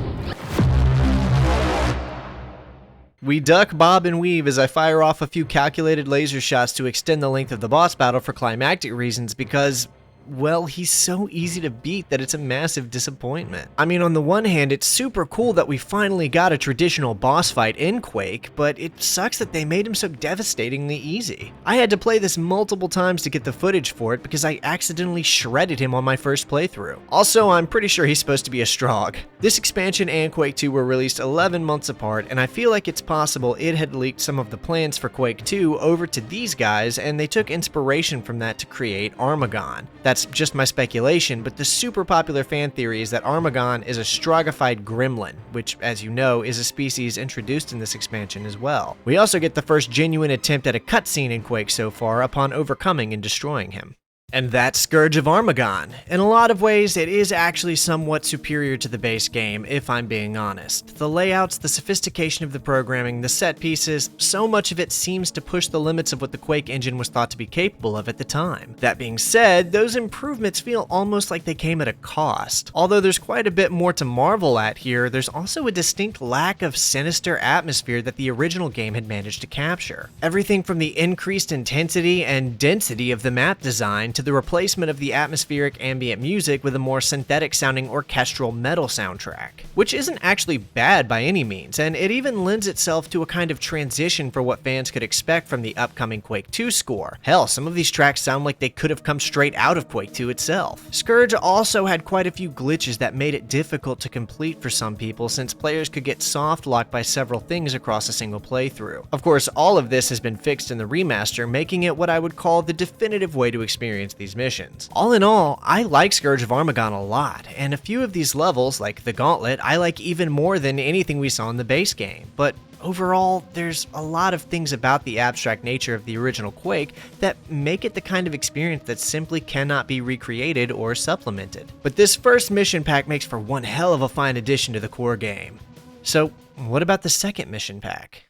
We duck, bob, and weave as I fire off a few calculated laser shots to extend the length of the boss battle for climactic reasons because, well, he's so easy to beat that it's a massive disappointment. I mean, on the one hand, it's super cool that we finally got a traditional boss fight in Quake, but it sucks that they made him so devastatingly easy. I had to play this multiple times to get the footage for it because I accidentally shredded him on my first playthrough. Also, I'm pretty sure he's supposed to be a Strogg. This expansion and Quake 2 were released 11 months apart, and I feel like it's possible it had leaked some of the plans for Quake 2 over to these guys, and they took inspiration from that to create Armagon. That's that's just my speculation, but the super popular fan theory is that Armagon is a strogified gremlin, which, as you know, is a species introduced in this expansion as well. We also get the first genuine attempt at a cutscene in Quake so far upon overcoming and destroying him. And that's Scourge of Armagon. In a lot of ways, it is actually somewhat superior to the base game, if I'm being honest. The layouts, the sophistication of the programming, the set pieces, so much of it seems to push the limits of what the Quake engine was thought to be capable of at the time. That being said, those improvements feel almost like they came at a cost. Although there's quite a bit more to marvel at here, there's also a distinct lack of sinister atmosphere that the original game had managed to capture. Everything from the increased intensity and density of the map design to the replacement of the atmospheric ambient music with a more synthetic sounding orchestral metal soundtrack, which isn't actually bad by any means, and it even lends itself to a kind of transition for what fans could expect from the upcoming Quake 2 score. Hell, some of these tracks sound like they could have come straight out of Quake 2 itself. Scourge also had quite a few glitches that made it difficult to complete for some people, since players could get soft locked by several things across a single playthrough. Of course, all of this has been fixed in the remaster, making it what I would call the definitive way to experience these missions. All in all, I like Scourge of Armagon a lot, and a few of these levels, like the Gauntlet, I like even more than anything we saw in the base game. But overall, there's a lot of things about the abstract nature of the original Quake that make it the kind of experience that simply cannot be recreated or supplemented. But this first mission pack makes for one hell of a fine addition to the core game. So, what about the second mission pack?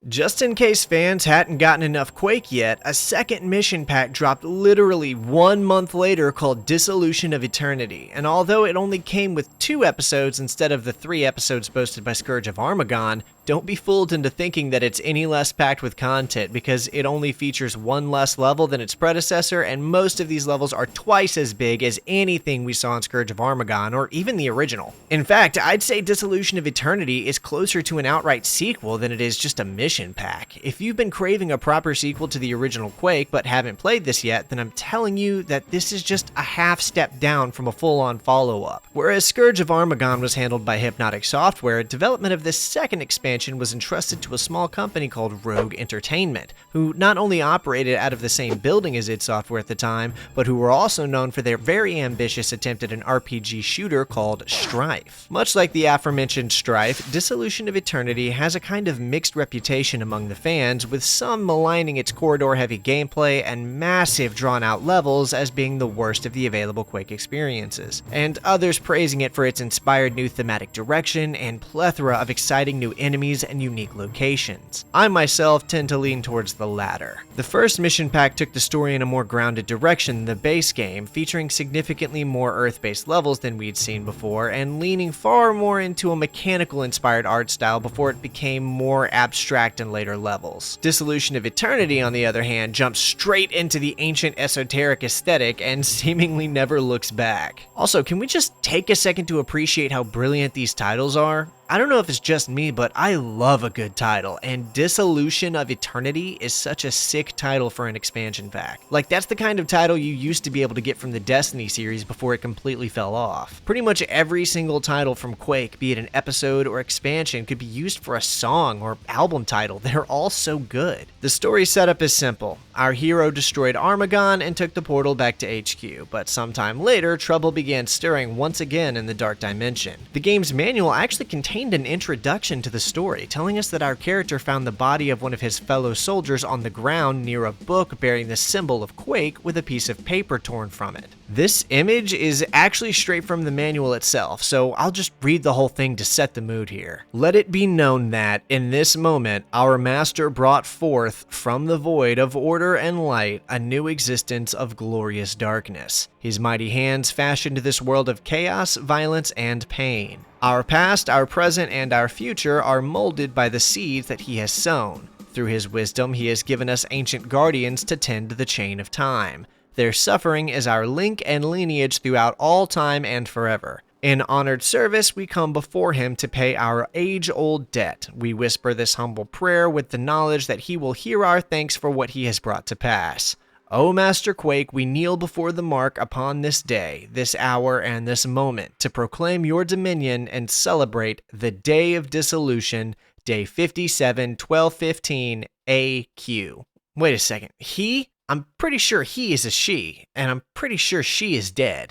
Just in case fans hadn't gotten enough Quake yet, a second mission pack dropped literally 1 month later called Dissolution of Eternity, and although it only came with 2 episodes instead of the 3 episodes boasted by Scourge of Armagon, don't be fooled into thinking that it's any less packed with content, because it only features 1 less level than its predecessor, and most of these levels are twice as big as anything we saw in Scourge of Armagon, or even the original. In fact, I'd say Dissolution of Eternity is closer to an outright sequel than it is just a mission pack. If you've been craving a proper sequel to the original Quake but haven't played this yet, then I'm telling you that this is just a half step down from a full-on follow-up. Whereas Scourge of Armagon was handled by Hypnotic Software, development of this second expansion was entrusted to a small company called Rogue Entertainment, who not only operated out of the same building as idSoftware at the time, but who were also known for their very ambitious attempt at an RPG shooter called Strife. Much like the aforementioned Strife, Dissolution of Eternity has a kind of mixed reputation among the fans, with some maligning its corridor-heavy gameplay and massive drawn-out levels as being the worst of the available Quake experiences, and others praising it for its inspired new thematic direction and plethora of exciting new enemies and unique locations. I myself tend to lean towards the latter. The first mission pack took the story in a more grounded direction than the base game, featuring significantly more Earth-based levels than we'd seen before, and leaning far more into a mechanical-inspired art style before it became more abstract in later levels. Dissolution of Eternity, on the other hand, jumps straight into the ancient esoteric aesthetic and seemingly never looks back. Also, can we just take a second to appreciate how brilliant these titles are? I don't know if it's just me, but I love a good title, and Dissolution of Eternity is such a sick title for an expansion pack. Like, that's the kind of title you used to be able to get from the Destiny series before it completely fell off. Pretty much every single title from Quake, be it an episode or expansion, could be used for a song or album title. They're all so good. The story setup is simple. Our hero destroyed Armagon and took the portal back to HQ, but sometime later, trouble began stirring once again in the Dark Dimension. The game's manual actually contained an introduction to the story, telling us that our character found the body of one of his fellow soldiers on the ground near a book bearing the symbol of Quake with a piece of paper torn from it. This image is actually straight from the manual itself, so I'll just read the whole thing to set the mood here. Let it be known that, in this moment, our master brought forth from the void of order and light a new existence of glorious darkness. His mighty hands fashioned this world of chaos, violence, and pain. Our past, our present, and our future are molded by the seeds that he has sown. Through his wisdom, he has given us ancient guardians to tend the chain of time. Their suffering is our link and lineage throughout all time and forever. In honored service, we come before him to pay our age-old debt. We whisper this humble prayer with the knowledge that he will hear our thanks for what he has brought to pass. O Master Quake, we kneel before the mark upon this day, this hour, and this moment, to proclaim your dominion and celebrate the Day of Dissolution, day 57, 1215, AQ. Wait a second, he? I'm pretty sure he is a she, and I'm pretty sure she is dead.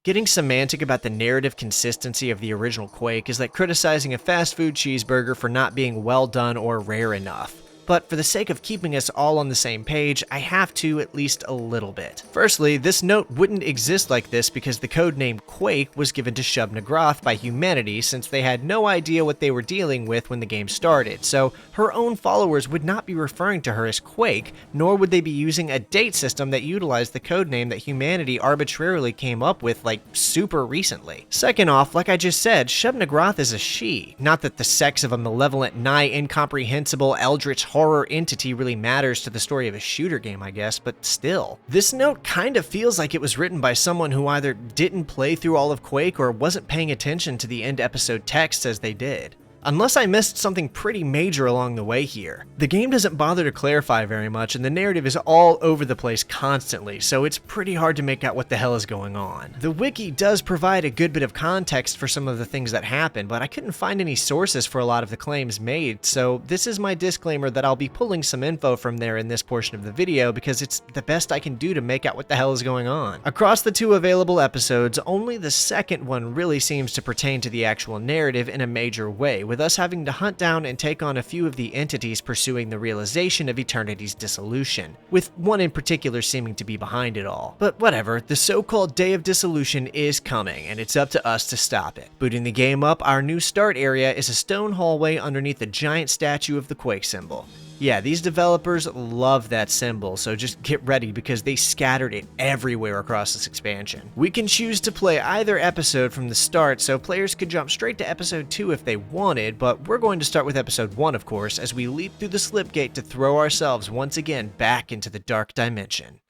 Getting semantic about the narrative consistency of the original Quake is like criticizing a fast food cheeseburger for not being well done or rare enough. But for the sake of keeping us all on the same page, I have to at least a little bit. Firstly, this note wouldn't exist like this because the codename Quake was given to Shub-Nigroth by humanity since they had no idea what they were dealing with when the game started, so her own followers would not be referring to her as Quake, nor would they be using a date system that utilized the codename that humanity arbitrarily came up with like super recently. Second off, like I just said, Shub-Nigroth is a she, not that the sex of a malevolent, nigh incomprehensible eldritch horror entity really matters to the story of a shooter game, I guess, but still. This note kind of feels like it was written by someone who either didn't play through all of Quake or wasn't paying attention to the end episode text as they did. Unless I missed something pretty major along the way here. The game doesn't bother to clarify very much, and the narrative is all over the place constantly, so it's pretty hard to make out what the hell is going on. The wiki does provide a good bit of context for some of the things that happen, but I couldn't find any sources for a lot of the claims made, so this is my disclaimer that I'll be pulling some info from there in this portion of the video because it's the best I can do to make out what the hell is going on. Across the two available episodes, only the second one really seems to pertain to the actual narrative in a major way, with us having to hunt down and take on a few of the entities pursuing the realization of Eternity's dissolution, with one in particular seeming to be behind it all. But whatever, the so-called Day of Dissolution is coming, and it's up to us to stop it. Booting the game up, our new start area is a stone hallway underneath the giant statue of the Quake symbol. Yeah, these developers love that symbol, so just get ready because they scattered it everywhere across this expansion. We can choose to play either episode from the start, so players could jump straight to episode 2 if they wanted, but we're going to start with episode 1, of course, as we leap through the slipgate to throw ourselves once again back into the dark dimension.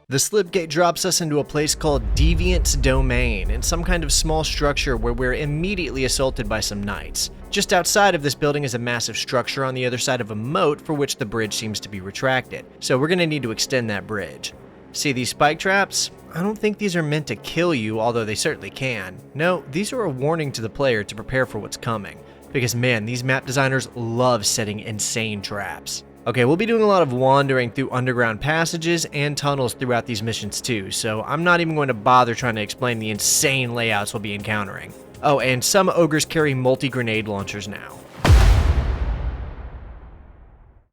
The slipgate drops us into a place called Deviant's Domain, in some kind of small structure where we're immediately assaulted by some knights. Just outside of this building is a massive structure on the other side of a moat for which the bridge seems to be retracted, so we're going to need to extend that bridge. See these spike traps? I don't think these are meant to kill you, although they certainly can. No, these are a warning to the player to prepare for what's coming, because man, these map designers love setting insane traps. Okay, we'll be doing a lot of wandering through underground passages and tunnels throughout these missions too, so I'm not even going to bother trying to explain the insane layouts we'll be encountering. Oh, and some ogres carry multi-grenade launchers now.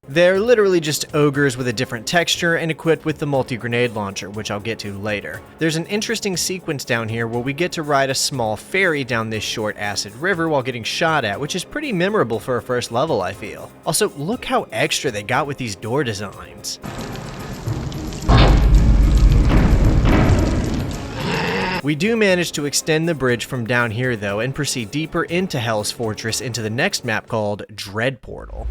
They're literally just ogres with a different texture and equipped with the multi-grenade launcher, which I'll get to later. There's an interesting sequence down here where we get to ride a small ferry down this short acid river while getting shot at, which is pretty memorable for a first level, I feel. Also, look how extra they got with these door designs. We do manage to extend the bridge from down here though and proceed deeper into Hell's Fortress into the next map called Dread Portal.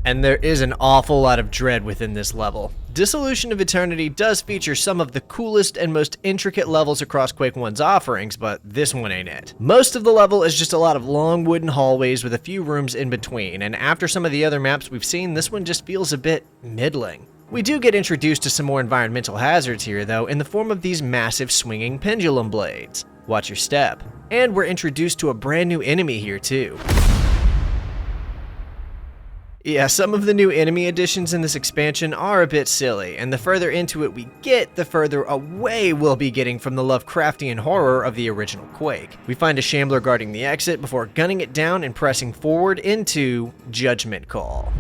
And there is an awful lot of dread within this level. Dissolution of Eternity does feature some of the coolest and most intricate levels across Quake 1's offerings, but this one ain't it. Most of the level is just a lot of long wooden hallways with a few rooms in between, and after some of the other maps we've seen, this one just feels a bit middling. We do get introduced to some more environmental hazards here though, in the form of these massive swinging pendulum blades. Watch your step. And we're introduced to a brand new enemy here too. Yeah, some of the new enemy additions in this expansion are a bit silly, and the further into it we get, the further away we'll be getting from the Lovecraftian horror of the original Quake. We find a shambler guarding the exit before gunning it down and pressing forward into Judgment Call.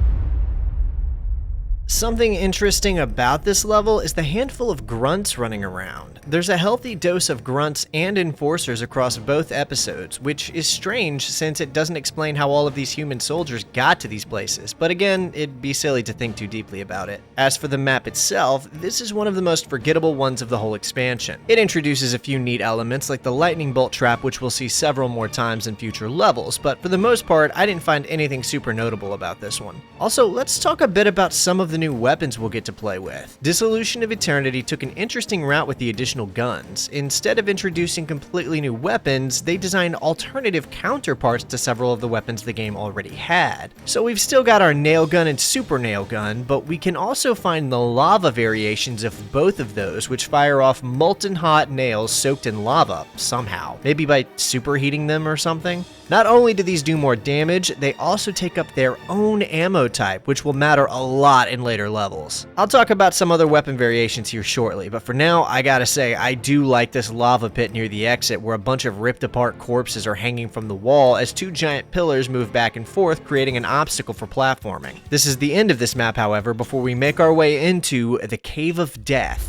Something interesting about this level is the handful of grunts running around. There's a healthy dose of grunts and enforcers across both episodes, which is strange since it doesn't explain how all of these human soldiers got to these places, but again, it'd be silly to think too deeply about it. As for the map itself, this is one of the most forgettable ones of the whole expansion. It introduces a few neat elements like the lightning bolt trap, which we'll see several more times in future levels, but for the most part, I didn't find anything super notable about this one. Also, let's talk a bit about some of the new weapons we'll get to play with. Dissolution of Eternity took an interesting route with the additional guns. Instead of introducing completely new weapons, they designed alternative counterparts to several of the weapons the game already had. So we've still got our nail gun and super nail gun, but we can also find the lava variations of both of those, which fire off molten hot nails soaked in lava somehow. Maybe by superheating them or something? Not only do these do more damage, they also take up their own ammo type, which will matter a lot in later levels. I'll talk about some other weapon variations here shortly, but for now, I gotta say, I do like this lava pit near the exit where a bunch of ripped apart corpses are hanging from the wall as two giant pillars move back and forth, creating an obstacle for platforming. This is the end of this map, however, before we make our way into the Cave of Death.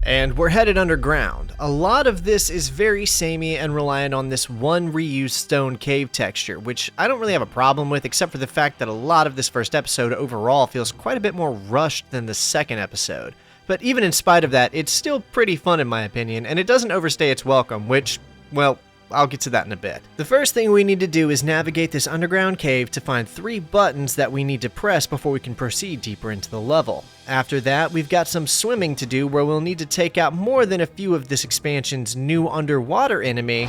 And we're headed underground. A lot of this is very samey and reliant on this one reused stone cave texture, which I don't really have a problem with, except for the fact that a lot of this first episode overall feels quite a bit more rushed than the second episode. But even in spite of that, it's still pretty fun in my opinion, and it doesn't overstay its welcome, which, well, I'll get to that in a bit. The first thing we need to do is navigate this underground cave to find 3 buttons that we need to press before we can proceed deeper into the level. After that, we've got some swimming to do where we'll need to take out more than a few of this expansion's new underwater enemy.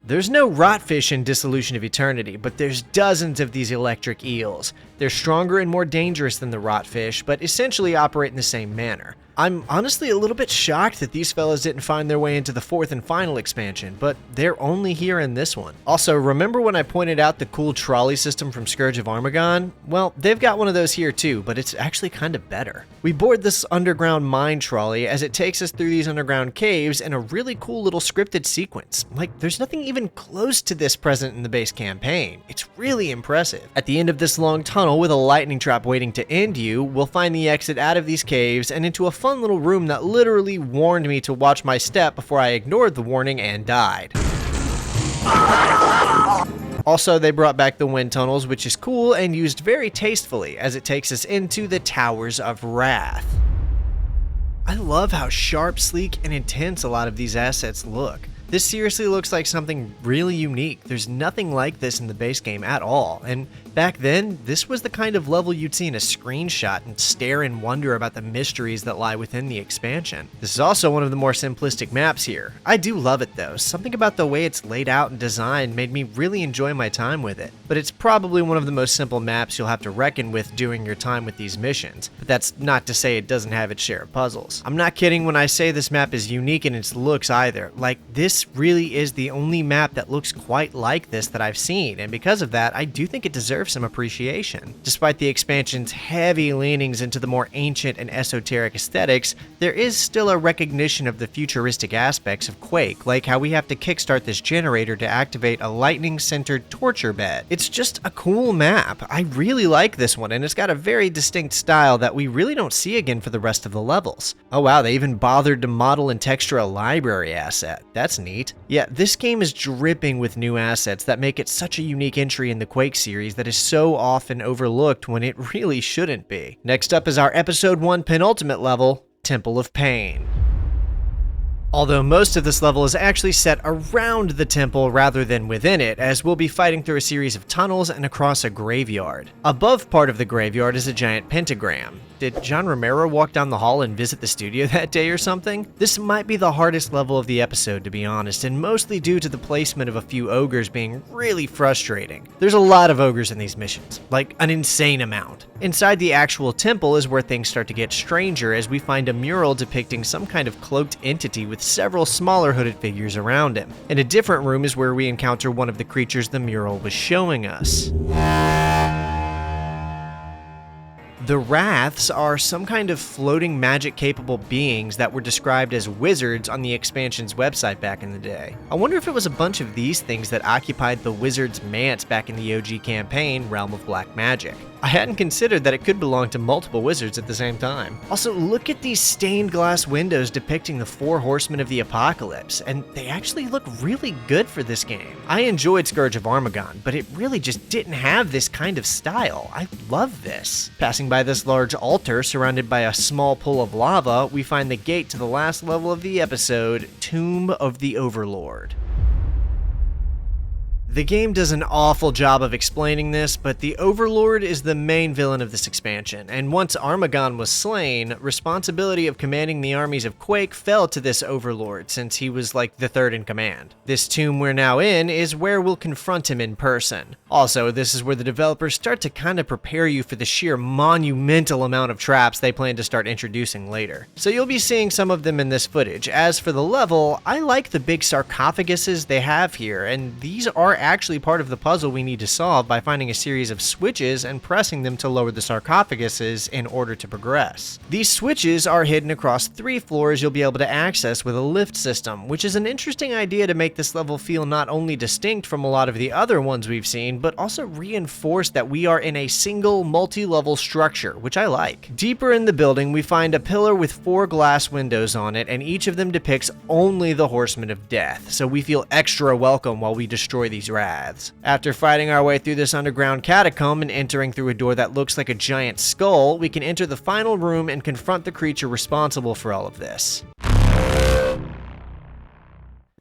There's no rotfish in Dissolution of Eternity, but there's dozens of these electric eels. They're stronger and more dangerous than the rotfish, but essentially operate in the same manner. I'm honestly a little bit shocked that these fellas didn't find their way into the 4th and final expansion, but they're only here in this one. Also, remember when I pointed out the cool trolley system from Scourge of Armagon? Well, they've got one of those here too, but it's actually kind of better. We board this underground mine trolley as it takes us through these underground caves in a really cool little scripted sequence. Like, there's nothing even close to this present in the base campaign. It's really impressive. At the end of this long tunnel with a lightning trap waiting to end you, we'll find the exit out of these caves and into a fun little room that literally warned me to watch my step before I ignored the warning and died. Also, they brought back the wind tunnels, which is cool and used very tastefully as it takes us into the Towers of Wrath. I love how sharp, sleek, and intense a lot of these assets look. This seriously looks like something really unique. There's nothing like this in the base game at all, and back then, this was the kind of level you'd see in a screenshot and stare in wonder about the mysteries that lie within the expansion. This is also one of the more simplistic maps here. I do love it though. Something about the way it's laid out and designed made me really enjoy my time with it. But it's probably one of the most simple maps you'll have to reckon with during your time with these missions. But that's not to say it doesn't have its share of puzzles. I'm not kidding when I say this map is unique in its looks either. Like, this really is the only map that looks quite like this that I've seen, and because of that, I do think it deserves some appreciation. Despite the expansion's heavy leanings into the more ancient and esoteric aesthetics, there is still a recognition of the futuristic aspects of Quake, like how we have to kickstart this generator to activate a lightning-centered torture bed. It's just a cool map. I really like this one, and it's got a very distinct style that we really don't see again for the rest of the levels. Oh wow, they even bothered to model and texture a library asset. That's neat. Yeah, this game is dripping with new assets that make it such a unique entry in the Quake series that is so often overlooked when it really shouldn't be. Next up is our Episode 1 penultimate level, Temple of Pain. Although most of this level is actually set around the temple rather than within it, as we'll be fighting through a series of tunnels and across a graveyard. Above part of the graveyard is a giant pentagram. Did John Romero walk down the hall and visit the studio that day or something? This might be the hardest level of the episode, to be honest, and mostly due to the placement of a few ogres being really frustrating. There's a lot of ogres in these missions, like an insane amount. Inside the actual temple is where things start to get stranger as we find a mural depicting some kind of cloaked entity with several smaller hooded figures around him. In a different room is where we encounter one of the creatures the mural was showing us. The Wraths are some kind of floating magic-capable beings that were described as wizards on the expansion's website back in the day. I wonder if it was a bunch of these things that occupied the Wizard's Manse back in the OG campaign, Realm of Black Magic. I hadn't considered that it could belong to multiple wizards at the same time. Also, look at these stained glass windows depicting the 4 horsemen of the apocalypse, and they actually look really good for this game. I enjoyed Scourge of Armagon, but it really just didn't have this kind of style. I love this. Passing by this large altar surrounded by a small pool of lava, we find the gate to the last level of the episode, Tomb of the Overlord. The game does an awful job of explaining this, but the Overlord is the main villain of this expansion, and once Armagon was slain, responsibility of commanding the armies of Quake fell to this Overlord, since he was like the third in command. This tomb we're now in is where we'll confront him in person. Also, this is where the developers start to kind of prepare you for the sheer monumental amount of traps they plan to start introducing later. So you'll be seeing some of them in this footage. As for the level, I like the big sarcophaguses they have here, and these are actually part of the puzzle we need to solve by finding a series of switches and pressing them to lower the sarcophaguses in order to progress. These switches are hidden across 3 floors you'll be able to access with a lift system, which is an interesting idea to make this level feel not only distinct from a lot of the other ones we've seen, but also reinforce that we are in a single multi-level structure, which I like. Deeper in the building, we find a pillar with 4 glass windows on it, and each of them depicts only the Horsemen of Death, so we feel extra welcome while we destroy these wraths. After fighting our way through this underground catacomb and entering through a door that looks like a giant skull, we can enter the final room and confront the creature responsible for all of this.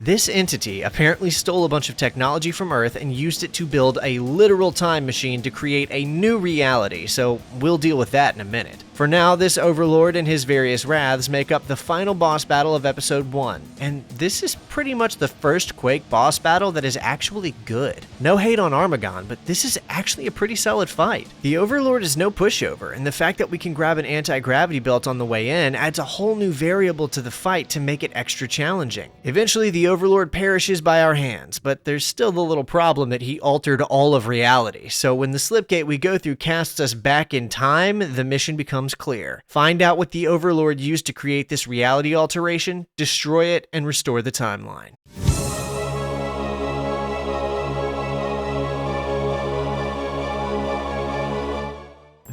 This entity apparently stole a bunch of technology from Earth and used it to build a literal time machine to create a new reality, so we'll deal with that in a minute. For now, this Overlord and his various wraths make up the final boss battle of Episode 1, and this is pretty much the first Quake boss battle that is actually good. No hate on Armagon, but this is actually a pretty solid fight. The Overlord is no pushover, and the fact that we can grab an anti-gravity belt on the way in adds a whole new variable to the fight to make it extra challenging. Eventually, the Overlord perishes by our hands, but there's still the little problem that he altered all of reality, so when the slipgate we go through casts us back in time, the mission becomes clear. Find out what the Overlord used to create this reality alteration, destroy it, and restore the timeline.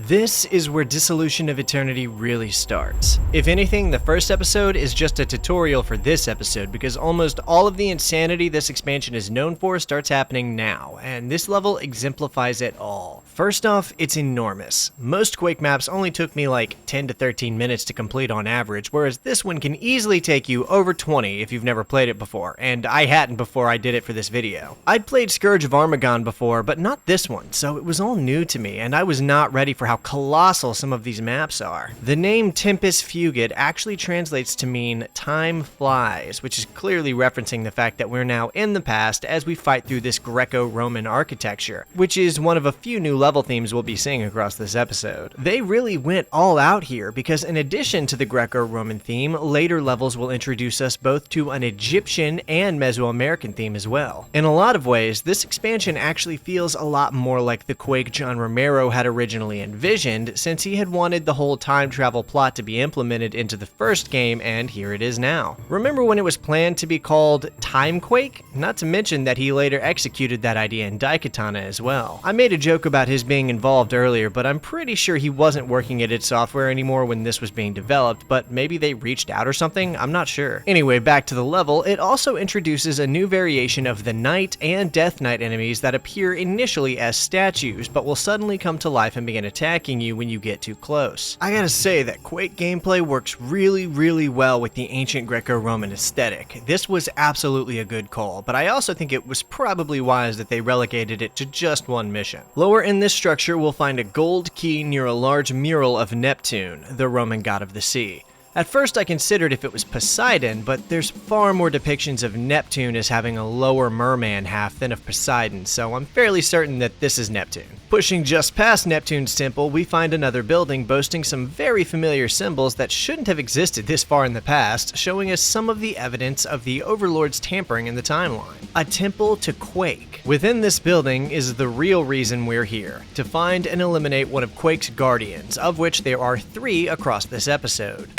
This is where Dissolution of Eternity really starts. If anything, the first episode is just a tutorial for this episode because almost all of the insanity this expansion is known for starts happening now, and this level exemplifies it all. First off, it's enormous. Most Quake maps only took me like 10 to 13 minutes to complete on average, whereas this one can easily take you over 20 if you've never played it before, and I hadn't before I did it for this video. I'd played Scourge of Armagon before, but not this one, so it was all new to me, and I was not ready for how colossal some of these maps are. The name Tempus Fugit actually translates to mean time flies, which is clearly referencing the fact that we're now in the past as we fight through this Greco-Roman architecture, which is one of a few new level themes we'll be seeing across this episode. They really went all out here because in addition to the Greco-Roman theme, later levels will introduce us both to an Egyptian and Mesoamerican theme as well. In a lot of ways, this expansion actually feels a lot more like the Quake John Romero had originally envisioned, since he had wanted the whole time travel plot to be implemented into the first game, and here it is now. Remember when it was planned to be called Time Quake? Not to mention that he later executed that idea in Daikatana as well. I made a joke about his being involved earlier, but I'm pretty sure he wasn't working at idSoftware anymore when this was being developed, but maybe they reached out or something? I'm not sure. Anyway, back to the level, it also introduces a new variation of the Night and Death Knight enemies that appear initially as statues, but will suddenly come to life and begin attacking you when you get too close. I gotta say that Quake gameplay works really well with the ancient Greco-Roman aesthetic. This was absolutely a good call, but I also think it was probably wise that they relegated it to just one mission. Lower in this structure, we'll find a gold key near a large mural of Neptune, the Roman god of the sea. At first I considered if it was Poseidon, but there's far more depictions of Neptune as having a lower merman half than of Poseidon, so I'm fairly certain that this is Neptune. Pushing just past Neptune's temple, we find another building boasting some very familiar symbols that shouldn't have existed this far in the past, showing us some of the evidence of the Overlord's tampering in the timeline. A temple to Quake. Within this building is the real reason we're here, to find and eliminate one of Quake's guardians, of which there are 3 across this episode.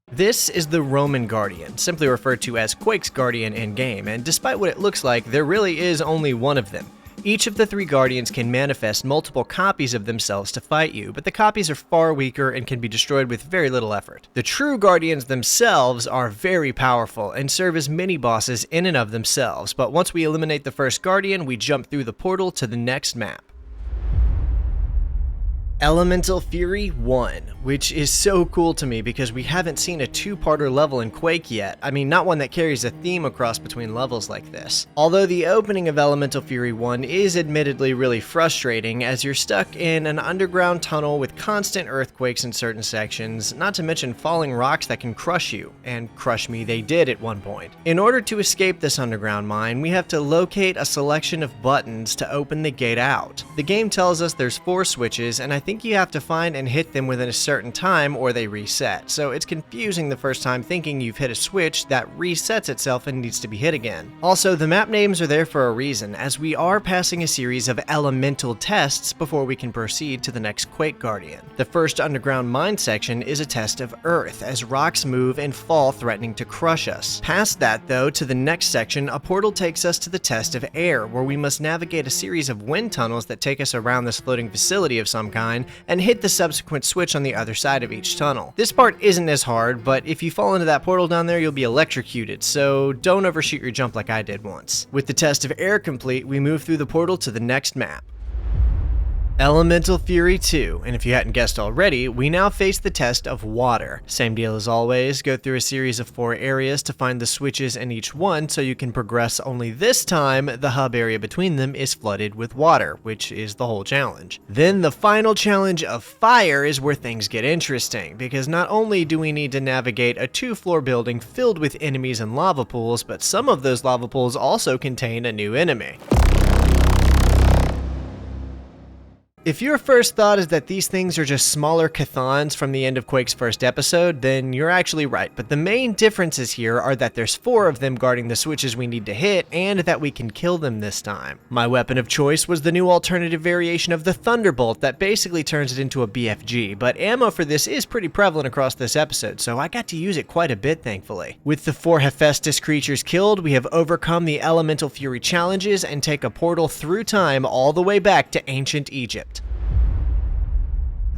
This is the Roman Guardian, simply referred to as Quake's Guardian in-game, and despite what it looks like, there really is only one of them. Each of the 3 Guardians can manifest multiple copies of themselves to fight you, but the copies are far weaker and can be destroyed with very little effort. The true Guardians themselves are very powerful and serve as mini-bosses in and of themselves, but once we eliminate the 1st Guardian, we jump through the portal to the next map. Elemental Fury 1, which is so cool to me because we haven't seen a two-parter level in Quake yet. I mean, not one that carries a theme across between levels like this. Although the opening of Elemental Fury 1 is admittedly really frustrating, as you're stuck in an underground tunnel with constant earthquakes in certain sections, not to mention falling rocks that can crush you, and crush me they did at one point. In order to escape this underground mine, we have to locate a selection of buttons to open the gate out. The game tells us there's 4 switches, and I think you have to find and hit them within a certain time or they reset, so it's confusing the first time thinking you've hit a switch that resets itself and needs to be hit again. Also, the map names are there for a reason, as we are passing a series of elemental tests before we can proceed to the next Quake Guardian. The first underground mine section is a test of Earth, as rocks move and fall threatening to crush us. Past that though, to the next section, a portal takes us to the test of Air, where we must navigate a series of wind tunnels that take us around this floating facility of some kind, and hit the subsequent switch on the other side of each tunnel. This part isn't as hard, but if you fall into that portal down there, you'll be electrocuted, so don't overshoot your jump like I did once. With the test of Air complete, we move through the portal to the next map. Elemental Fury 2, and if you hadn't guessed already, we now face the test of water. Same deal as always, go through a series of 4 areas to find the switches in each one so you can progress, only this time the hub area between them is flooded with water, which is the whole challenge. Then the final challenge of fire is where things get interesting, because not only do we need to navigate a 2-floor building filled with enemies and lava pools, but some of those lava pools also contain a new enemy. If your first thought is that these things are just smaller Chthons from the end of Quake's first episode, then you're actually right, but the main differences here are that there's 4 of them guarding the switches we need to hit, and that we can kill them this time. My weapon of choice was the new alternative variation of the Thunderbolt that basically turns it into a BFG, but ammo for this is pretty prevalent across this episode, so I got to use it quite a bit thankfully. With the 4 Hephaestus creatures killed, we have overcome the Elemental Fury challenges and take a portal through time all the way back to ancient Egypt.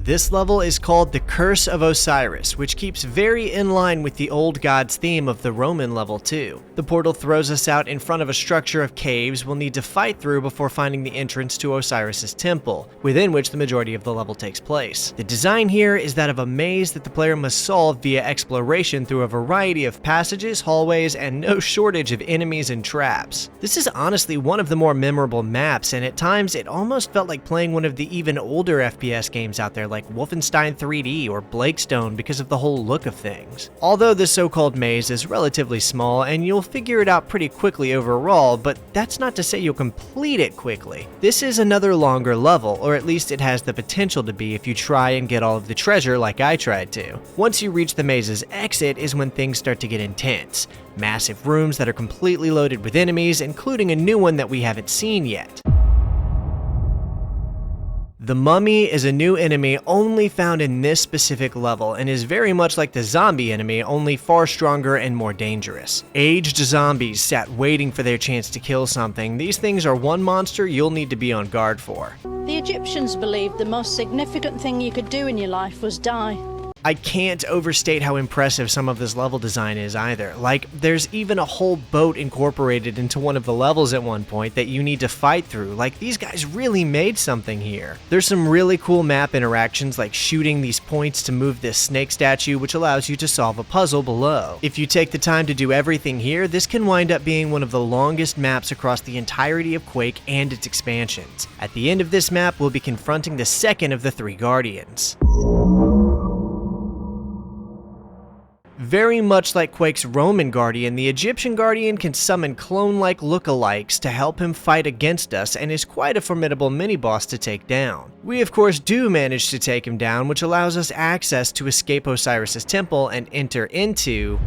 This level is called the Curse of Osiris, which keeps very in line with the old gods theme of the Roman level too. The portal throws us out in front of a structure of caves we'll need to fight through before finding the entrance to Osiris's temple, within which the majority of the level takes place. The design here is that of a maze that the player must solve via exploration through a variety of passages, hallways, and no shortage of enemies and traps. This is honestly one of the more memorable maps, and at times it almost felt like playing one of the even older FPS games out there like Wolfenstein 3D or Blakestone because of the whole look of things. Although the so-called maze is relatively small and you'll figure it out pretty quickly overall, but that's not to say you'll complete it quickly. This is another longer level, or at least it has the potential to be if you try and get all of the treasure like I tried to. Once you reach the maze's exit is when things start to get intense. Massive rooms that are completely loaded with enemies, including a new one that we haven't seen yet. The Mummy is a new enemy only found in this specific level and is very much like the zombie enemy, only far stronger and more dangerous. Aged zombies sat waiting for their chance to kill something. These things are one monster you'll need to be on guard for. The Egyptians believed the most significant thing you could do in your life was die. I can't overstate how impressive some of this level design is either. Like, there's even a whole boat incorporated into one of the levels at one point that you need to fight through. Like, these guys really made something here. There's some really cool map interactions, like shooting these points to move this snake statue, which allows you to solve a puzzle below. If you take the time to do everything here, this can wind up being one of the longest maps across the entirety of Quake and its expansions. At the end of this map, we'll be confronting the second of the 3 Guardians. Very much like Quake's Roman Guardian, the Egyptian Guardian can summon clone-like lookalikes to help him fight against us and is quite a formidable mini-boss to take down. We of course do manage to take him down, which allows us access to escape Osiris's temple and enter into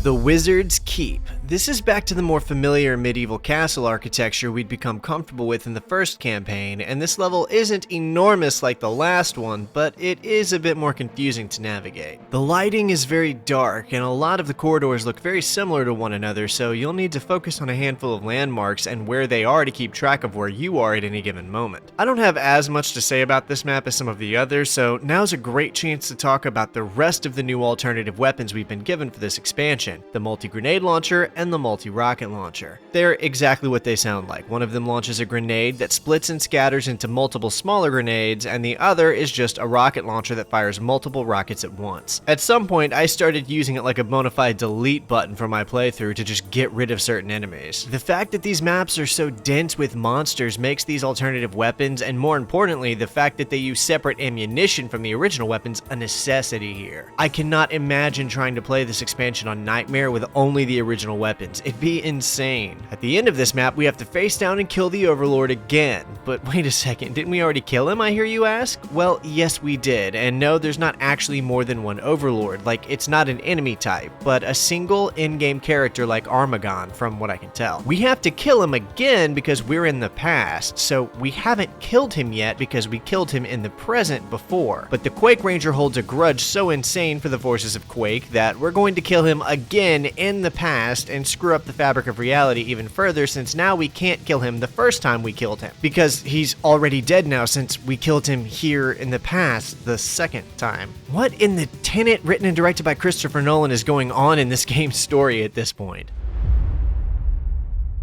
the Wizard's Keep. This is back to the more familiar medieval castle architecture we'd become comfortable with in the first campaign, and this level isn't enormous like the last one, but it is a bit more confusing to navigate. The lighting is very dark, and a lot of the corridors look very similar to one another, so you'll need to focus on a handful of landmarks and where they are to keep track of where you are at any given moment. I don't have as much to say about this map as some of the others, so now's a great chance to talk about the rest of the new alternative weapons we've been given for this expansion. expansion, the multi-grenade launcher and the multi-rocket launcher. They're exactly what they sound like. One of them launches a grenade that splits and scatters into multiple smaller grenades, and the other is just a rocket launcher that fires multiple rockets at once. At some point, I started using it like a bona fide delete button for my playthrough to just get rid of certain enemies. The fact that these maps are so dense with monsters makes these alternative weapons, and more importantly, the fact that they use separate ammunition from the original weapons, a necessity here. I cannot imagine trying to play this expansion on Nightmare with only the original weapons. It'd be insane. At the end of this map, we have to face down and kill the Overlord again. But wait a second, didn't we already kill him, I hear you ask? Well, yes we did, and no, there's not actually more than one Overlord. Like, it's not an enemy type, but a single in-game character like Armagon, from what I can tell. We have to kill him again because we're in the past, so we haven't killed him yet because we killed him in the present before. But the Quake Ranger holds a grudge so insane for the forces of Quake that we're going to kill him again in the past and screw up the fabric of reality even further, since now we can't kill him the first time we killed him, because he's already dead now since we killed him here in the past the second time. What in the Tenet, written and directed by Christopher Nolan, is going on in this game's story at this point?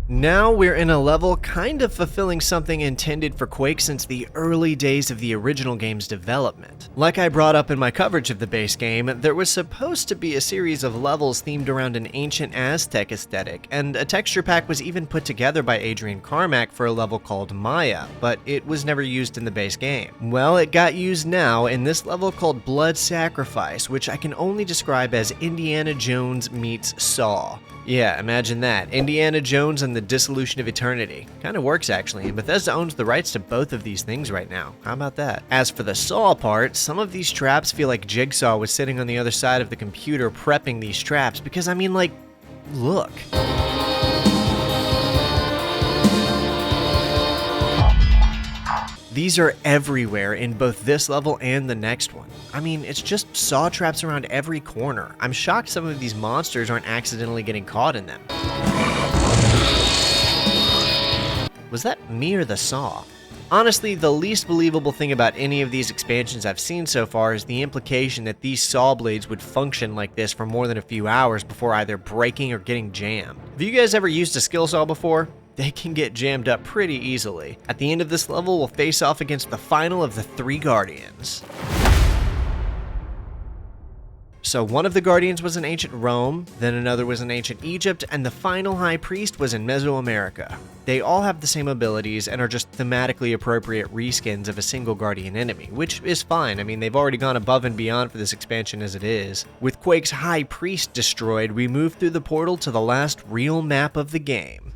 Now we're in a level kind of fulfilling something intended for Quake since the early days of the original game's development. Like I brought up in my coverage of the base game, there was supposed to be a series of levels themed around an ancient Aztec aesthetic, and a texture pack was even put together by Adrian Carmack for a level called Maya, but it was never used in the base game. Well, it got used now in this level called Blood Sacrifice, which I can only describe as Indiana Jones meets Saw. Yeah, imagine that. Indiana Jones and the Dissolution of Eternity. Kinda works actually, and Bethesda owns the rights to both of these things right now. How about that? As for the Saw part, some of these traps feel like Jigsaw was sitting on the other side of the computer prepping these traps, because I mean, like, look. These are everywhere in both this level and the next one. I mean, it's just saw traps around every corner. I'm shocked some of these monsters aren't accidentally getting caught in them. Was that me or the saw? Honestly, the least believable thing about any of these expansions I've seen so far is the implication that these saw blades would function like this for more than a few hours before either breaking or getting jammed. Have you guys ever used a skill saw before? They can get jammed up pretty easily. At the end of this level, we'll face off against the final of the 3 Guardians. So one of the Guardians was in ancient Rome, then another was in ancient Egypt, and the final High Priest was in Mesoamerica. They all have the same abilities and are just thematically appropriate reskins of a single Guardian enemy, which is fine. I mean, they've already gone above and beyond for this expansion as it is. With Quake's High Priest destroyed, we move through the portal to the last real map of the game.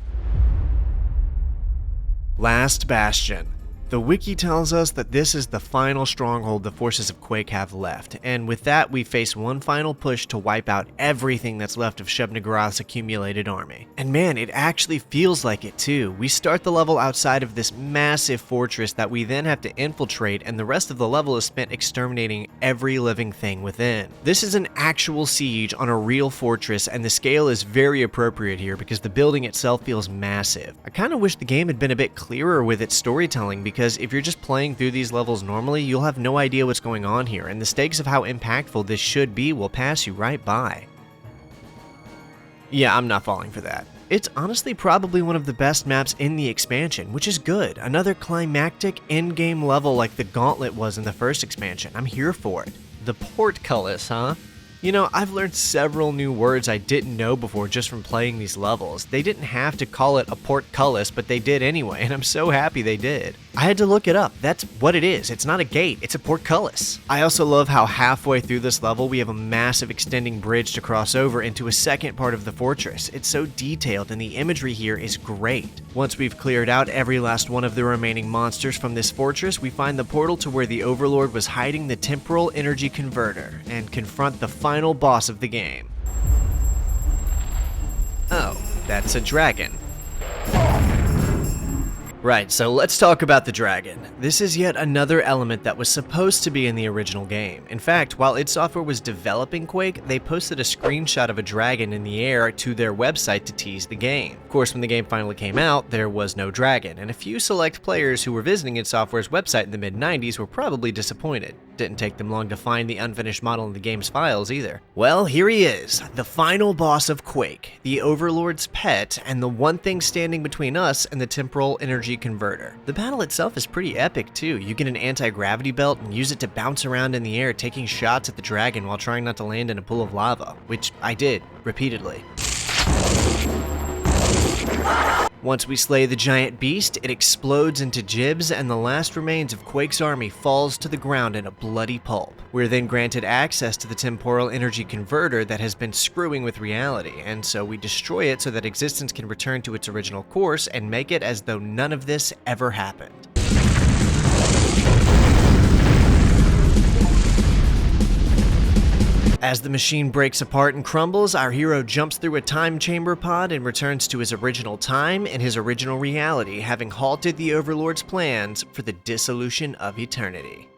Last Bastion. The wiki tells us that this is the final stronghold the forces of Quake have left, and with that we face one final push to wipe out everything that's left of Shub-Niggurath's accumulated army. And man, it actually feels like it too. We start the level outside of this massive fortress that we then have to infiltrate, and the rest of the level is spent exterminating every living thing within. This is an actual siege on a real fortress, and the scale is very appropriate here because the building itself feels massive. I kinda wish the game had been a bit clearer with its storytelling, because if you're just playing through these levels normally, you'll have no idea what's going on here, and the stakes of how impactful this should be will pass you right by. Yeah, I'm not falling for that. It's honestly probably one of the best maps in the expansion, which is good. Another climactic endgame level like the Gauntlet was in the first expansion. I'm here for it. The portcullis, huh? You know, I've learned several new words I didn't know before just from playing these levels. They didn't have to call it a portcullis, but they did anyway, and I'm so happy they did. I had to look it up. That's what it is. It's not a gate, it's a portcullis. I also love how halfway through this level we have a massive extending bridge to cross over into a second part of the fortress. It's so detailed and the imagery here is great. Once we've cleared out every last one of the remaining monsters from this fortress, we find the portal to where the Overlord was hiding the temporal energy converter and confront the final boss of the game. Oh, that's a dragon. Right, so let's talk about the dragon. This is yet another element that was supposed to be in the original game. In fact, while id Software was developing Quake, they posted a screenshot of a dragon in the air to their website to tease the game. Of course, when the game finally came out, there was no dragon, and a few select players who were visiting id Software's website in the mid-90s were probably disappointed. Didn't take them long to find the unfinished model in the game's files either. Well, here he is, the final boss of Quake, the Overlord's pet, and the one thing standing between us and the temporal energy converter. The battle itself is pretty epic too. You get an anti-gravity belt and use it to bounce around in the air, taking shots at the dragon while trying not to land in a pool of lava, which I did, repeatedly. Once we slay the giant beast, it explodes into gibs, and the last remains of Quake's army falls to the ground in a bloody pulp. We're then granted access to the temporal energy converter that has been screwing with reality, and so we destroy it so that existence can return to its original course and make it as though none of this ever happened. As the machine breaks apart and crumbles, our hero jumps through a time chamber pod and returns to his original time and his original reality, having halted the Overlord's plans for the Dissolution of Eternity.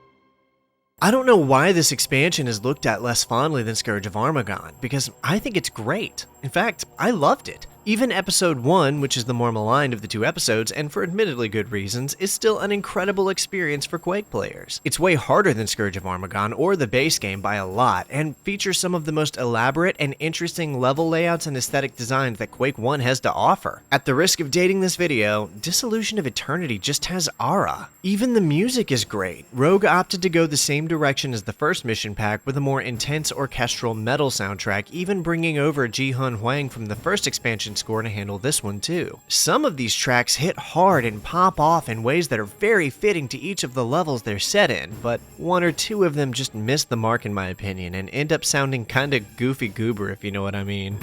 I don't know why this expansion is looked at less fondly than Scourge of Armagon, because I think it's great. In fact, I loved it. Even Episode 1, which is the more maligned of the two episodes, and for admittedly good reasons, is still an incredible experience for Quake players. It's way harder than Scourge of Armagon or the base game by a lot, and features some of the most elaborate and interesting level layouts and aesthetic designs that Quake 1 has to offer. At the risk of dating this video, Dissolution of Eternity just has aura. Even the music is great. Rogue opted to go the same direction as the first mission pack with a more intense orchestral metal soundtrack, even bringing over Ji-hun Huang from the first expansion score to handle this one too. Some of these tracks hit hard and pop off in ways that are very fitting to each of the levels they're set in, but one or two of them just miss the mark in my opinion and end up sounding kinda goofy goober, if you know what I mean.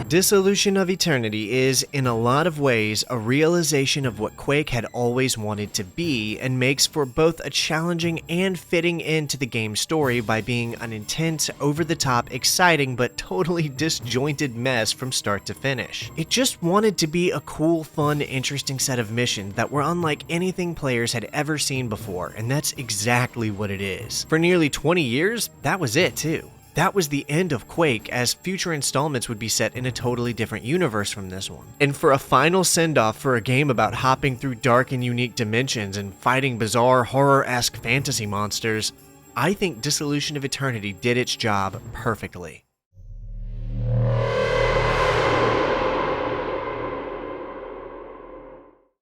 Dissolution of Eternity is, in a lot of ways, a realization of what Quake had always wanted to be, and makes for both a challenging and fitting end to the game's story by being an intense, over-the-top, exciting, but totally disjointed mess from start to finish. It just wanted to be a cool, fun, interesting set of missions that were unlike anything players had ever seen before, and that's exactly what it is. For nearly 20 years, that was it too. That was the end of Quake, as future installments would be set in a totally different universe from this one. And for a final send-off for a game about hopping through dark and unique dimensions and fighting bizarre, horror-esque fantasy monsters, I think Dissolution of Eternity did its job perfectly.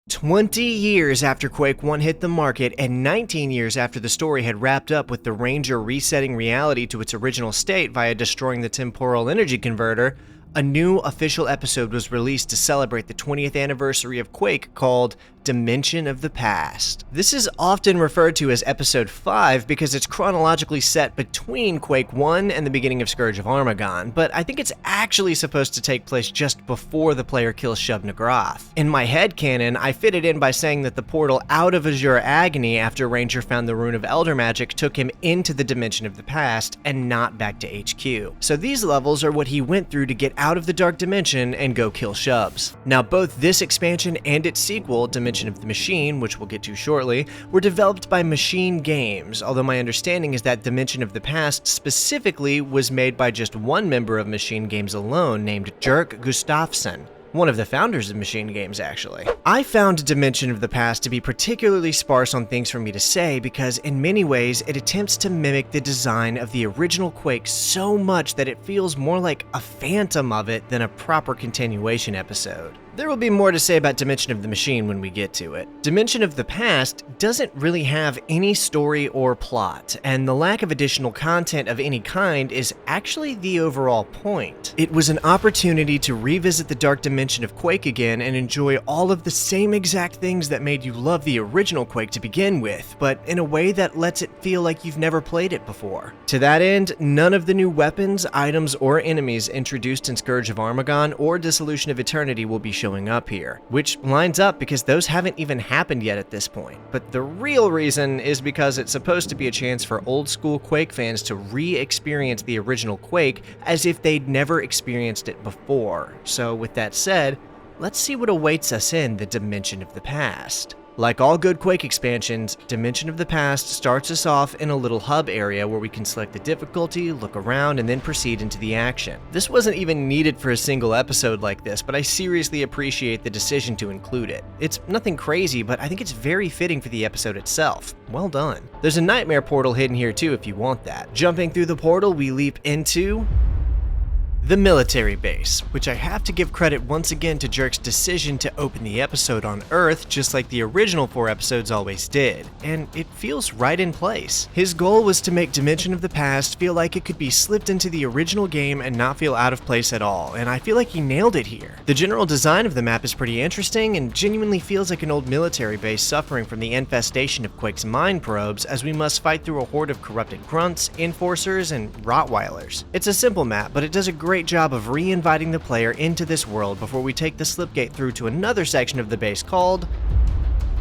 20 years after Quake 1 hit the market, and 19 years after the story had wrapped up with the Ranger resetting reality to its original state via destroying the temporal energy converter, a new official episode was released to celebrate the 20th anniversary of Quake called Dimension of the Past. This is often referred to as Episode 5 because it's chronologically set between Quake 1 and the beginning of Scourge of Armagon, but I think it's actually supposed to take place just before the player kills Shub-Nigroth. In my headcanon, I fit it in by saying that the portal out of Azure Agony after Ranger found the Rune of Elder Magic took him into the Dimension of the Past and not back to HQ. So these levels are what he went through to get out of the Dark Dimension and go kill Shubs. Now both this expansion and its sequel, Dimension of the Machine, which we'll get to shortly, were developed by Machine Games, although my understanding is that Dimension of the Past specifically was made by just one member of Machine Games alone, named Dirk Gustafsson, one of the founders of Machine Games, actually. I found Dimension of the Past to be particularly sparse on things for me to say because in many ways it attempts to mimic the design of the original Quake so much that it feels more like a phantom of it than a proper continuation episode. There will be more to say about Dimension of the Machine when we get to it. Dimension of the Past doesn't really have any story or plot, and the lack of additional content of any kind is actually the overall point. It was an opportunity to revisit the dark dimension of Quake again and enjoy all of the same exact things that made you love the original Quake to begin with, but in a way that lets it feel like you've never played it before. To that end, none of the new weapons, items, or enemies introduced in Scourge of Armagon or Dissolution of Eternity will be showing up here, which lines up because those haven't even happened yet at this point. But the real reason is because it's supposed to be a chance for old school Quake fans to re-experience the original Quake as if they'd never experienced it before. So with that said, let's see what awaits us in the Dimension of the Past. Like all good Quake expansions, Dimension of the Past starts us off in a little hub area where we can select the difficulty, look around, and then proceed into the action. This wasn't even needed for a single episode like this, but I seriously appreciate the decision to include it. It's nothing crazy, but I think it's very fitting for the episode itself. Well done. There's a nightmare portal hidden here too if you want that. Jumping through the portal, we leap into the military base, which I have to give credit once again to Jerk's decision to open the episode on Earth just like the original 4 episodes always did, and it feels right in place. His goal was to make Dimension of the Past feel like it could be slipped into the original game and not feel out of place at all, and I feel like he nailed it here. The general design of the map is pretty interesting and genuinely feels like an old military base suffering from the infestation of Quake's mine probes as we must fight through a horde of corrupted grunts, enforcers, and Rottweilers. It's a simple map, but it does a great job of re-inviting the player into this world before we take the slipgate through to another section of the base called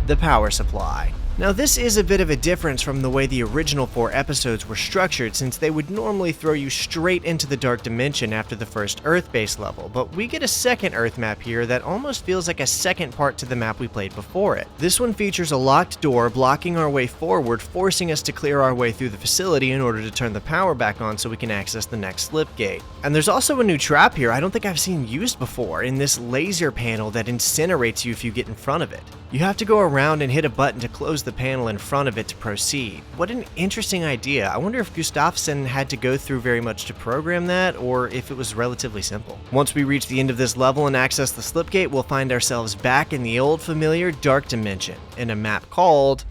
the power supply. Now this is a bit of a difference from the way the original 4 episodes were structured, since they would normally throw you straight into the Dark Dimension after the first Earth base level, but we get a second Earth map here that almost feels like a second part to the map we played before it. This one features a locked door blocking our way forward, forcing us to clear our way through the facility in order to turn the power back on so we can access the next slip gate. And there's also a new trap here I don't think I've seen used before, in this laser panel that incinerates you if you get in front of it. You have to go around and hit a button to close the panel in front of it to proceed. What an interesting idea. I wonder if Gustafsson had to go through very much to program that, or if it was relatively simple. Once we reach the end of this level and access the slipgate, we'll find ourselves back in the old familiar Dark Dimension, in a map called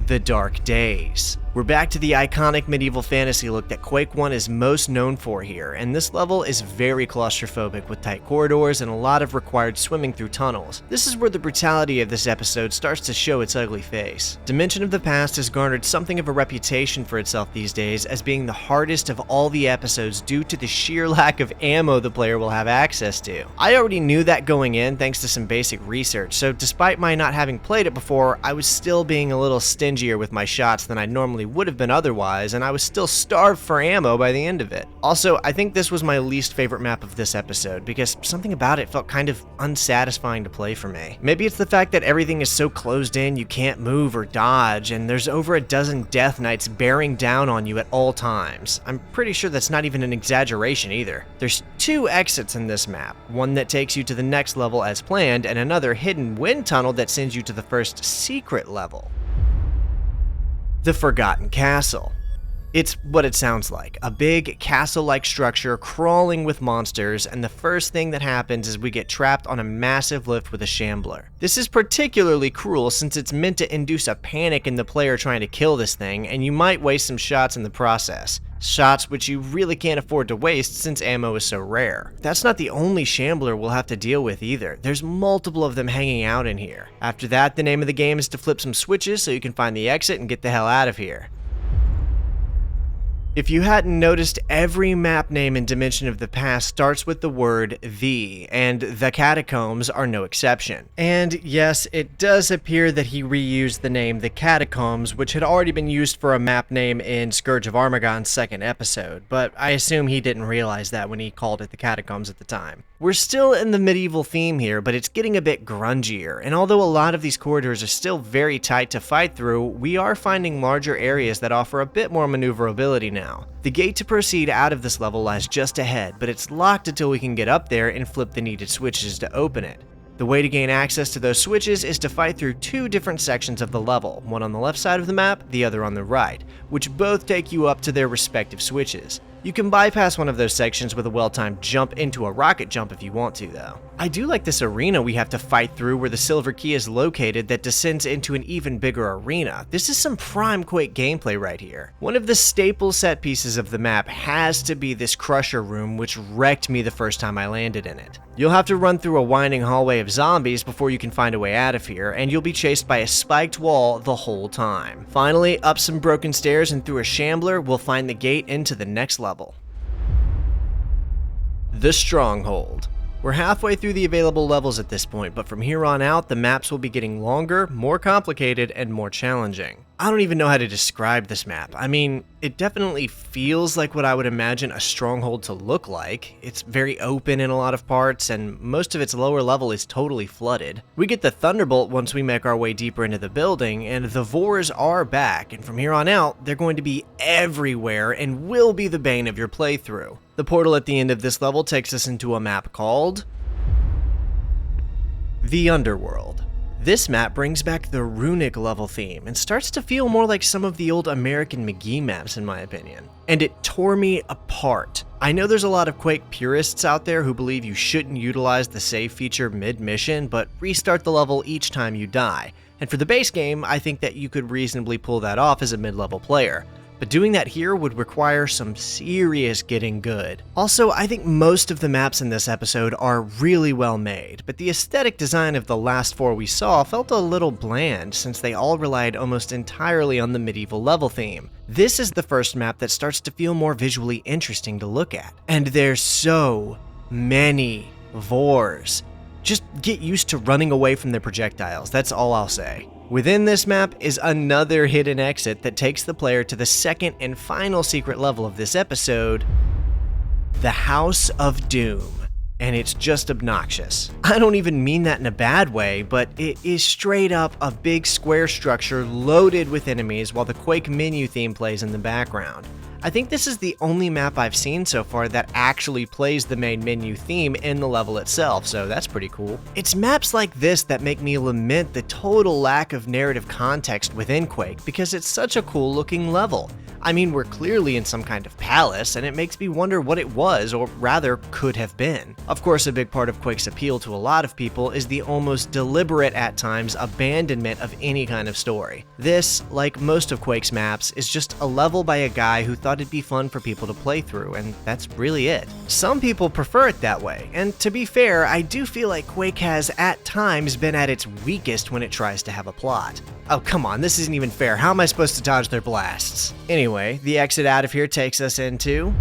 The Dark Days. We're back to the iconic medieval fantasy look that Quake 1 is most known for here, and this level is very claustrophobic with tight corridors and a lot of required swimming through tunnels. This is where the brutality of this episode starts to show its ugly face. Dimension of the Past has garnered something of a reputation for itself these days as being the hardest of all the episodes due to the sheer lack of ammo the player will have access to. I already knew that going in thanks to some basic research, so despite my not having played it before, I was still being a little stingier with my shots than I normally would have been otherwise, and I was still starved for ammo by the end of it. Also, I think this was my least favorite map of this episode, because something about it felt kind of unsatisfying to play for me. Maybe it's the fact that everything is so closed in you can't move or dodge, and there's over a dozen Death Knights bearing down on you at all times. I'm pretty sure that's not even an exaggeration either. There's 2 exits in this map, one that takes you to the next level as planned, and another hidden wind tunnel that sends you to the first secret level. The Forgotten Castle. It's what it sounds like, a big castle-like structure crawling with monsters, and the first thing that happens is we get trapped on a massive lift with a shambler. This is particularly cruel since it's meant to induce a panic in the player trying to kill this thing, and you might waste some shots in the process. Shots which you really can't afford to waste since ammo is so rare. That's not the only shambler we'll have to deal with either. There's multiple of them hanging out in here. After that, the name of the game is to flip some switches so you can find the exit and get the hell out of here. If you hadn't noticed, every map name in Dimension of the Past starts with the word "the," and the Catacombs are no exception. And yes, it does appear that he reused the name The Catacombs, which had already been used for a map name in Scourge of Armagon's 2nd episode, but I assume he didn't realize that when he called it The Catacombs at the time. We're still in the medieval theme here, but it's getting a bit grungier, and although a lot of these corridors are still very tight to fight through, we are finding larger areas that offer a bit more maneuverability now. The gate to proceed out of this level lies just ahead, but it's locked until we can get up there and flip the needed switches to open it. The way to gain access to those switches is to fight through 2 different sections of the level, one on the left side of the map, the other on the right, which both take you up to their respective switches. You can bypass one of those sections with a well-timed jump into a rocket jump if you want to, though. I do like this arena we have to fight through where the silver key is located that descends into an even bigger arena. This is some prime Quake gameplay right here. One of the staple set pieces of the map has to be this crusher room, which wrecked me the first time I landed in it. You'll have to run through a winding hallway of zombies before you can find a way out of here, and you'll be chased by a spiked wall the whole time. Finally, up some broken stairs and through a shambler, we'll find the gate into the next level. The Stronghold. We're halfway through the available levels at this point, but from here on out, the maps will be getting longer, more complicated, and more challenging. I don't even know how to describe this map. I mean, it definitely feels like what I would imagine a stronghold to look like. It's very open in a lot of parts, and most of its lower level is totally flooded. We get the Thunderbolt once we make our way deeper into the building, and the Vores are back, and from here on out, they're going to be everywhere and will be the bane of your playthrough. The portal at the end of this level takes us into a map called the Underworld. This map brings back the runic level theme and starts to feel more like some of the old American McGee maps in my opinion. And it tore me apart. I know there's a lot of Quake purists out there who believe you shouldn't utilize the save feature mid-mission, but restart the level each time you die. And for the base game, I think that you could reasonably pull that off as a mid-level player. But doing that here would require some serious getting good. Also, I think most of the maps in this episode are really well made, but the aesthetic design of the last 4 we saw felt a little bland since they all relied almost entirely on the medieval level theme. This is the first map that starts to feel more visually interesting to look at. And there's so many Vores. Just get used to running away from the projectiles, that's all I'll say. Within this map is another hidden exit that takes the player to the second and final secret level of this episode, the House of Doom. And it's just obnoxious. I don't even mean that in a bad way, but it is straight up a big square structure loaded with enemies while the Quake menu theme plays in the background. I think this is the only map I've seen so far that actually plays the main menu theme in the level itself, so that's pretty cool. It's maps like this that make me lament the total lack of narrative context within Quake because it's such a cool looking level. I mean, we're clearly in some kind of palace, and it makes me wonder what it was, or rather, could have been. Of course, a big part of Quake's appeal to a lot of people is the almost deliberate at times abandonment of any kind of story. This, like most of Quake's maps, is just a level by a guy who thought it'd be fun for people to play through, and that's really it. Some people prefer it that way, and to be fair, I do feel like Quake has at times been at its weakest when it tries to have a plot. Oh, come on, this isn't even fair. How am I supposed to dodge their blasts? Anyway, the exit out of here takes us into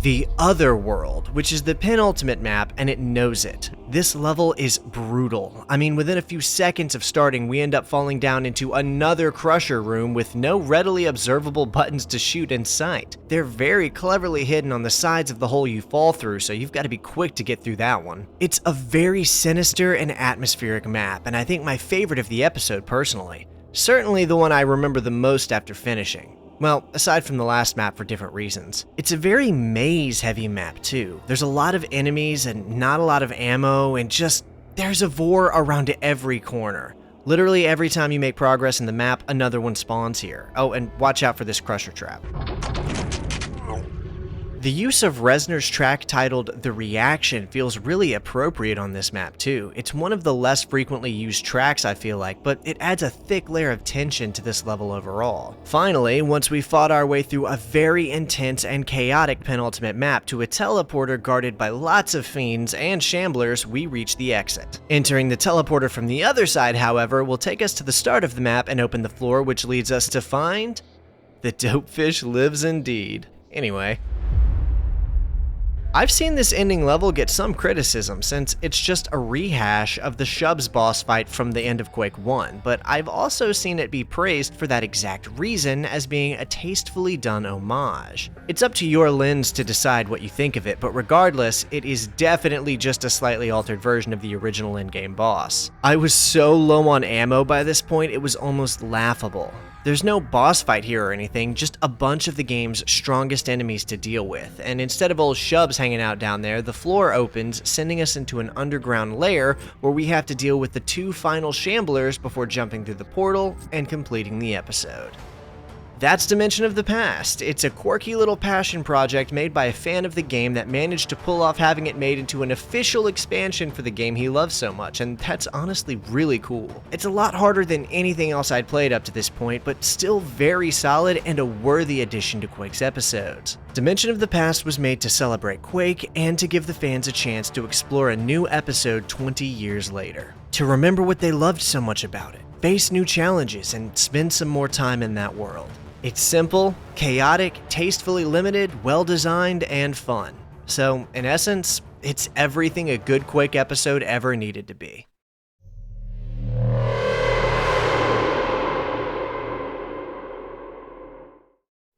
the Otherworld, which is the penultimate map, and it knows it. This level is brutal. I mean, within a few seconds of starting, we end up falling down into another crusher room with no readily observable buttons to shoot in sight. They're very cleverly hidden on the sides of the hole you fall through, so you've got to be quick to get through that one. It's a very sinister and atmospheric map, and I think my favorite of the episode personally. Certainly the one I remember the most after finishing. Well, aside from the last map for different reasons. It's a very maze-heavy map too. There's a lot of enemies and not a lot of ammo, and just there's a Vor around every corner. Literally every time you make progress in the map, another one spawns here. Oh, and watch out for this crusher trap. The use of Resner's track titled The Reaction feels really appropriate on this map too. It's one of the less frequently used tracks I feel like, but it adds a thick layer of tension to this level overall. Finally, once we fought our way through a very intense and chaotic penultimate map to a teleporter guarded by lots of fiends and shamblers, we reach the exit. Entering the teleporter from the other side, however, will take us to the start of the map and open the floor, which leads us to find the Dopefish lives indeed. Anyway, I've seen this ending level get some criticism since it's just a rehash of the Shubs boss fight from the end of Quake 1, but I've also seen it be praised for that exact reason as being a tastefully done homage. It's up to your lens to decide what you think of it, but regardless, it is definitely just a slightly altered version of the original endgame boss. I was so low on ammo by this point, it was almost laughable. There's no boss fight here or anything, just a bunch of the game's strongest enemies to deal with, and instead of old Shubs hanging out down there, the floor opens, sending us into an underground lair where we have to deal with the 2 final shamblers before jumping through the portal and completing the episode. That's Dimension of the Past. It's a quirky little passion project made by a fan of the game that managed to pull off having it made into an official expansion for the game he loves so much, and that's honestly really cool. It's a lot harder than anything else I'd played up to this point, but still very solid and a worthy addition to Quake's episodes. Dimension of the Past was made to celebrate Quake and to give the fans a chance to explore a new episode 20 years later. To remember what they loved so much about it, face new challenges, and spend some more time in that world. It's simple, chaotic, tastefully limited, well-designed, and fun. So, in essence, it's everything a good Quake episode ever needed to be.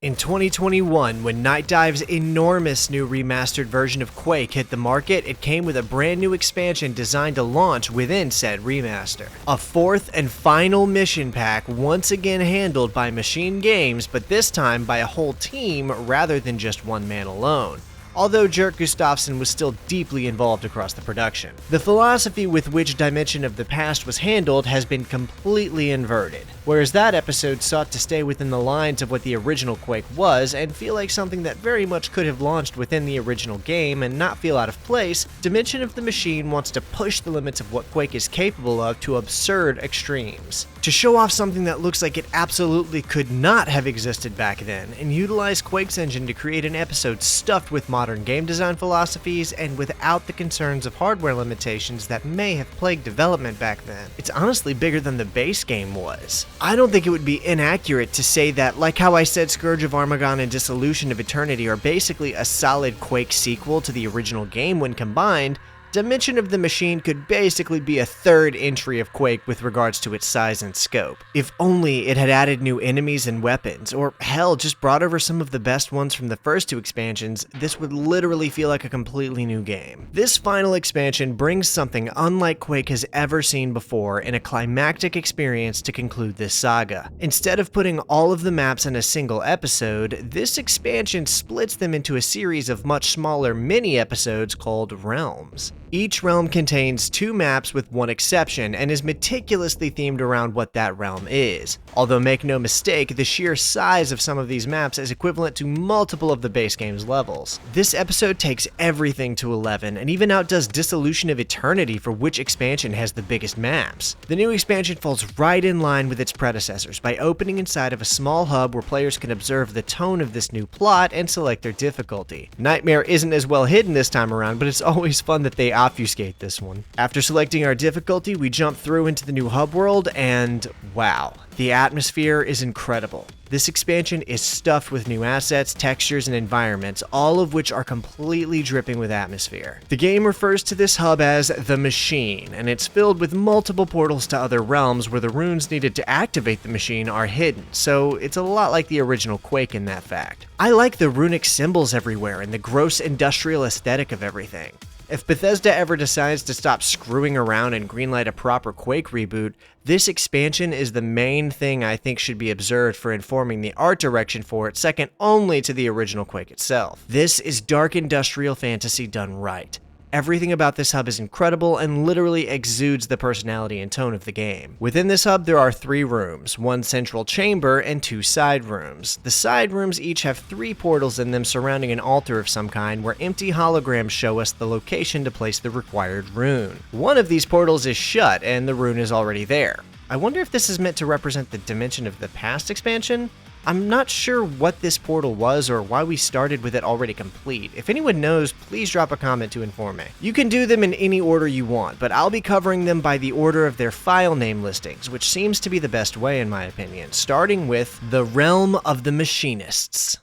In 2021, when Night Dive's enormous new remastered version of Quake hit the market, it came with a brand new expansion designed to launch within said remaster. A fourth and final mission pack, once again handled by Machine Games, but this time by a whole team rather than just one man alone, although Jerk Gustafsson was still deeply involved across the production. The philosophy with which Dimension of the Past was handled has been completely inverted. Whereas that episode sought to stay within the lines of what the original Quake was and feel like something that very much could have launched within the original game and not feel out of place, Dimension of the Machine wants to push the limits of what Quake is capable of to absurd extremes. To show off something that looks like it absolutely could not have existed back then, and utilize Quake's engine to create an episode stuffed with modern game design philosophies and without the concerns of hardware limitations that may have plagued development back then. It's honestly bigger than the base game was. I don't think it would be inaccurate to say that, like how I said Scourge of Armagon and Dissolution of Eternity are basically a solid Quake sequel to the original game when combined, Dimension of the Machine could basically be a third entry of Quake with regards to its size and scope. If only it had added new enemies and weapons, or hell, just brought over some of the best ones from the first two expansions, this would literally feel like a completely new game. This final expansion brings something unlike Quake has ever seen before in a climactic experience to conclude this saga. Instead of putting all of the maps in a single episode, this expansion splits them into a series of much smaller mini-episodes called Realms. Each realm contains 2 maps with one exception and is meticulously themed around what that realm is. Although make no mistake, the sheer size of some of these maps is equivalent to multiple of the base game's levels. This episode takes everything to 11 and even outdoes Dissolution of Eternity for which expansion has the biggest maps. The new expansion falls right in line with its predecessors by opening inside of a small hub where players can observe the tone of this new plot and select their difficulty. Nightmare isn't as well hidden this time around, but it's always fun that they obfuscate this one. After selecting our difficulty, we jump through into the new hub world, and wow, the atmosphere is incredible. This expansion is stuffed with new assets, textures, and environments, all of which are completely dripping with atmosphere. The game refers to this hub as the Machine, and it's filled with multiple portals to other realms where the runes needed to activate the machine are hidden, so it's a lot like the original Quake in that fact. I like the runic symbols everywhere and the gross industrial aesthetic of everything. If Bethesda ever decides to stop screwing around and greenlight a proper Quake reboot, this expansion is the main thing I think should be observed for informing the art direction for it, second only to the original Quake itself. This is dark industrial fantasy done right. Everything about this hub is incredible and literally exudes the personality and tone of the game. Within this hub, there are 3 rooms, 1 central chamber, and 2 side rooms. The side rooms each have 3 portals in them surrounding an altar of some kind where empty holograms show us the location to place the required rune. One of these portals is shut and the rune is already there. I wonder if this is meant to represent the Dimension of the Past expansion? I'm not sure what this portal was or why we started with it already complete. If anyone knows, please drop a comment to inform me. You can do them in any order you want, but I'll be covering them by the order of their file name listings, which seems to be the best way in my opinion, starting with the Realm of the Machinists.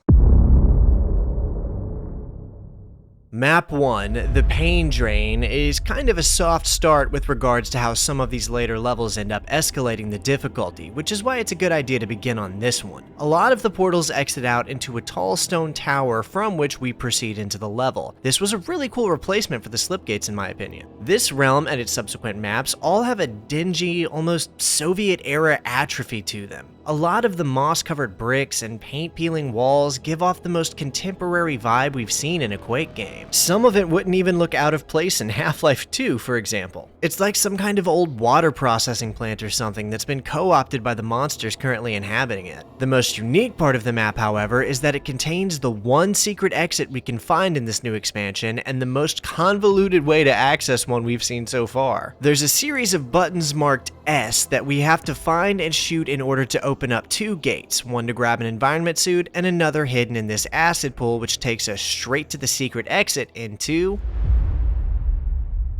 Map 1, the Pain Drain, is kind of a soft start with regards to how some of these later levels end up escalating the difficulty, which is why it's a good idea to begin on this one. A lot of the portals exit out into a tall stone tower from which we proceed into the level. This was a really cool replacement for the slipgates in my opinion. This realm and its subsequent maps all have a dingy, almost Soviet-era atrophy to them. A lot of the moss-covered bricks and paint-peeling walls give off the most contemporary vibe we've seen in a Quake game. Some of it wouldn't even look out of place in Half-Life 2, for example. It's like some kind of old water processing plant or something that's been co-opted by the monsters currently inhabiting it. The most unique part of the map, however, is that it contains the one secret exit we can find in this new expansion and the most convoluted way to access one we've seen so far. There's a series of buttons marked S that we have to find and shoot in order to open up 2 gates, one to grab an environment suit and another hidden in this acid pool which takes us straight to the secret exit into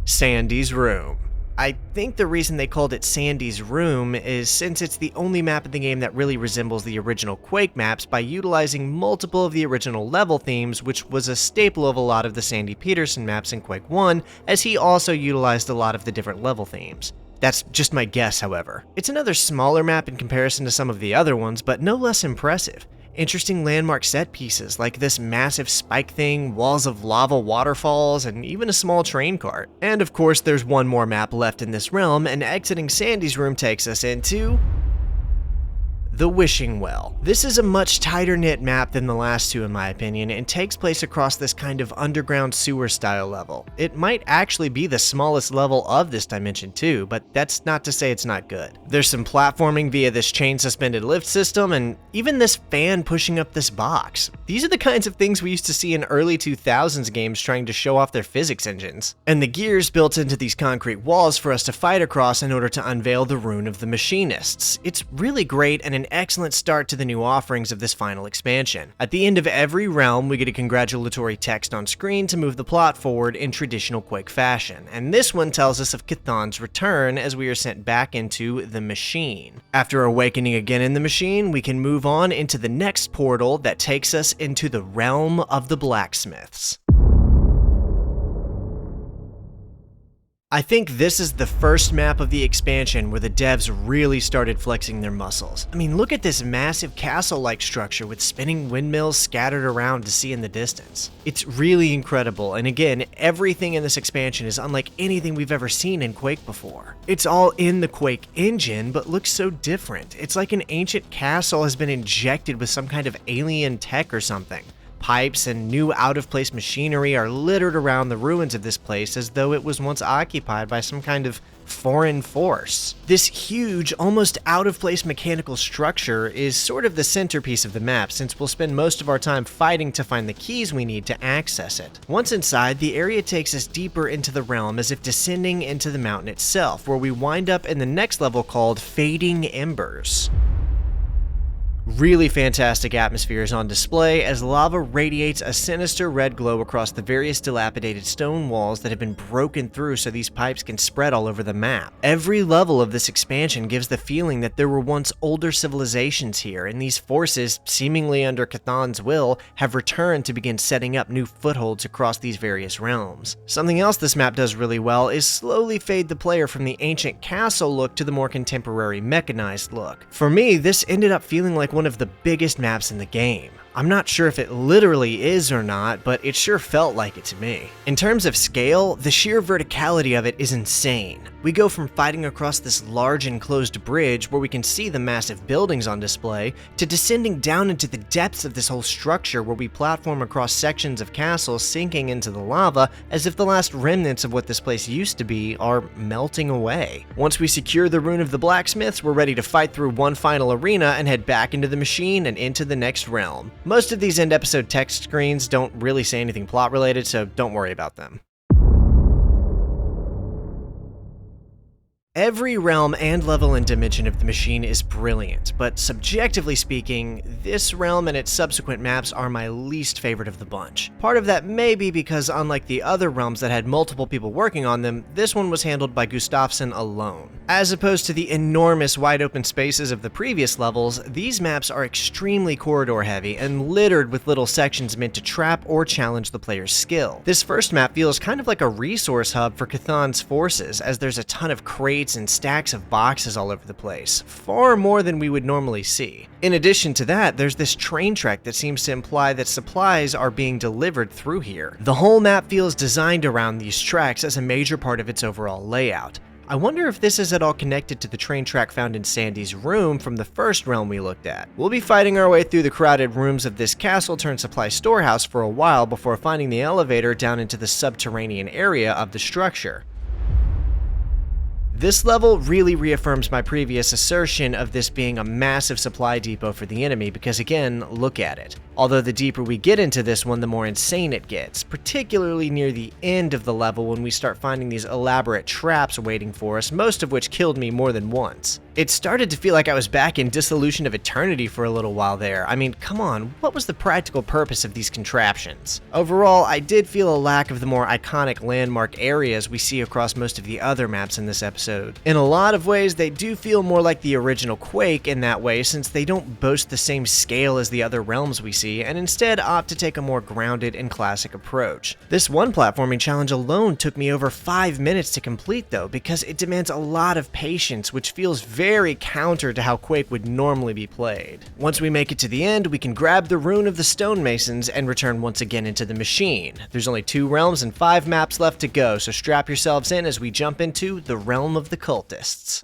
Sandy's Room. I think the reason they called it Sandy's Room is since it's the only map in the game that really resembles the original Quake maps by utilizing multiple of the original level themes, which was a staple of a lot of the Sandy Peterson maps in Quake 1, as he also utilized a lot of the different level themes. That's just my guess, however. It's another smaller map in comparison to some of the other ones, but no less impressive. interesting landmark set pieces like this massive spike thing, walls of lava waterfalls, and even a small train cart. And of course, there's one more map left in this realm, and exiting Sandy's room takes us into the Wishing Well. This is a much tighter knit map than the last two in my opinion, and takes place across this kind of underground sewer style level. It might actually be the smallest level of this dimension too, but that's not to say it's not good. There's some platforming via this chain suspended lift system, and even this fan pushing up this box. These are the kinds of things we used to see in early 2000s games trying to show off their physics engines. And the gears built into these concrete walls for us to fight across in order to unveil the rune of the Machinists. It's really great and an excellent start to the new offerings of this final expansion. At the end of every realm, we get a congratulatory text on screen to move the plot forward in traditional Quake fashion, and this one tells us of Chthon's return as we are sent back into the Machine. After awakening again in the Machine, we can move on into the next portal that takes us into the realm of the Blacksmiths. I think this is the first map of the expansion where the devs really started flexing their muscles. I mean, look at this massive castle-like structure with spinning windmills scattered around to see in the distance. It's really incredible, and again, everything in this expansion is unlike anything we've ever seen in Quake before. It's all in the Quake engine, but looks so different. It's like an ancient castle has been injected with some kind of alien tech or something. Pipes and new out-of-place machinery are littered around the ruins of this place as though it was once occupied by some kind of foreign force. This huge, almost out-of-place mechanical structure is sort of the centerpiece of the map, since we'll spend most of our time fighting to find the keys we need to access it. Once inside, the area takes us deeper into the realm as if descending into the mountain itself, where we wind up in the next level called Fading Embers. Really fantastic atmosphere is on display as lava radiates a sinister red glow across the various dilapidated stone walls that have been broken through so these pipes can spread all over the map. Every level of this expansion gives the feeling that there were once older civilizations here, and these forces, seemingly under Chthon's will, have returned to begin setting up new footholds across these various realms. Something else this map does really well is slowly fade the player from the ancient castle look to the more contemporary mechanized look. For me, this ended up feeling like one of the biggest maps in the game. I'm not sure if it literally is or not, but it sure felt like it to me. In terms of scale, the sheer verticality of it is insane. We go from fighting across this large enclosed bridge where we can see the massive buildings on display, to descending down into the depths of this whole structure where we platform across sections of castles sinking into the lava as if the last remnants of what this place used to be are melting away. Once we secure the rune of the Blacksmiths, we're ready to fight through one final arena and head back into the Machine and into the next realm. Most of these end episode text screens don't really say anything plot related, so don't worry about them. Every realm and level and dimension of the Machine is brilliant, but subjectively speaking, this realm and its subsequent maps are my least favorite of the bunch. Part of that may be because unlike the other realms that had multiple people working on them, this one was handled by Gustafsson alone. As opposed to the enormous wide open spaces of the previous levels, these maps are extremely corridor heavy and littered with little sections meant to trap or challenge the player's skill. This first map feels kind of like a resource hub for Chthon's forces, as there's a ton of crates and stacks of boxes all over the place, far more than we would normally see. In addition to that, there's this train track that seems to imply that supplies are being delivered through here. The whole map feels designed around these tracks as a major part of its overall layout. I wonder if this is at all connected to the train track found in Sandy's room from the first realm we looked at. We'll be fighting our way through the crowded rooms of this castle-turned-supply storehouse for a while before finding the elevator down into the subterranean area of the structure. This level really reaffirms my previous assertion of this being a massive supply depot for the enemy because again, look at it. Although the deeper we get into this one, the more insane it gets, particularly near the end of the level when we start finding these elaborate traps waiting for us, most of which killed me more than once. It started to feel like I was back in Dissolution of Eternity for a little while there. I mean, come on, what was the practical purpose of these contraptions? Overall, I did feel a lack of the more iconic landmark areas we see across most of the other maps in this episode. In a lot of ways, they do feel more like the original Quake in that way, since they don't boast the same scale as the other realms we see and instead opt to take a more grounded and classic approach. This one platforming challenge alone took me over 5 minutes to complete though, because it demands a lot of patience, which feels very counter to how Quake would normally be played. Once we make it to the end, we can grab the rune of the Stonemasons and return once again into the machine. There's only 2 realms and 5 maps left to go, so strap yourselves in as we jump into the realm of the Cultists.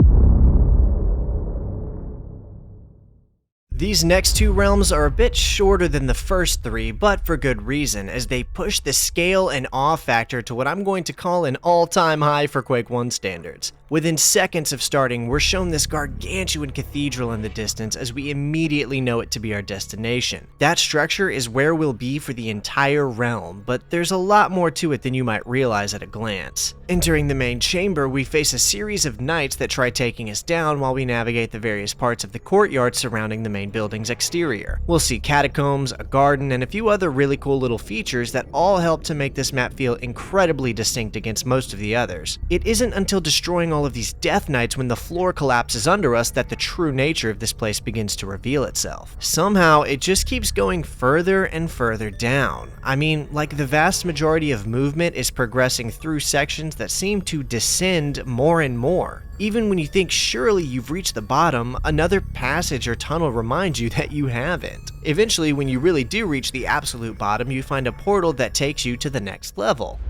These next 2 realms are a bit shorter than the first 3, but for good reason, as they push the scale and awe factor to what I'm going to call an all-time high for Quake 1 standards. Within seconds of starting, we're shown this gargantuan cathedral in the distance as we immediately know it to be our destination. That structure is where we'll be for the entire realm, but there's a lot more to it than you might realize at a glance. Entering the main chamber, we face a series of knights that try taking us down while we navigate the various parts of the courtyard surrounding the main building's exterior. We'll see catacombs, a garden, and a few other really cool little features that all help to make this map feel incredibly distinct against most of the others. It isn't until destroying all of these Death Knights when the floor collapses under us that the true nature of this place begins to reveal itself. Somehow, it just keeps going further and further down. I mean, like the vast majority of movement is progressing through sections that seem to descend more and more. Even when you think surely you've reached the bottom, another passage or tunnel reminds you that you haven't. Eventually, when you really do reach the absolute bottom, you find a portal that takes you to the next level.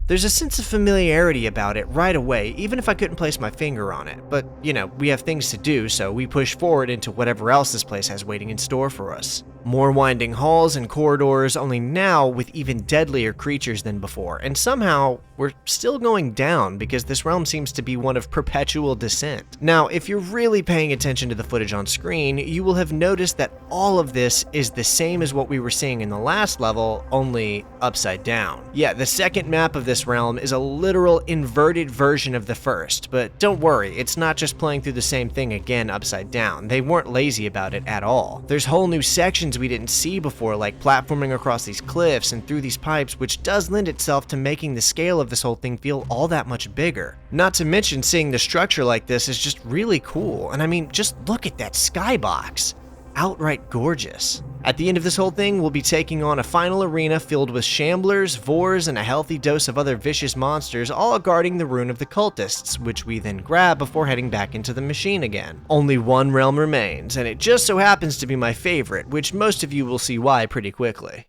There's a sense of familiarity about it right away, even if I couldn't place my finger on it. But, you know, we have things to do, so we push forward into whatever else this place has waiting in store for us. More winding halls and corridors, only now with even deadlier creatures than before, and somehow we're still going down because this realm seems to be one of perpetual descent. Now, if you're really paying attention to the footage on screen, you will have noticed that all of this is the same as what we were seeing in the last level, only upside down. Yeah, the second map of this realm is a literal inverted version of the first, but don't worry, it's not just playing through the same thing again upside down. They weren't lazy about it at all. There's whole new sections we didn't see before, like platforming across these cliffs and through these pipes, which does lend itself to making the scale of this whole thing feel all that much bigger. Not to mention, seeing the structure like this is just really cool, and I mean, just look at that skybox. Outright gorgeous. At the end of this whole thing, we'll be taking on a final arena filled with shamblers, vores, and a healthy dose of other vicious monsters, all guarding the rune of the Cultists, which we then grab before heading back into the machine again. Only one realm remains, and it just so happens to be my favorite, which most of you will see why pretty quickly.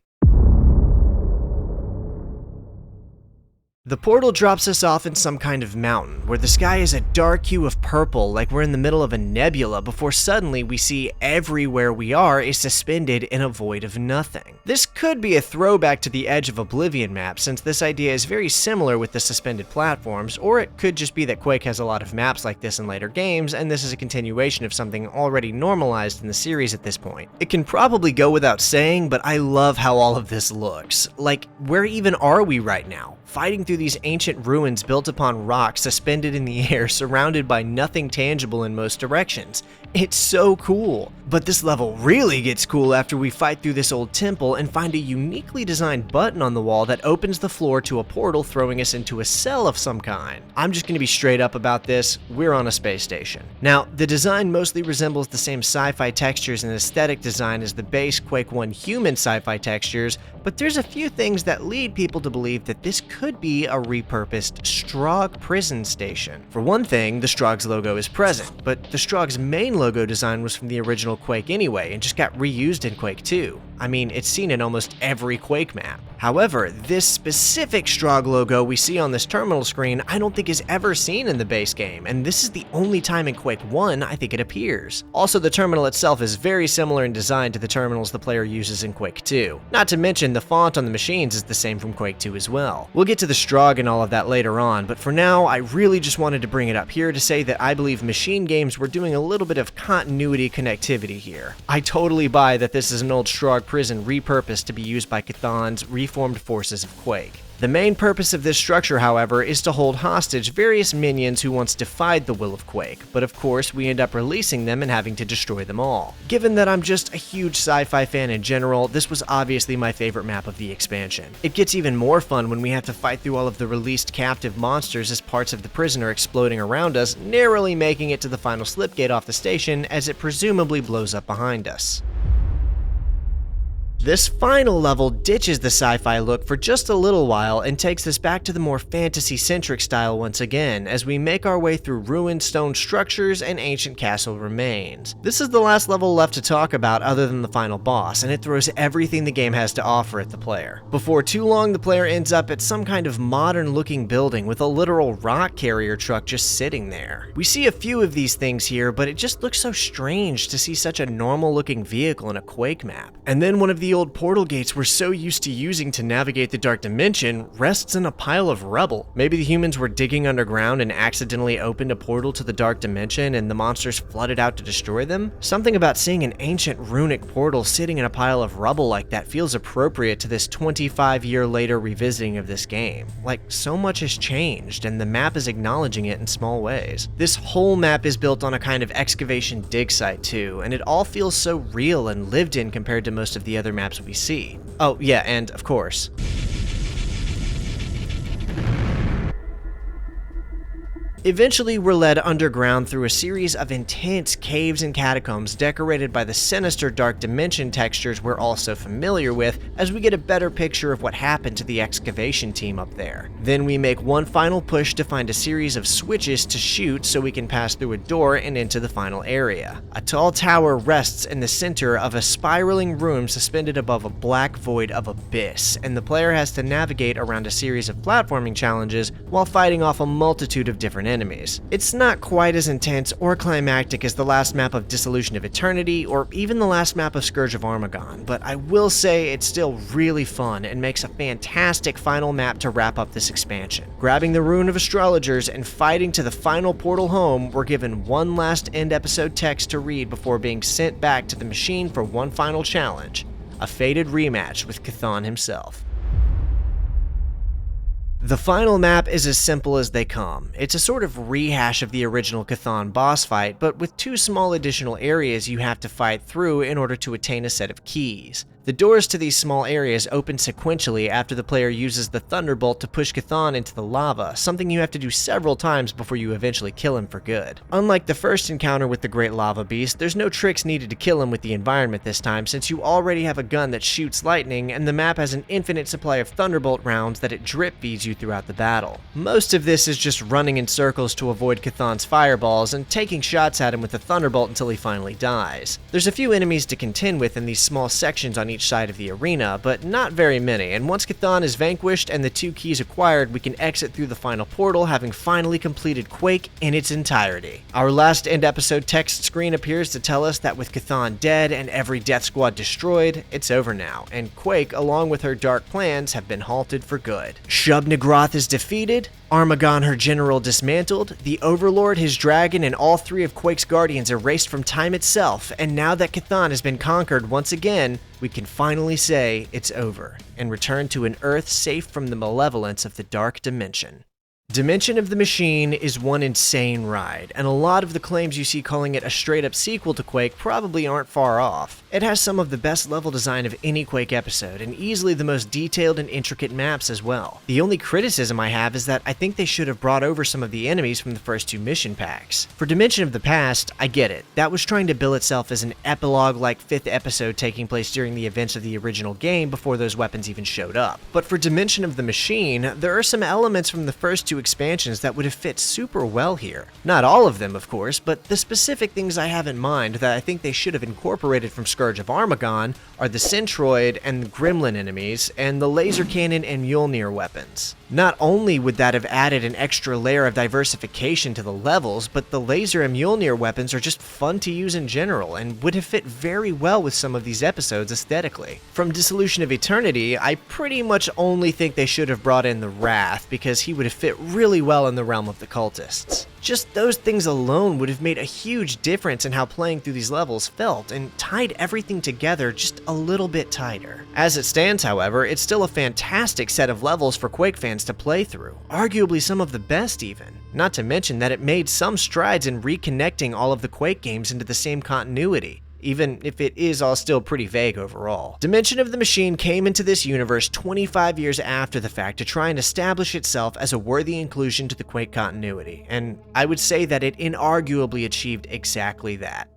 The portal drops us off in some kind of mountain, where the sky is a dark hue of purple like we're in the middle of a nebula, before suddenly we see everywhere we are is suspended in a void of nothing. This could be a throwback to the Edge of Oblivion map, since this idea is very similar with the suspended platforms, or it could just be that Quake has a lot of maps like this in later games, and this is a continuation of something already normalized in the series at this point. It can probably go without saying, but I love how all of this looks. Like, where even are we right now? Fighting through these ancient ruins built upon rocks suspended in the air, surrounded by nothing tangible in most directions. It's so cool. But this level really gets cool after we fight through this old temple and find a uniquely designed button on the wall that opens the floor to a portal, throwing us into a cell of some kind. I'm just gonna be straight up about this, we're on a space station. Now, the design mostly resembles the same sci-fi textures and aesthetic design as the base Quake 1 human sci-fi textures, but there's a few things that lead people to believe that this could be a repurposed Strogg prison station. For one thing, the Strogg's logo is present, but the Strogg's main logo design was from the original Quake anyway, and just got reused in Quake 2. I mean, it's seen in almost every Quake map. However, this specific Strogg logo we see on this terminal screen I don't think is ever seen in the base game, and this is the only time in Quake 1 I think it appears. Also, the terminal itself is very similar in design to the terminals the player uses in Quake 2. Not to mention, the font on the machines is the same from Quake 2 as well. We'll get to the Strogg and all of that later on, but for now, I really just wanted to bring it up here to say that I believe Machine Games were doing a little bit of continuity connectivity here. I totally buy that this is an old Strogg prison repurposed to be used by Chthon's reformed forces of Quake. The main purpose of this structure, however, is to hold hostage various minions who once defied the will of Quake, but of course we end up releasing them and having to destroy them all. Given that I'm just a huge sci-fi fan in general, this was obviously my favorite map of the expansion. It gets even more fun when we have to fight through all of the released captive monsters as parts of the prison are exploding around us, narrowly making it to the final slipgate off the station as it presumably blows up behind us. This final level ditches the sci-fi look for just a little while and takes us back to the more fantasy-centric style once again, as we make our way through ruined stone structures and ancient castle remains. This is the last level left to talk about other than the final boss, and it throws everything the game has to offer at the player. Before too long, the player ends up at some kind of modern-looking building with a literal rock carrier truck just sitting there. We see a few of these things here, but it just looks so strange to see such a normal-looking vehicle in a Quake map. And then one of the old portal gates we're so used to using to navigate the Dark Dimension rests in a pile of rubble. Maybe the humans were digging underground and accidentally opened a portal to the Dark Dimension and the monsters flooded out to destroy them? Something about seeing an ancient runic portal sitting in a pile of rubble like that feels appropriate to this 25-year later revisiting of this game. Like, so much has changed and the map is acknowledging it in small ways. This whole map is built on a kind of excavation dig site too, and it all feels so real and lived in compared to most of the other maps we see. Oh yeah, and of course, eventually, we're led underground through a series of intense caves and catacombs decorated by the sinister Dark Dimension textures we're all so familiar with, as we get a better picture of what happened to the excavation team up there. Then we make one final push to find a series of switches to shoot so we can pass through a door and into the final area. A tall tower rests in the center of a spiraling room suspended above a black void of abyss, and the player has to navigate around a series of platforming challenges while fighting off a multitude of different enemies. It's not quite as intense or climactic as the last map of Dissolution of Eternity or even the last map of Scourge of Armagon, but I will say it's still really fun and makes a fantastic final map to wrap up this expansion. Grabbing the Rune of Astrologers and fighting to the final portal home, we're given one last end episode text to read before being sent back to the machine for one final challenge, a fated rematch with Chthon himself. The final map is as simple as they come. It's a sort of rehash of the original Chthon boss fight, but with two small additional areas you have to fight through in order to attain a set of keys. The doors to these small areas open sequentially after the player uses the Thunderbolt to push Chthon into the lava, something you have to do several times before you eventually kill him for good. Unlike the first encounter with the Great Lava Beast, there's no tricks needed to kill him with the environment this time, since you already have a gun that shoots lightning and the map has an infinite supply of Thunderbolt rounds that it drip feeds you throughout the battle. Most of this is just running in circles to avoid Chthon's fireballs and taking shots at him with the Thunderbolt until he finally dies. There's a few enemies to contend with in these small sections on each side of the arena, but not very many, and once Chthon is vanquished and the two keys acquired, we can exit through the final portal, having finally completed Quake in its entirety. Our last end episode text screen appears to tell us that with Chthon dead and every death squad destroyed, it's over now, and Quake, along with her dark plans, have been halted for good. Shub-Nigroth is defeated, Armagon her general dismantled, the Overlord his dragon, and all three of Quake's guardians erased from time itself, and now that Chthon has been conquered once again, we can finally say it's over, and return to an Earth safe from the malevolence of the Dark Dimension. Dimension of the Machine is one insane ride, and a lot of the claims you see calling it a straight-up sequel to Quake probably aren't far off. It has some of the best level design of any Quake episode, and easily the most detailed and intricate maps as well. The only criticism I have is that I think they should have brought over some of the enemies from the first two mission packs. For Dimension of the Past, I get it. That was trying to bill itself as an epilogue-like 5th episode taking place during the events of the original game before those weapons even showed up. But for Dimension of the Machine, there are some elements from the first two expansions that would have fit super well here. Not all of them, of course, but the specific things I have in mind that I think they should have incorporated from Scourge of Armagon are the Centroid and the Gremlin enemies, and the laser cannon and Mjolnir weapons. Not only would that have added an extra layer of diversification to the levels, but the laser and Mjolnir weapons are just fun to use in general, and would have fit very well with some of these episodes aesthetically. From Dissolution of Eternity, I pretty much only think they should have brought in the Wrath, because he would have fit really well in the realm of the Cultists. Just those things alone would have made a huge difference in how playing through these levels felt, and tied everything together just a little bit tighter. As it stands, however, it's still a fantastic set of levels for Quake fans to play through, arguably some of the best even. Not to mention that it made some strides in reconnecting all of the Quake games into the same continuity, even if it is all still pretty vague overall. Dimension of the Machine came into this universe 25 years after the fact to try and establish itself as a worthy inclusion to the Quake continuity, and I would say that it inarguably achieved exactly that.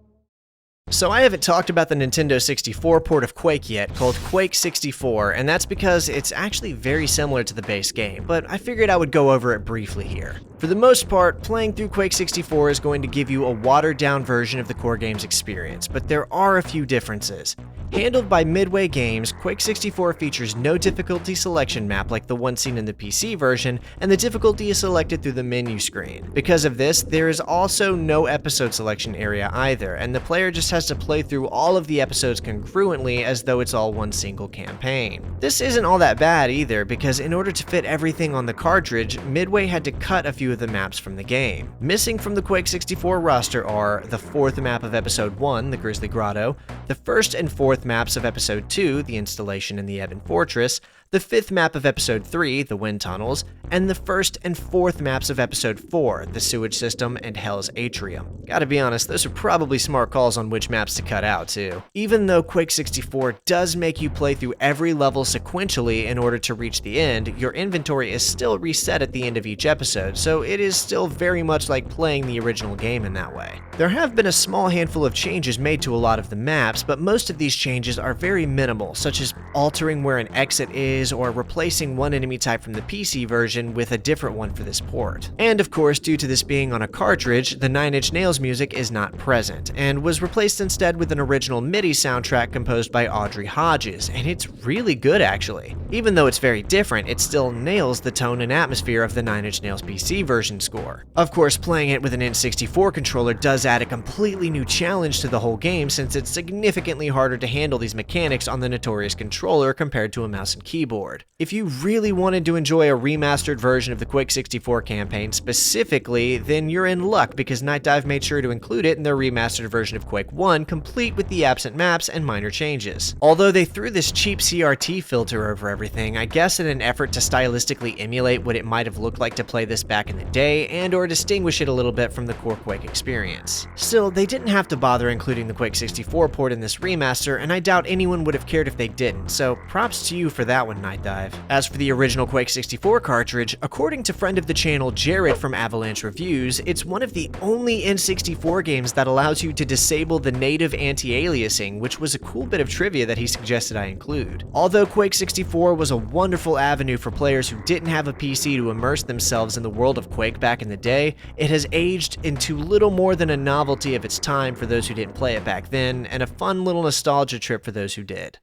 So I haven't talked about the Nintendo 64 port of Quake yet, called Quake 64, and that's because it's actually very similar to the base game, but I figured I would go over it briefly here. For the most part, playing through Quake 64 is going to give you a watered-down version of the core game's experience, but there are a few differences. Handled by Midway Games, Quake 64 features no difficulty selection map like the one seen in the PC version, and the difficulty is selected through the menu screen. Because of this, there is also no episode selection area either, and the player just has to play through all of the episodes congruently as though it's all one single campaign. This isn't all that bad either, because in order to fit everything on the cartridge, Midway had to cut a few of the maps from the game. Missing from the Quake 64 roster are the 4th map of Episode 1, the Grizzly Grotto, the 1st and 4th maps of Episode 2, the Installation in the Ebon Fortress, the 5th map of Episode 3, the Wind Tunnels, and the 1st and 4th maps of Episode 4, the Sewage System and Hell's Atrium. Gotta be honest, those are probably smart calls on which maps to cut out too. Even though Quake 64 does make you play through every level sequentially in order to reach the end, your inventory is still reset at the end of each episode, so it is still very much like playing the original game in that way. There have been a small handful of changes made to a lot of the maps, but most of these changes are very minimal, such as altering where an exit is, or replacing one enemy type from the PC version with a different one for this port. And of course, due to this being on a cartridge, the Nine Inch Nails music is not present, and was replaced instead with an original MIDI soundtrack composed by Audrey Hodges, and it's really good actually. Even though it's very different, it still nails the tone and atmosphere of the Nine Inch Nails PC version score. Of course, playing it with an N64 controller does add a completely new challenge to the whole game, since it's significantly harder to handle these mechanics on the notorious controller compared to a mouse and keyboard. If you really wanted to enjoy a remastered version of the Quake 64 campaign specifically, then you're in luck, because Night Dive made sure to include it in their remastered version of Quake 1, complete with the absent maps and minor changes. Although they threw this cheap CRT filter over everything, I guess in an effort to stylistically emulate what it might have looked like to play this back in the day, and or distinguish it a little bit from the core Quake experience. Still, they didn't have to bother including the Quake 64 port in this remaster, and I doubt anyone would have cared if they didn't, so props to you for that one, Night Dive. As for the original Quake 64 cartridge, according to friend of the channel Jared from Avalanche Reviews, it's one of the only N64 games that allows you to disable the native anti-aliasing, which was a cool bit of trivia that he suggested I include. Although Quake 64 was a wonderful avenue for players who didn't have a PC to immerse themselves in the world of Quake back in the day, it has aged into little more than a novelty of its time for those who didn't play it back then, and a fun little nostalgia trip for those who did.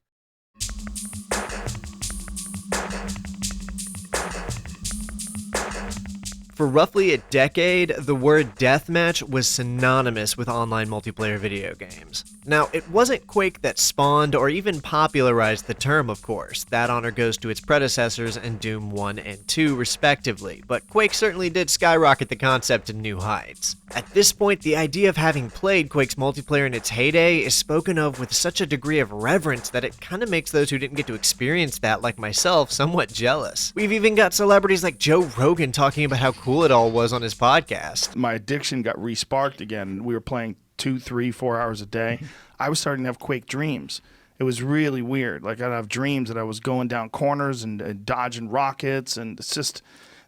For roughly a decade, the word deathmatch was synonymous with online multiplayer video games. Now, it wasn't Quake that spawned or even popularized the term, of course. That honor goes to its predecessors in Doom 1 and 2, respectively, but Quake certainly did skyrocket the concept to new heights. At this point, the idea of having played Quake's multiplayer in its heyday is spoken of with such a degree of reverence that it kind of makes those who didn't get to experience that, like myself, somewhat jealous. We've even got celebrities like Joe Rogan talking about how cool it all was on his podcast. My addiction got re-sparked again. We were playing 2, 3, 4 hours a day. I was starting to have Quake dreams. It was really weird. Like, I'd have dreams that I was going down corners and dodging rockets, and it's just...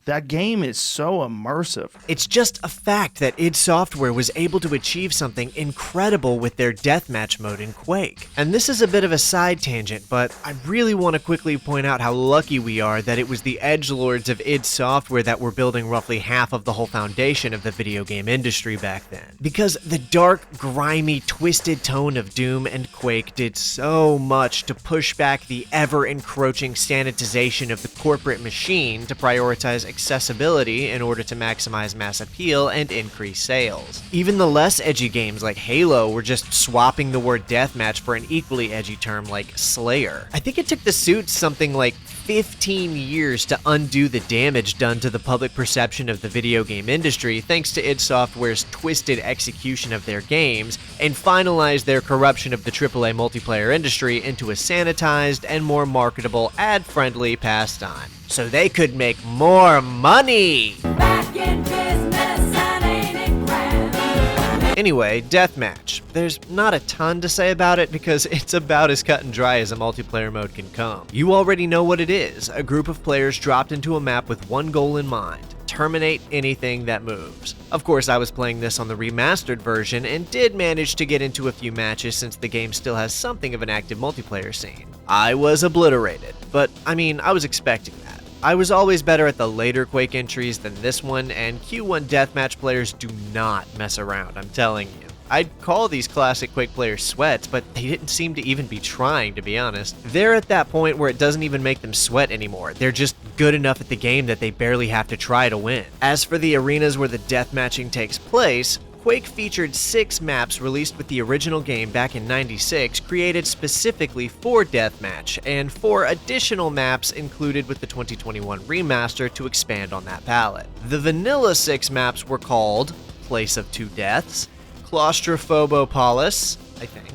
that game is so immersive. It's just a fact that id Software was able to achieve something incredible with their deathmatch mode in Quake. And this is a bit of a side tangent, but I really want to quickly point out how lucky we are that it was the edgelords of id Software that were building roughly half of the whole foundation of the video game industry back then. Because the dark, grimy, twisted tone of Doom and Quake did so much to push back the ever-encroaching sanitization of the corporate machine to prioritize accessibility in order to maximize mass appeal and increase sales. Even the less edgy games like Halo were just swapping the word deathmatch for an equally edgy term like Slayer. I think it took the suits something like 15 years to undo the damage done to the public perception of the video game industry thanks to id Software's twisted execution of their games, and finalize their corruption of the AAA multiplayer industry into a sanitized and more marketable, ad-friendly pastime, so they could make more money! Back in business and ain't it grand? Anyway, Deathmatch. There's not a ton to say about it because it's about as cut and dry as a multiplayer mode can come. You already know what it is, a group of players dropped into a map with one goal in mind: terminate anything that moves. Of course, I was playing this on the remastered version and did manage to get into a few matches since the game still has something of an active multiplayer scene. I was obliterated, but I mean, I was expecting that. I was always better at the later Quake entries than this one, and Q1 Deathmatch players do not mess around, I'm telling you. I'd call these classic Quake players sweats, but they didn't seem to even be trying, to be honest. They're at that point where it doesn't even make them sweat anymore. They're just good enough at the game that they barely have to try to win. As for the arenas where the deathmatching takes place, Quake featured 6 maps released with the original game back in '96, created specifically for Deathmatch, and 4 additional maps included with the 2021 remaster to expand on that palette. The vanilla 6 maps were called Place of Two Deaths, Claustrophobopolis, I think,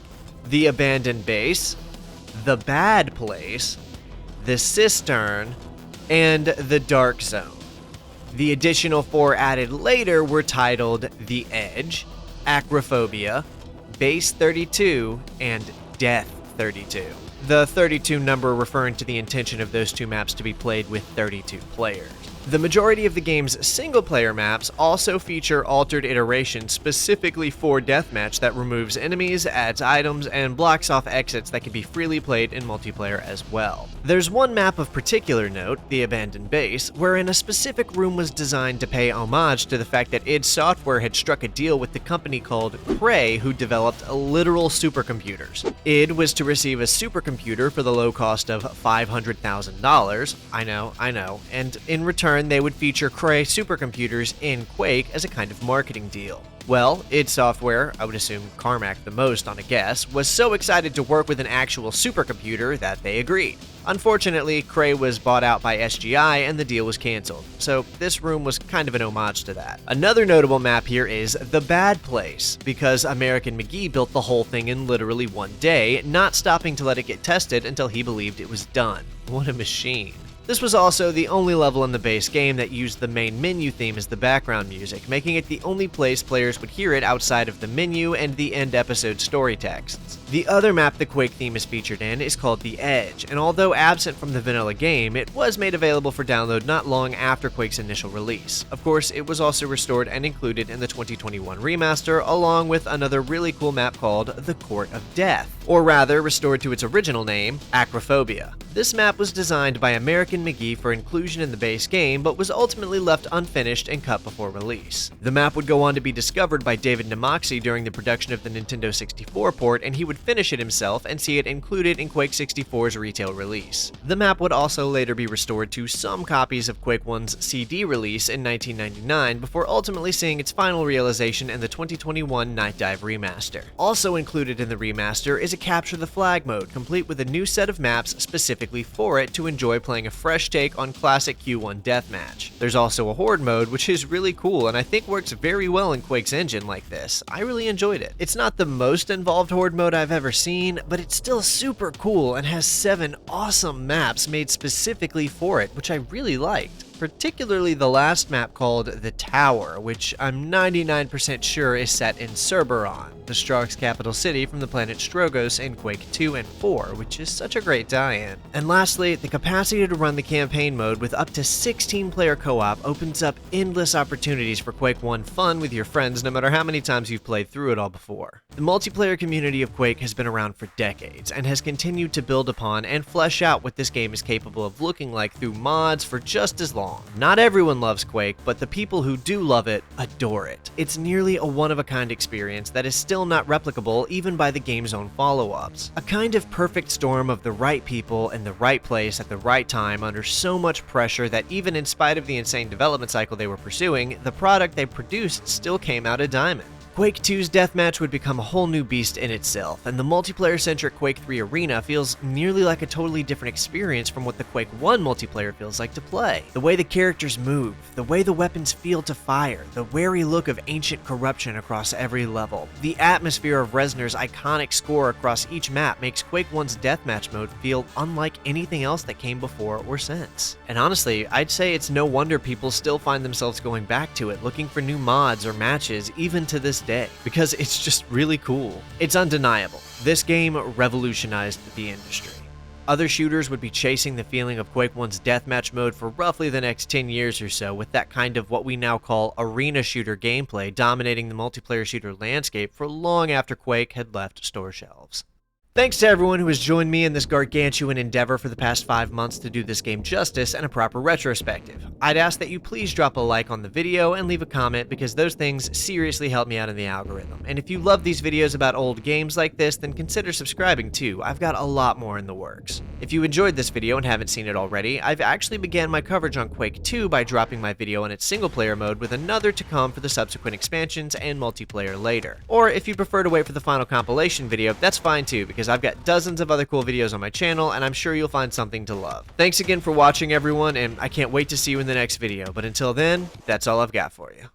The Abandoned Base, The Bad Place, The Cistern, and The Dark Zone. The additional 4 added later were titled The Edge, Acrophobia, Base 32, and Death 32. The 32 number referring to the intention of those 2 maps to be played with 32 players. The majority of the game's single-player maps also feature altered iterations specifically for Deathmatch that removes enemies, adds items, and blocks off exits that can be freely played in multiplayer as well. There's one map of particular note, the Abandoned Base, wherein a specific room was designed to pay homage to the fact that id Software had struck a deal with the company called Cray, who developed literal supercomputers. id was to receive a supercomputer for the low cost of $500,000, I know, and in return they would feature Cray supercomputers in Quake as a kind of marketing deal. Well, id Software, I would assume Carmack the most on a guess, was so excited to work with an actual supercomputer that they agreed. Unfortunately, Cray was bought out by SGI and the deal was cancelled, so this room was kind of an homage to that. Another notable map here is The Bad Place, because American McGee built the whole thing in literally one day, not stopping to let it get tested until he believed it was done. What a machine. This was also the only level in the base game that used the main menu theme as the background music, making it the only place players would hear it outside of the menu and the end episode story texts. The other map the Quake theme is featured in is called The Edge, and although absent from the vanilla game, it was made available for download not long after Quake's initial release. Of course, it was also restored and included in the 2021 remaster, along with another really cool map called The Court of Death, or rather, restored to its original name, Acrophobia. This map was designed by American McGee for inclusion in the base game, but was ultimately left unfinished and cut before release. The map would go on to be discovered by David Namoxy during the production of the Nintendo 64 port, and he would finish it himself and see it included in Quake 64's retail release. The map would also later be restored to some copies of Quake 1's CD release in 1999, before ultimately seeing its final realization in the 2021 Night Dive remaster. Also included in the remaster is a Capture the Flag mode, complete with a new set of maps specifically for it to enjoy playing a fresh take on classic Q1 Deathmatch. There's also a Horde mode, which is really cool and I think works very well in Quake's engine like this. I really enjoyed it. It's not the most involved Horde mode I've ever seen, but it's still super cool and has 7 awesome maps made specifically for it, which I really liked. Particularly the last map called The Tower, which I'm 99% sure is set in Cerberon, the Strog's capital city from the planet Strogos in Quake 2 and 4, which is such a great tie-in. And lastly, the capacity to run the campaign mode with up to 16-player co-op opens up endless opportunities for Quake 1 fun with your friends no matter how many times you've played through it all before. The multiplayer community of Quake has been around for decades and has continued to build upon and flesh out what this game is capable of looking like through mods for just as long. Not everyone loves Quake, but the people who do love it adore it. It's nearly a one-of-a-kind experience that is still not replicable even by the game's own follow-ups. A kind of perfect storm of the right people in the right place at the right time under so much pressure that even in spite of the insane development cycle they were pursuing, the product they produced still came out a diamond. Quake 2's Deathmatch would become a whole new beast in itself, and the multiplayer-centric Quake 3 arena feels nearly like a totally different experience from what the Quake 1 multiplayer feels like to play. The way the characters move, the way the weapons feel to fire, the wary look of ancient corruption across every level, the atmosphere of Aresnal's iconic score across each map makes Quake 1's Deathmatch mode feel unlike anything else that came before or since. And honestly, I'd say it's no wonder people still find themselves going back to it, looking for new mods or matches even to this day, because it's just really cool. It's undeniable. This game revolutionized the industry. Other shooters would be chasing the feeling of Quake 1's deathmatch mode for roughly the next 10 years or so, with that kind of what we now call arena shooter gameplay dominating the multiplayer shooter landscape for long after Quake had left store shelves. Thanks to everyone who has joined me in this gargantuan endeavor for the past 5 months to do this game justice and a proper retrospective. I'd ask that you please drop a like on the video and leave a comment because those things seriously help me out in the algorithm. And if you love these videos about old games like this, then consider subscribing too. I've got a lot more in the works. If you enjoyed this video and haven't seen it already, I've actually began my coverage on Quake 2 by dropping my video on its single player mode with another to come for the subsequent expansions and multiplayer later. Or if you prefer to wait for the final compilation video, that's fine too, because I've got dozens of other cool videos on my channel, and I'm sure you'll find something to love. Thanks again for watching, everyone, and I can't wait to see you in the next video. But until then, that's all I've got for you.